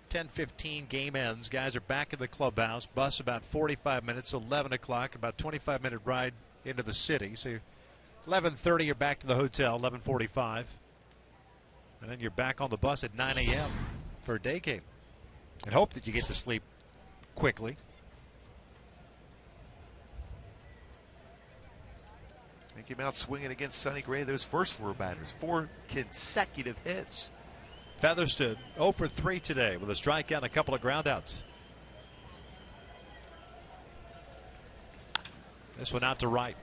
10:15 game ends, guys are back in the clubhouse. Bus about 45 minutes, 11 o'clock, about 25-minute ride into the city. So 11:30, you're back to the hotel, 11:45. And then you're back on the bus at 9 a.m. for a day game. And hope that you get to sleep quickly. They came out swinging against Sonny Gray, those first 4 batters. 4 consecutive hits. Featherston 0 for 3 today with a strikeout and a couple of groundouts. This one out to right.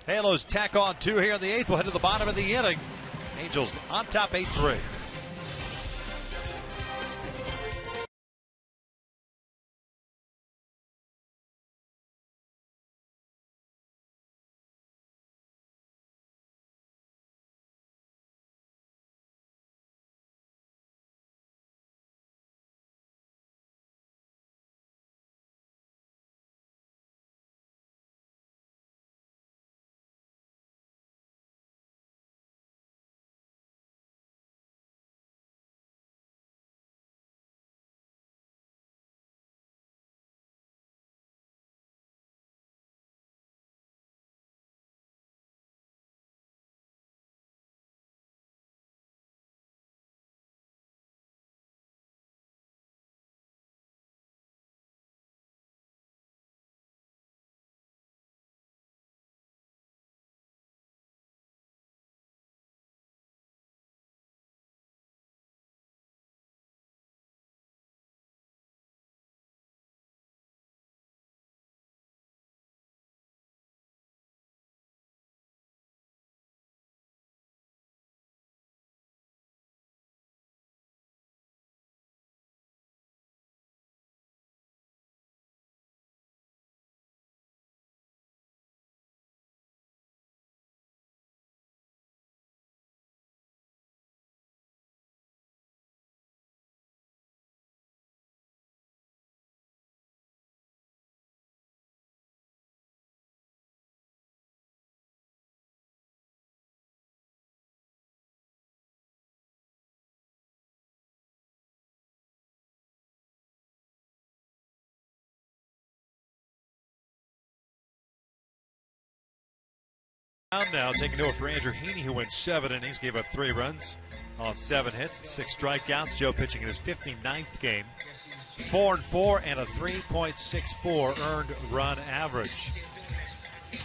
Halos tack on 2 here in the 8th. We'll head to the bottom of the inning. Angels on top 8-3. Now taking over for Andrew Heaney, who went 7 innings, gave up 3 runs on 7 hits, 6 strikeouts. Joe pitching in his 59th game. 4-4 and a 3.64 earned run average.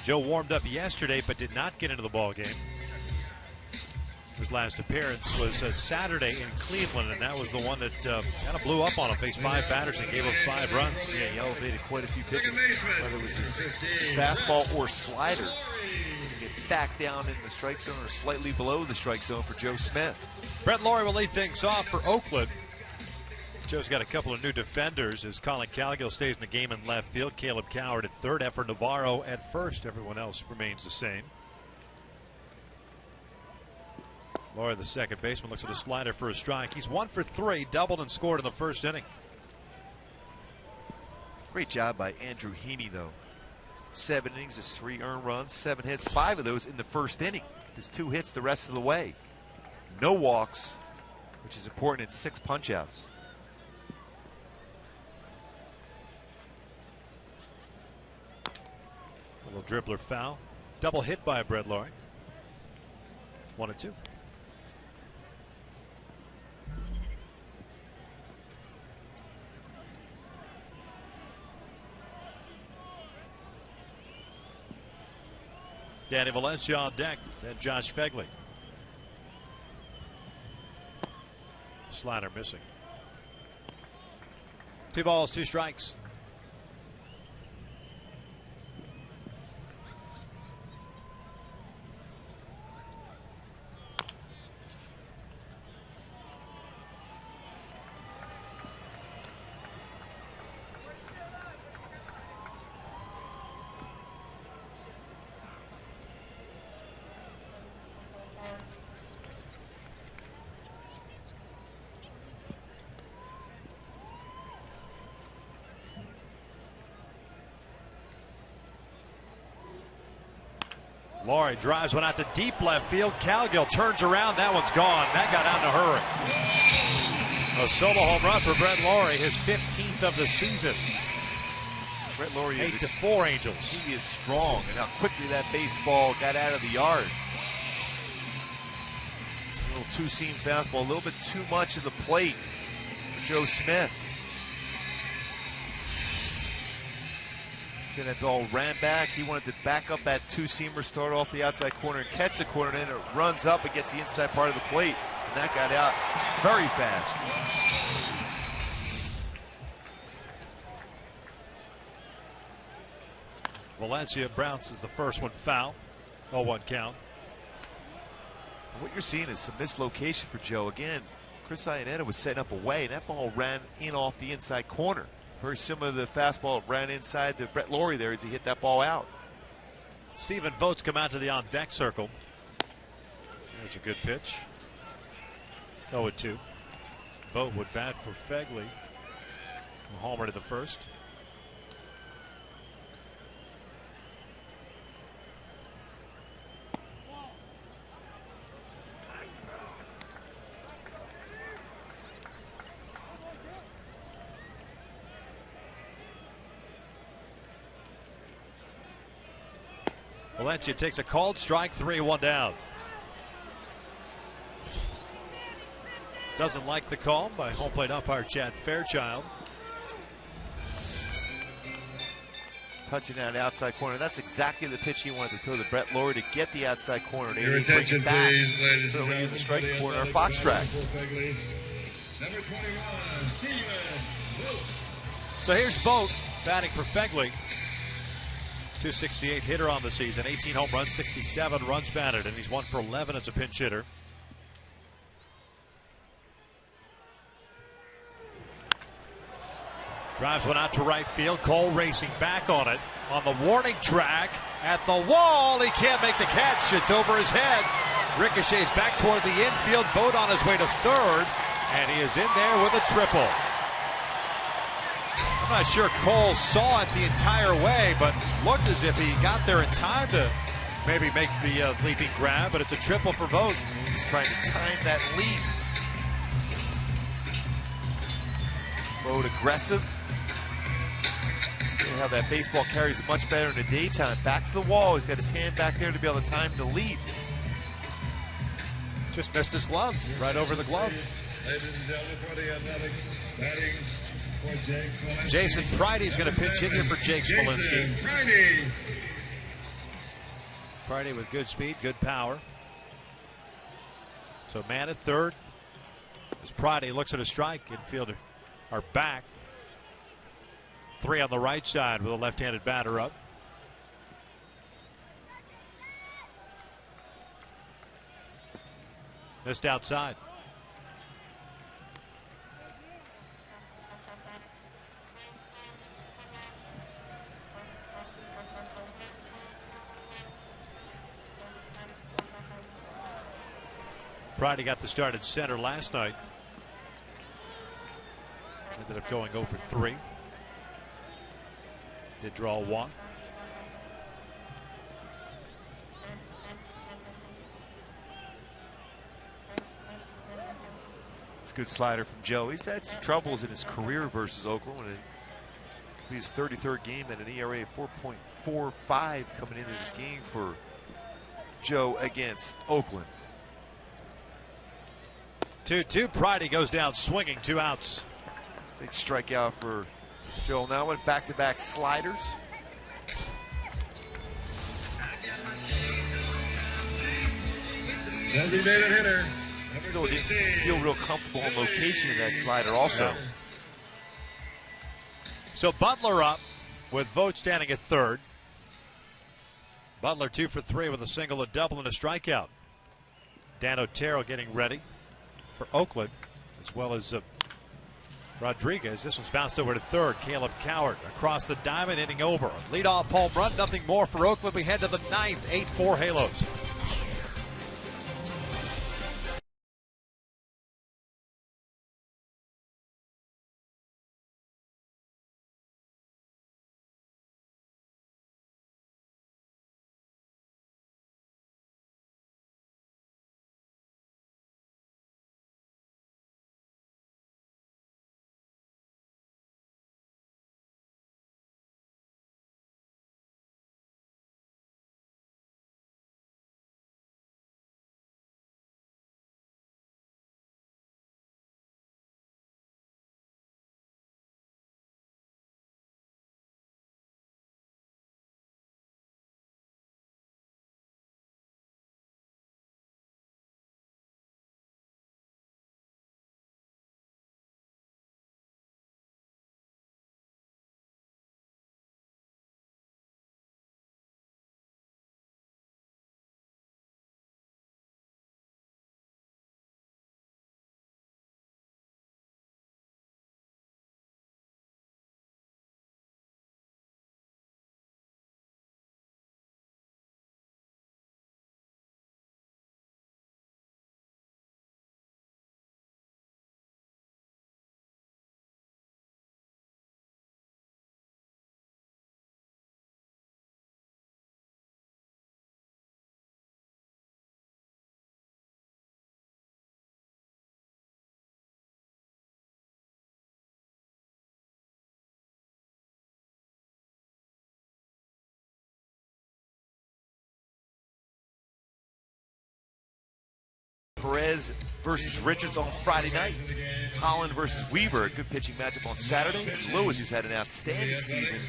Joe warmed up yesterday but did not get into the ball game. His last appearance was Saturday in Cleveland, and that was the one that kind of blew up on him. Faced 5 batters and gave up 5 runs. Yeah, he elevated quite a few pitches, whether it was his fastball or slider. Get back down in the strike zone or slightly below the strike zone for Joe Smith. Brett Lawrie will lead things off for Oakland. Joe's got a couple of new defenders as Colin Cowgill stays in the game in left field. Caleb Coward at third, Effer Navarro at first. Everyone else remains the same. Lawrie, the second baseman, looks at a slider for a strike. He's 1 for 3, doubled and scored in the first inning. Great job by Andrew Heaney, though. 7 innings, his 3 earned runs, 7 hits, 5 of those in the first inning. His 2 hits the rest of the way. No walks, which is important in 6 punch-outs. A little dribbler foul. Double hit by Brett Lawrie. 1-2. Danny Valencia on deck, then Josh Fegley. Slider missing. 2 balls, 2 strikes. Lawrie drives one out to deep left field. Cowgill turns around. That one's gone. That got out in a hurry. A solo home run for Brett Lawrie, his 15th of the season. Brett Lawrie 8-4 Angels. He is strong, and how quickly that baseball got out of the yard. A little two-seam fastball, a little bit too much of the plate for Joe Smith. That ball ran back. He wanted to back up that two-seamer, start off the outside corner and catch the corner, and then it runs up and gets the inside part of the plate. And that got out very fast. Valencia bounces the first one foul. 0-1 count. What you're seeing is some mislocation for Joe. Again, Chris Iannetta was setting up away, and that ball ran in off the inside corner. Very similar to the fastball that ran inside to Brett Lawrie there as he hit that ball out. Stephen Vogt's come out to the on-deck circle. There's a good pitch. 0-2. Vogt would bat for Fegley. A homer to the first. Valencia takes a called strike, 3-1 down. Doesn't like the call by home plate umpire Chad Fairchild. Touching that outside corner. That's exactly the pitch he wanted to throw to Brett Lawrie to get the outside corner. Your attention, please, ladies and certainly is a strike gentlemen. corner, fox track. Number 21, Stephen Vogt. So here's Vogt batting for Fegley. 268 hitter on the season, 18 home runs, 67 runs batted, and he's 1 for 11 as a pinch hitter. Drives one out to right field. Cole racing back on it. On the warning track at the wall. He can't make the catch. It's over his head. Ricochets back toward the infield. Vogt on his way to third, and he is in there with a triple. I'm not sure Cole saw it the entire way, but looked as if he got there in time to maybe make the leaping grab, but it's a triple for Vogt. He's trying to time that leap. Vogt aggressive. how that baseball carries it much better in the daytime. Back to the wall. He's got his hand back there to be able to time the lead. Just missed his glove, right over the glove. Ladies and gentlemen, for the Athletics, batting for Jake Smolinski. Jason Pridey's going to pinch hit here for Jake Smolinski. Pridey with good speed, good power. So man at third. As Pridey looks at a strike, infielder are back. 3 on the right side with a left-handed batter up. Missed outside. Pridey got the start at center last night. Ended up going 0 for 3. Did draw 1. It's a good slider from Joe. He's had some troubles in his career versus Oakland. When it his 33rd game at an ERA of 4.45 coming into this game for Joe against Oakland. 2-2. Pridey goes down swinging. 2 outs. Big strikeout for Phil. Now went back-to-back sliders. Designated hitter. Still didn't feel real comfortable in location in that slider also. So Butler up with Vogt standing at third. Butler 2 for 3 with a single, a double, and a strikeout. Dan Otero getting ready for Oakland, as well as Rodriguez. This one's bounced over to third. Caleb Coward across the diamond, inning over. Leadoff home run, nothing more for Oakland. We head to the 9th, 8-4 Halos. Perez versus Richards on Friday night. Holland versus Weaver, a good pitching matchup on Saturday. And Lewis, who's had an outstanding season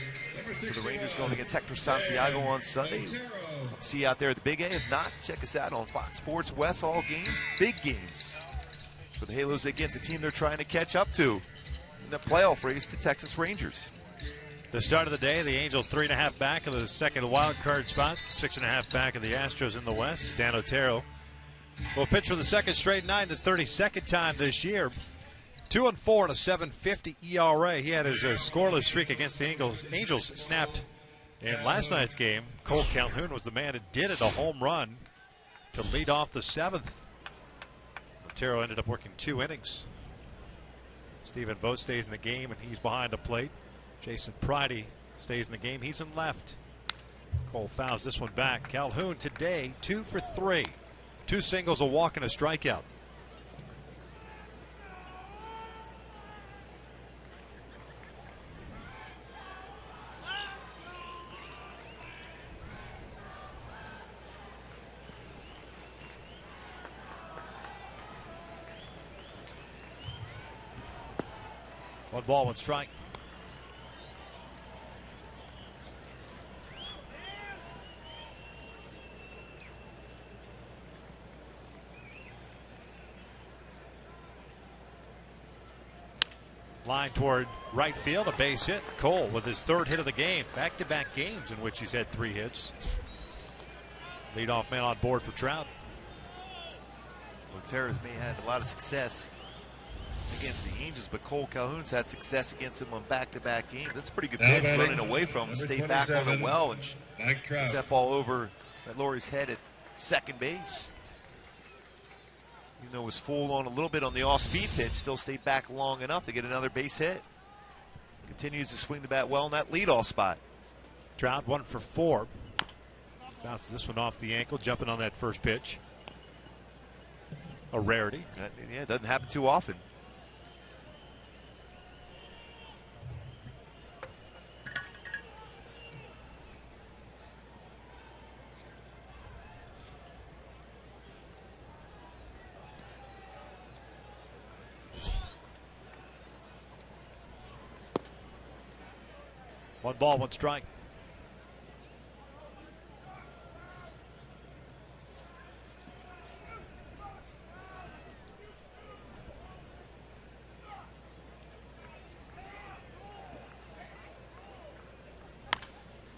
for the Rangers, going against Hector Santiago on Sunday. See you out there at the Big A. If not, check us out on Fox Sports West. All games, big games for the Halos against the team they're trying to catch up to in the playoff race, the Texas Rangers. The start of the day, the Angels 3.5 back of the second wild card spot, 6.5 back of the Astros in the West. Dan Otero will pitch for the second straight night. His 32nd time this year. 2-4 and a 7.50 ERA. He had his scoreless streak against the Angels snapped in last night's game. Cole Calhoun was the man who did it, a home run to lead off the 7th. Otero ended up working 2 innings. Stephen Vogt stays in the game, and he's behind the plate. Jason Pridey stays in the game. He's in left. Cole fouls this one back. Calhoun today 2 for 3. 2 singles, a walk, and a strikeout. 1 ball, 1 strike. Line toward right field, a base hit. Cole with his 3rd hit of the game. Back-to-back games in which he's had 3 hits. Leadoff man on board for Trout. Gutierrez may have had a lot of success against the Angels, but Cole Calhoun's had success against him on back-to-back games. That's a pretty good pitch running away from him. Stayed back on the well and gets that ball over that Laurie's head at second base. Even though it was fooled on a little bit on the off-speed pitch, still stayed back long enough to get another base hit. Continues to swing the bat well in that leadoff spot. Trout 1 for 4. Bounces this one off the ankle, jumping on that first pitch. A rarity. Yeah, it doesn't happen too often. One ball, 1 strike.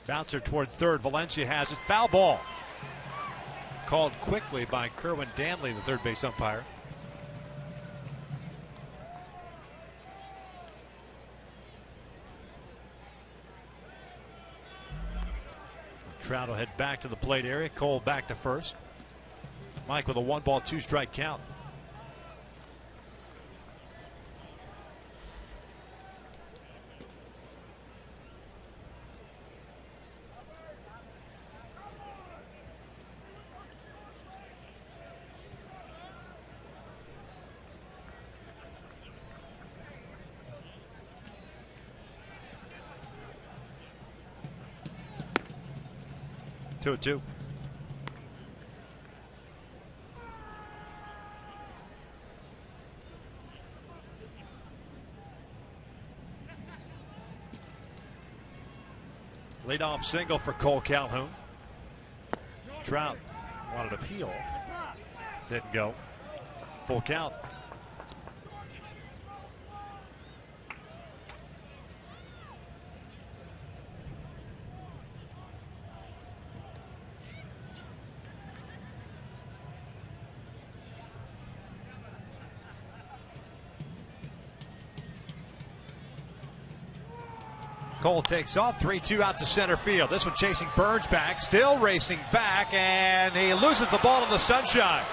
Bouncer toward third. Valencia has it. Foul ball. Called quickly by Kerwin Danley, the third base umpire. Trout will head back to the plate area. Cole back to first. Mike with a 1 ball, 2 strike count. Two and 2. Leadoff single for Cole Calhoun. Trout wanted a peel. Didn't go. Full count. Cole takes off, 3-2 out to center field. This one chasing Burns back, still racing back, and he loses the ball in the sunshine.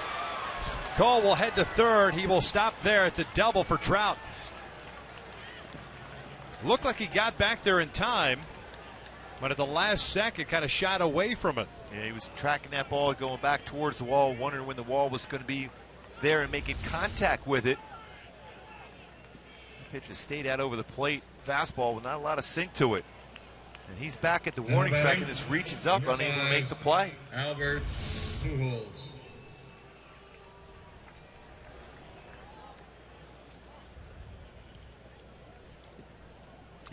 Cole will head to third. He will stop there. It's a double for Trout. Looked like he got back there in time, but at the last second kind of shot away from it. Yeah, he was tracking that ball, going back towards the wall, wondering when the wall was going to be there and making contact with it. The pitch has stayed out over the plate. Fastball with not a lot of sink to it. And he's back at the warning track and just reaches up, unable to make the play. Albert Pujols.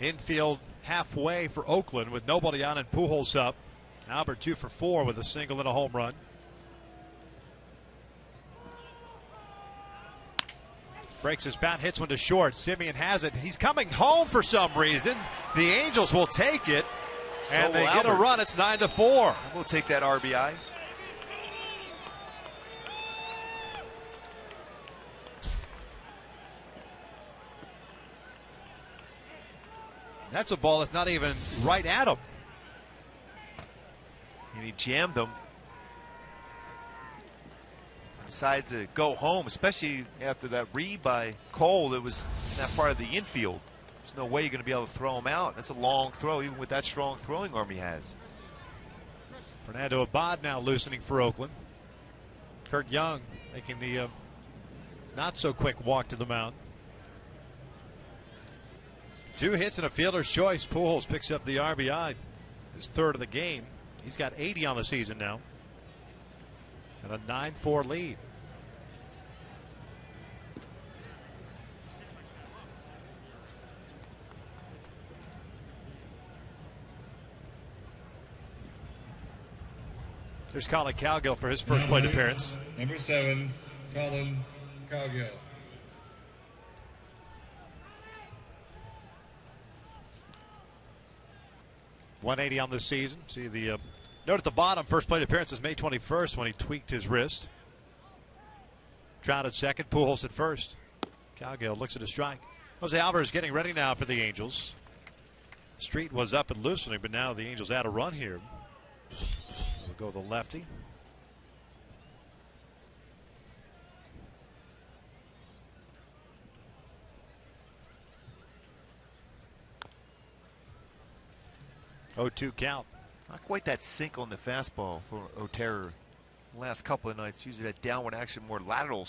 Infield halfway for Oakland with nobody on and Pujols up. Albert 2 for 4 with a single and a home run. Breaks his bat, hits one to short. Simeon has it. He's coming home for some reason. The Angels will take it, and they get a run. It's 9-4. We'll take that RBI. That's a ball that's not even right at him. And he jammed him. Decided to go home, especially after that read by Cole that was in that part of the infield. There's no way you're going to be able to throw him out. That's a long throw, even with that strong throwing arm he has. Fernando Abad now loosening for Oakland. Kurt Young making the not so quick walk to the mound. 2 hits and a fielder's choice. Pujols picks up the RBI, his third of the game. He's got 80 on the season now. And a 9-4 lead. There's Colin Cowgill for his first plate appearance. Number 7, Colin Cowgill. .180 on this season. See the note at the bottom. First plate appearance is May 21st when he tweaked his wrist. Trout at second. Pujols at first. Cowgill looks at a strike. Jose Alvarez getting ready now for the Angels. Street was up and loosening, but now the Angels add a run here. We'll go the lefty. Oh, 2 count. Not quite that sink on the fastball for Otero. Last couple of nights, usually that downward action, more lateral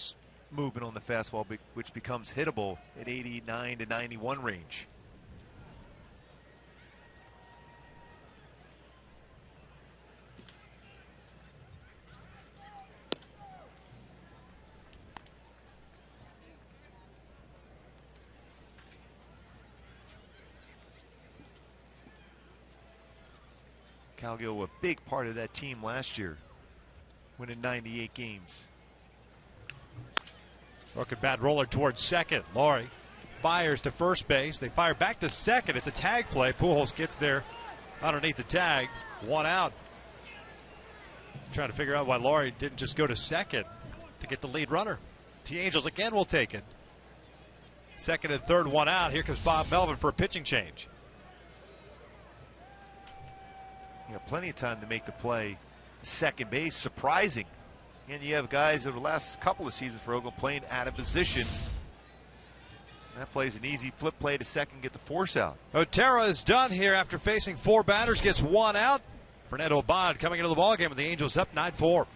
movement on the fastball, which becomes hittable at 89 to 91 range. Cowgill, a big part of that team last year, winning 98 games. Broken bat roller towards second. Laurie fires to first base. They fire back to second. It's a tag play. Pujols gets there underneath the tag. 1 out. Trying to figure out why Laurie didn't just go to second to get the lead runner. The Angels again will take it. Second and third, 1 out. Here comes Bob Melvin for a pitching change. Plenty of time to make the play. Second base, surprising. And you have guys over the last couple of seasons for Oakland playing out of position. That play's an easy flip play to second, get the force out. Otero is done here after facing 4 batters, gets 1 out. Fernando Abad coming into the ballgame with the Angels up 9-4.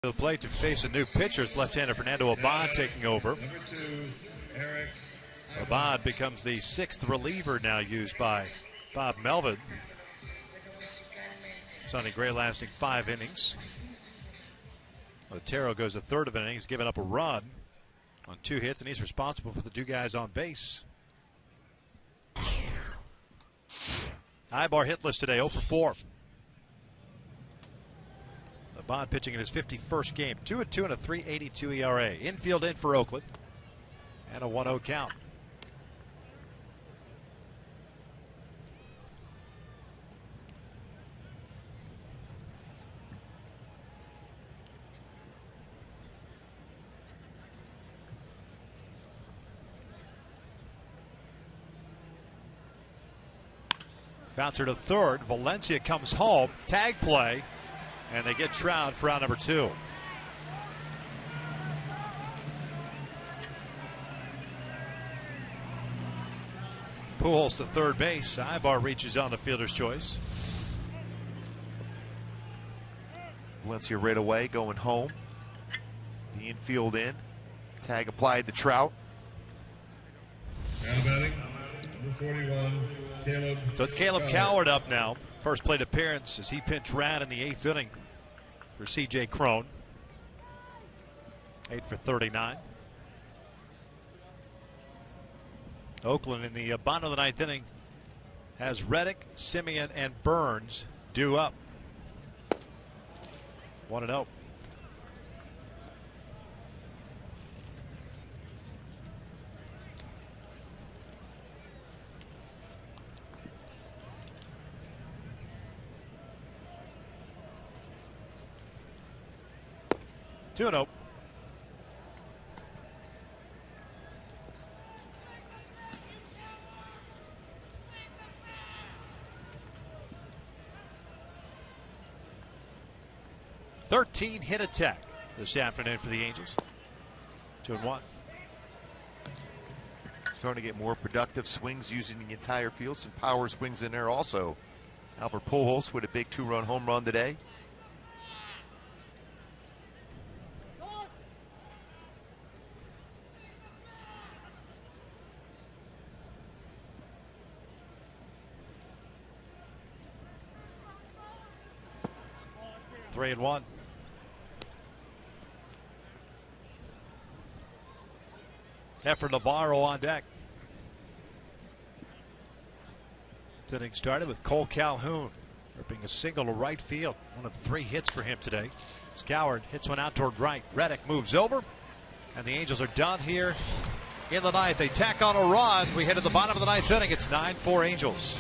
The plate to face a new pitcher. It's left-hander Fernando Abad taking over. Number 2, Eric. Abad becomes the 6th reliever now used by Bob Melvin. Sonny Gray lasting 5 innings. Otero goes a third of an inning. He's given up a run on 2 hits, and he's responsible for the 2 guys on base. Ibar hitless today, 0 for 4. Abad pitching in his 51st game, 2-2 and a 3.82 ERA. Infield in for Oakland, and a 1-0 count. Bouncer to third. Valencia comes home. Tag play. And they get Trout for out number 2. Pujols to third base. Ibar reaches on the fielder's choice. Valencia right away, going home. The infield in. Tag applied to Trout. Now batting, number 41, Caleb. So it's Caleb Coward up now. First plate appearance as he pinch ran in the 8th inning for C.J. Cron. 8 for 39. Oakland in the bottom of the 9th inning has Reddick, Simeon, and Burns due up. 1-0. Two and 0. Hit attack this afternoon for the Angels. 2-1. Starting to get more productive swings using the entire field. Some power swings in there also. Albert Pujols with a big 2-run home run today. Three and 1. Efren Navarro on deck. This inning started with Cole Calhoun ripping a single to right field. One of 3 hits for him today. Coward hits one out toward right. Reddick moves over, and the Angels are done here in the 9th. They tack on a run. We head to the bottom of the 9th inning. It's 9-4 Angels.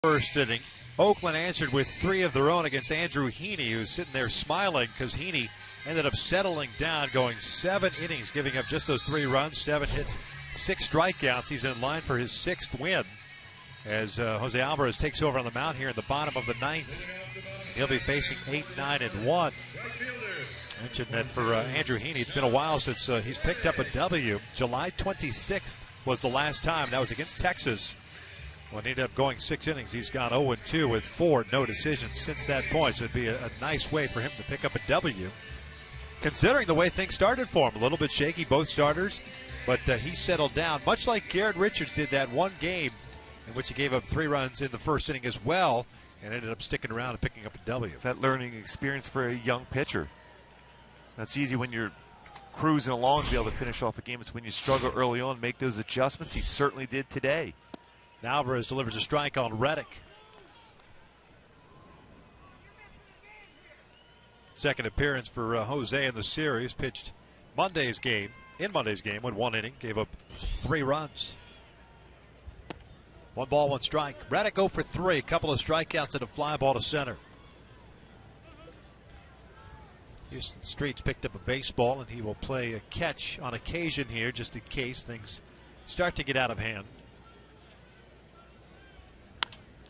First inning, Oakland answered with 3 of their own against Andrew Heaney, who's sitting there smiling because Heaney ended up settling down, going 7 innings, giving up just those 3 runs, 7 hits, 6 strikeouts. He's in line for his 6th win as Jose Alvarez takes over on the mound here in the bottom of the 9th. He'll be facing 8, 9, and 1. I mentioned that for Andrew Heaney, it's been a while since he's picked up a W. July 26th was the last time. That was against Texas. When he ended up going 6 innings, he's gone 0-2 with 4 no decisions since that point. So it'd be a nice way for him to pick up a W, considering the way things started for him. A little bit shaky, both starters, but he settled down, much like Garrett Richards did that one game in which he gave up 3 runs in the first inning as well, and ended up sticking around and picking up a W. It's that learning experience for a young pitcher. That's easy when you're cruising along to be able to finish off a game. It's when you struggle early on, make those adjustments. He certainly did today. Alvarez delivers a strike on Reddick. Second appearance for Jose in the series. Pitched Monday's game, went 1 inning, gave up 3 runs. 1 ball, 1 strike. Reddick 0 for 3. A couple of strikeouts and a fly ball to center. Houston Streets picked up a baseball, and he will play a catch on occasion here just in case things start to get out of hand.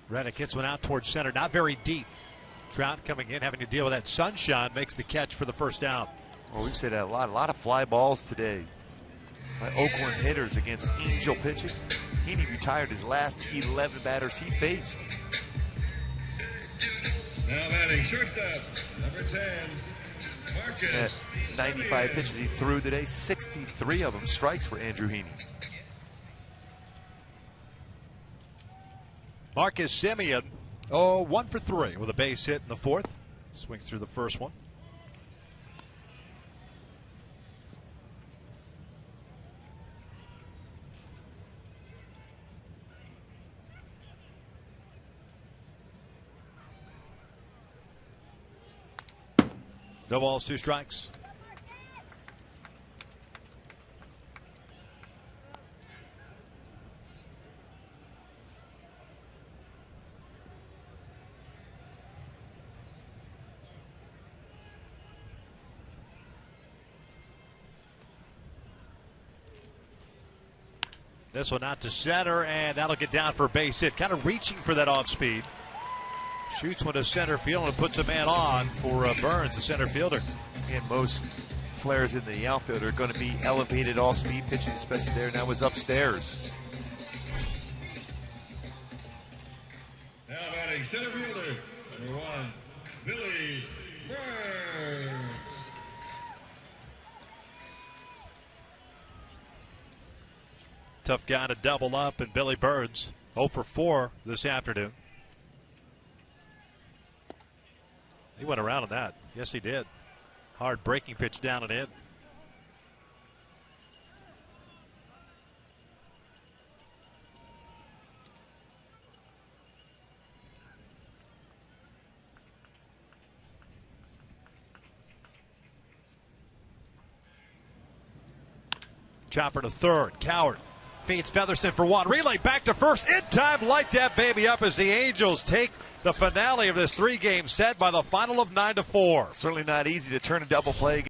Reddick hits one out towards center, not very deep. Trout coming in, having to deal with that sunshine, makes the catch for the first down. Well, we've said that a lot of fly balls today by Oakland hitters against Angel pitching. Heaney retired his last 11 batters he faced. Now batting shortstop, number 10, Marcus. At 95 pitches he threw today, 63 of them strikes for Andrew Heaney. Marcus Semien, 1 for 3 with a base hit in the 4th. Swings through the first one. No balls, 2 strikes. This one out to center, and that'll get down for a base hit. Kind of reaching for that off speed. Shoots one to center field and puts a man on for Burns, the center fielder. And most flares in the outfield are going to be elevated all-speed pitches, especially there. Now is upstairs. Now batting center fielder, number 1, Billy Burns. Tough guy to double up, and Billy Burns 0 for 4 this afternoon. He went around on that. Yes, he did. Hard breaking pitch down and in. Chopper to third. Coward feeds Featherston for 1. Relay back to first. In time, light that baby up as the Angels take the finale of this 3-game set by the final of 9-4. Certainly not easy to turn a double play